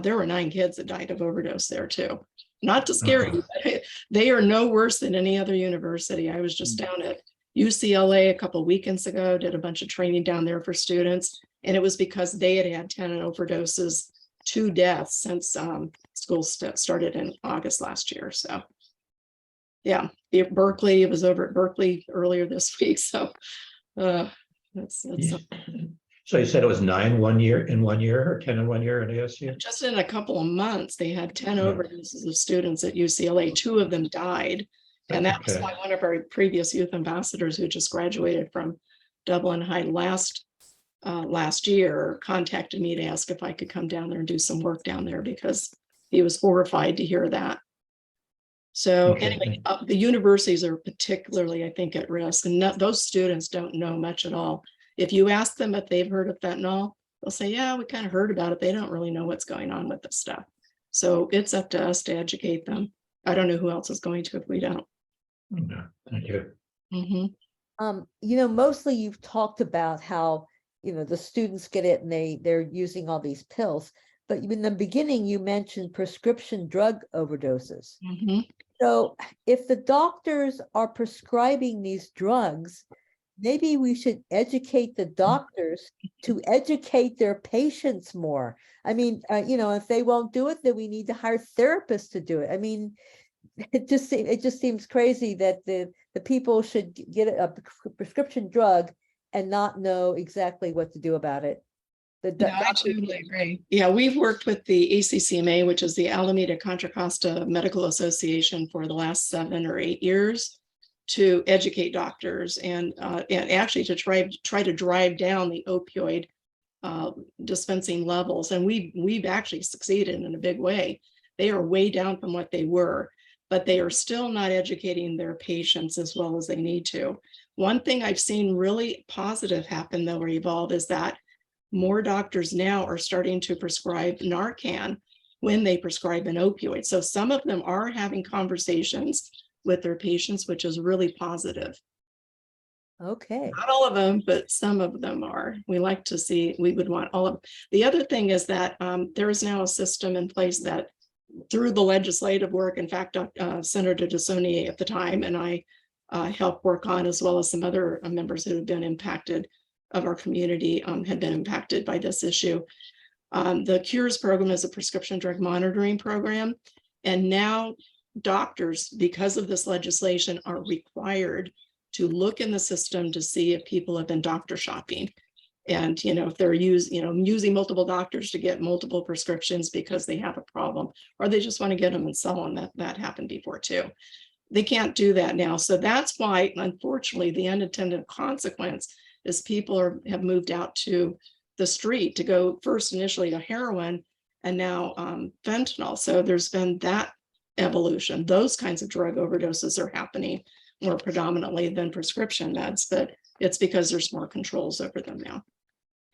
there were 9 kids that died of overdose there too. Not to scare you, but they are no worse than any other university. I was just down at UCLA a couple of weekends ago, did a bunch of training down there for students, and it was because they had had 10 overdoses, 2 deaths since school started in August last year. So yeah, Berkeley, it was over at Berkeley earlier this week. So that's So you said it was 9 1 year in 1 year, or 10 in 1 year in ASU? just in a couple of months. They had 10 overdoses of students at UCLA. 2 of them died. And that was why one of our previous youth ambassadors who just graduated from Dublin High last year contacted me to ask if I could come down there and do some work down there, because he was horrified to hear that. So anyway, the universities are particularly, I think, at risk, and those students don't know much at all. If you ask them if they've heard of fentanyl, they'll say, yeah, we kind of heard about it. They don't really know what's going on with this stuff. So it's up to us to educate them. I don't know who else is going to if we don't. No, thank you. Mm-hmm. Mostly you've talked about how, the students get it and they're using all these pills. But in the beginning, you mentioned prescription drug overdoses. Mm-hmm. So if the doctors are prescribing these drugs, maybe we should educate the doctors to educate their patients more. I mean, if they won't do it, then we need to hire therapists to do it. I mean, it just seems crazy that the people should get a prescription drug and not know exactly what to do about it. I totally agree. Yeah, we've worked with the ACCMA, which is the Alameda Contra Costa Medical Association, for the last 7 or 8 years to educate doctors and actually to try to drive down the opioid dispensing levels. And we've actually succeeded in a big way. They are way down from what they were, but they are still not educating their patients as well as they need to. One thing I've seen really positive happen, though, or evolve, is that more doctors now are starting to prescribe Narcan when they prescribe an opioid. So some of them are having conversations with their patients, which is really positive. Okay. Not all of them, but some of them are. We like to see, we would want all of them. The other thing is that there is now a system in place that through the legislative work, in fact, Senator DeSaulnier at the time and I helped work on, as well as some other members who have been impacted of our community had been impacted by this issue. The CURES program is a prescription drug monitoring program. And now doctors, because of this legislation, are required to look in the system to see if people have been doctor shopping. And, if they're using multiple doctors to get multiple prescriptions because they have a problem, or they just want to get them and sell them. That happened before too. They can't do that now. So that's why, unfortunately, the unintended consequence is people have moved out to the street to go first initially to heroin and now fentanyl. So there's been that evolution. Those kinds of drug overdoses are happening more predominantly than prescription meds, but it's because there's more controls over them now.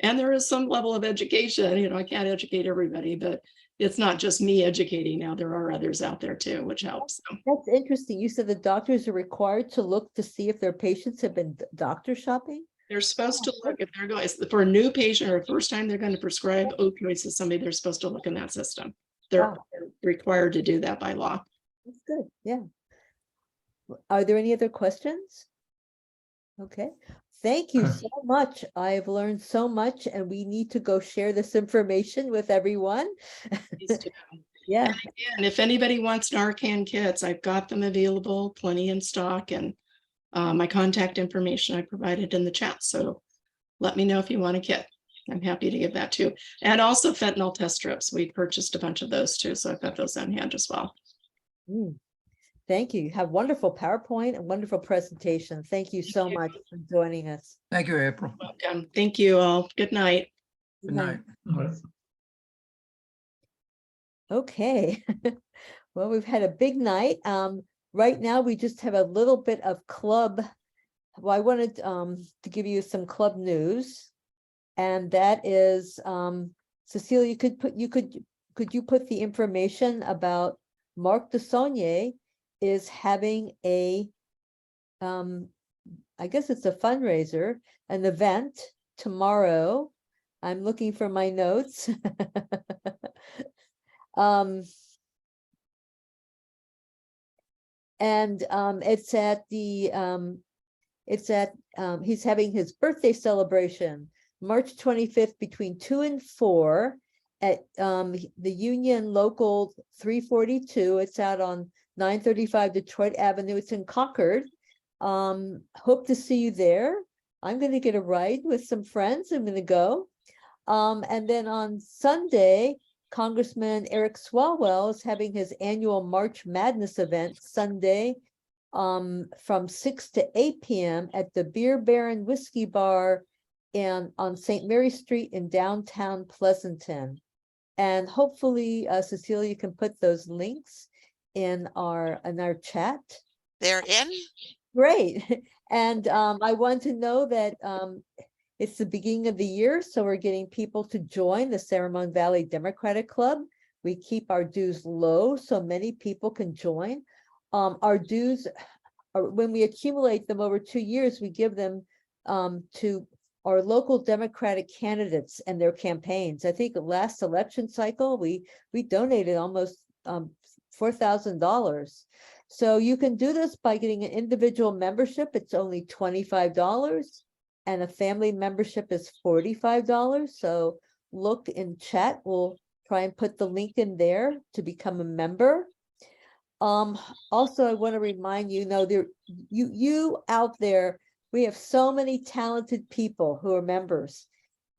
And there is some level of education. I can't educate everybody, but it's not just me educating now. There are others out there too, which helps. That's interesting. You said the doctors are required to look to see if their patients have been doctor shopping? They're supposed to look, if they're going for a new patient or first time they're going to prescribe opioids to somebody, they're supposed to look in that system. They're required to do that by law. That's good. Yeah. Are there any other questions? Okay. Thank you so much. I've learned so much, and we need to go share this information with everyone. Yeah. And if anybody wants Narcan kits, I've got them available, plenty in stock, and my contact information I provided in the chat. So let me know if you want a kit. I'm happy to give that too. And also fentanyl test strips. We purchased a bunch of those too. So I've got those on hand as well. Thank you. You have wonderful PowerPoint and wonderful presentation. Thank you so much for joining us. Thank you, April. Welcome. Thank you all. Good night. Good night. Okay. Well, we've had a big night. Right now, we just have a little bit of club. Well, I wanted to give you some club news. And that is, Cecilia, could you put the information about Mark DeSaulnier is having a, I guess it's a fundraiser, an event tomorrow. I'm looking for my notes. And it's at the, he's having his birthday celebration, March 25th between 2 and 4 at the Union Local 342. It's out on 935 Detroit Avenue. It's in Concord. Hope to see you there. I'm going to get a ride with some friends. I'm going to go. And then on Sunday, Congressman Eric Swalwell is having his annual March Madness event Sunday from 6 to 8 p.m. at the Beer Baron Whiskey Bar on St. Mary Street in downtown Pleasanton. And hopefully, Cecilia, can put those links in our chat. They're in? Great. And I want to know that it's the beginning of the year, so we're getting people to join the San Ramon Valley Democratic Club. We keep our dues low so many people can join. Our dues, when we accumulate them over 2 years, we give them to our local Democratic candidates and their campaigns. I think the last election cycle, we donated almost $4,000. So you can do this by getting an individual membership. It's only $25. And a family membership is $45. So look in chat. We'll try and put the link in there to become a member. Also, I want to remind you, you out there, we have so many talented people who are members,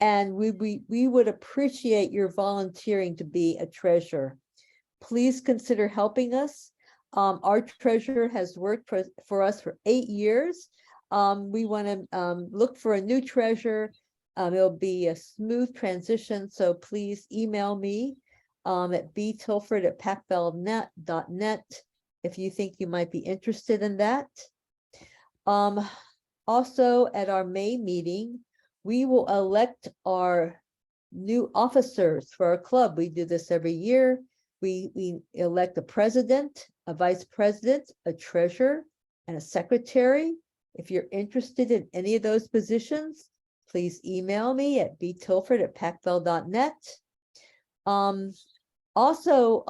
and we would appreciate your volunteering to be a treasurer. Please consider helping us. Our treasurer has worked for us for 8 years. We want to look for a new treasurer. It'll be a smooth transition, so please email me at btilford@pacbellnet.net if you think you might be interested in that. Also, at our May meeting, we will elect our new officers for our club. We do this every year. We elect a president, a vice president, a treasurer, and a secretary. If you're interested in any of those positions, please email me at btilford@pacbell.net. Also,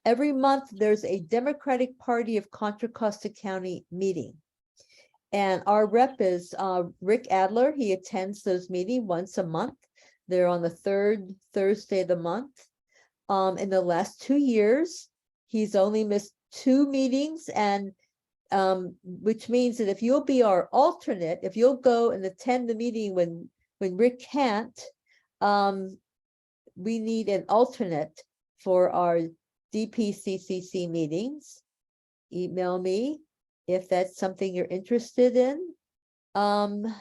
every month there's a Democratic Party of Contra Costa County meeting. And our rep is Rick Adler. He attends those meetings once a month. They're on the third Thursday of the month. In the last 2 years, he's only missed 2 meetings, and which means that if you'll be our alternate, if you'll go and attend the meeting when Rick can't, we need an alternate for our DPCCC meetings. Email me if that's something you're interested in. And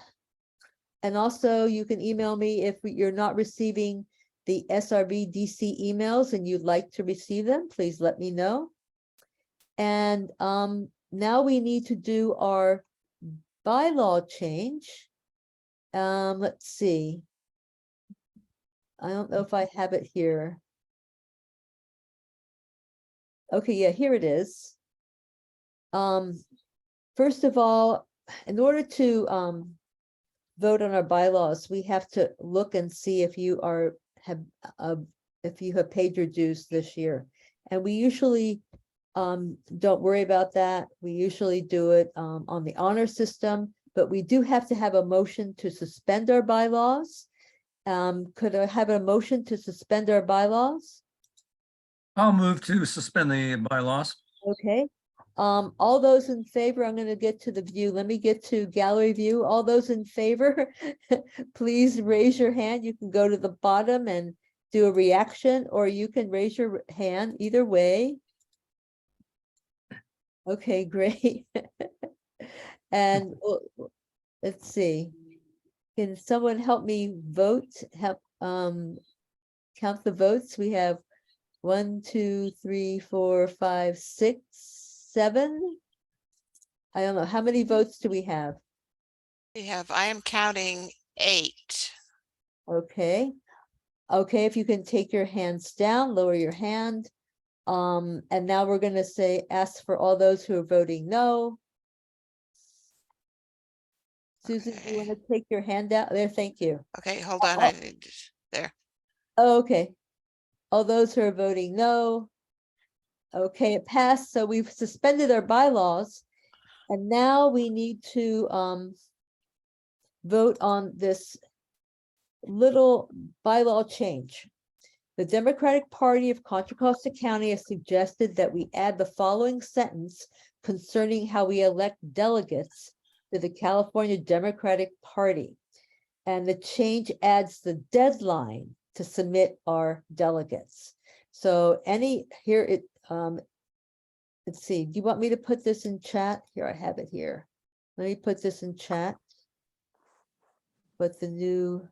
also you can email me if you're not receiving the SRVDC emails and you'd like to receive them, please let me know. And now we need to do our bylaw change. Let's see. I don't know if I have it here. Okay, yeah, here it is. First of all, in order to vote on our bylaws, we have to look and see if you have paid your dues this year. And we usually don't worry about that. We usually do it on the honor system, but we do have to have a motion to suspend our bylaws. Could I have a motion to suspend our bylaws? I'll move to suspend the bylaws. Okay, All those in favor, I'm going to get to the view. Let me get to gallery view. All those in favor, please raise your hand. You can go to the bottom and do a reaction, or you can raise your hand either way. Okay, great. And let's see. Can someone help me vote? Help count the votes. We have 1, 2, 3, 4, 5, 6, 7. I don't know. How many votes do we have? I am counting 8. Okay. Okay, if you can take your hands down, lower your hand. And now we're going to ask for all those who are voting no. Susan, do you want to take your hand out there? Thank you. Okay, hold on. I need there. Oh, okay. All those who are voting no. Okay, it passed. So we've suspended our bylaws. And now we need to vote on this little bylaw change. The Democratic Party of Contra Costa County has suggested that we add the following sentence concerning how we elect delegates to the California Democratic Party. And the change adds the deadline to submit our delegates. So let's see, do you want me to put this in chat? Here, I have it here. Let me put this in chat. What the new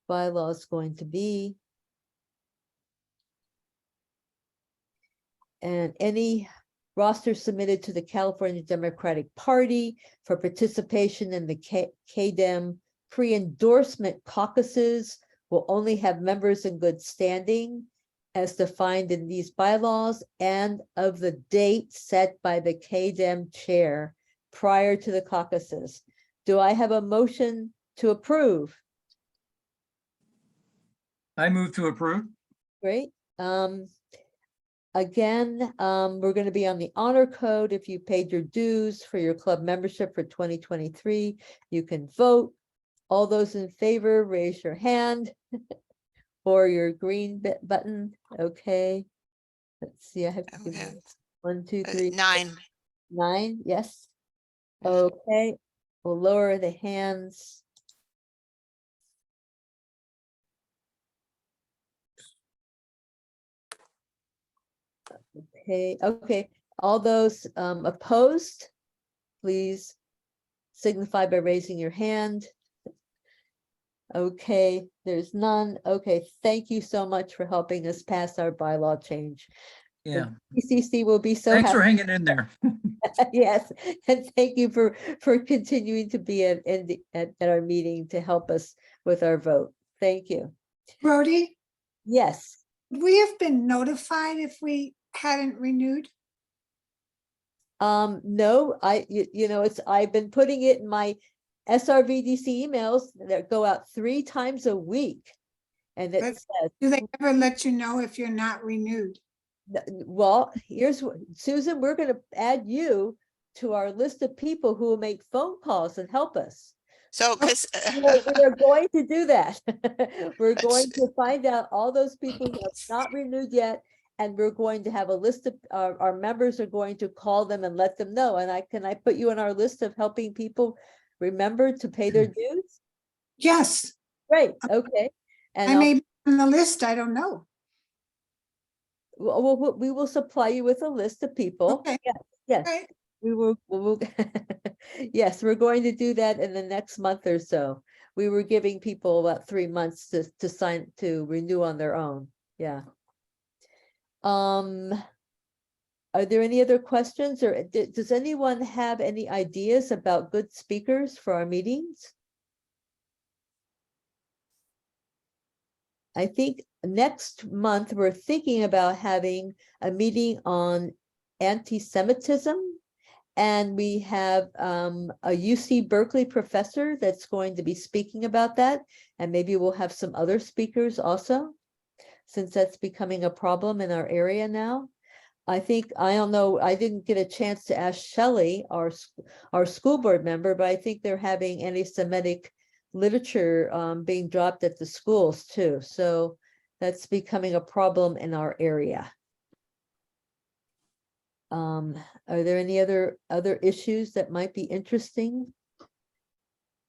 bylaw is going to be. And any roster submitted to the California Democratic Party for participation in the KDEM pre-endorsement caucuses will only have members in good standing as defined in these bylaws and of the date set by the KDEM chair prior to the caucuses. Do I have a motion to approve? I move to approve. Great. Again, we're going to be on the honor code. If you paid your dues for your club membership for 2023, you can vote. All those in favor, raise your hand or your green button. Okay. Let's see. I have to give 1, 2, 3, 9. 9. Yes. Okay. We'll lower the hands. Okay. All those opposed, please signify by raising your hand. Okay, there's none. Okay, thank you so much for helping us pass our bylaw change. Yeah. PCC will be so Thanks happy. for hanging in there. Yes, and thank you for continuing to be at our meeting to help us with our vote. Thank you. Brody, Yes. would we have been notified if we hadn't renewed? No, I've been putting it in my SRVDC emails that go out 3 times a week. And it says, Do they ever let you know if you're not renewed? well, here's what, Susan, we're going to add you to our list of people who will make phone calls and help us. So, because we're going to do that. We're going to find out all those people who have not renewed yet, and we're going to have a list of our members are going to call them and let them know. And can I put you on our list of helping people remember to pay their dues? Yes. Great. Okay. And I may be on the list. I don't know. we will supply you with a list of people. Okay. Yes. Right. We will yes, we're going to do that in the next month or so. We were giving people about 3 months to renew on their own. Yeah. Are there any other questions, or does anyone have any ideas about good speakers for our meetings? I think next month we're thinking about having a meeting on anti-Semitism. And we have a UC Berkeley professor that's going to be speaking about that. And maybe we'll have some other speakers also, since that's becoming a problem in our area now. I don't know, I didn't get a chance to ask Shelley, our school board member, but I think they're having anti-Semitic literature being dropped at the schools too. So that's becoming a problem in our area. Are there any other issues that might be interesting?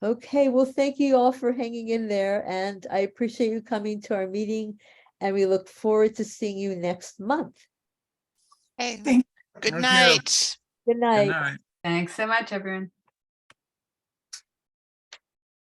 Okay, well, thank you all for hanging in there, and I appreciate you coming to our meeting, and we look forward to seeing you next month. Hey, Thank good Thank you. night. Good Good night. night. Thanks so much, everyone.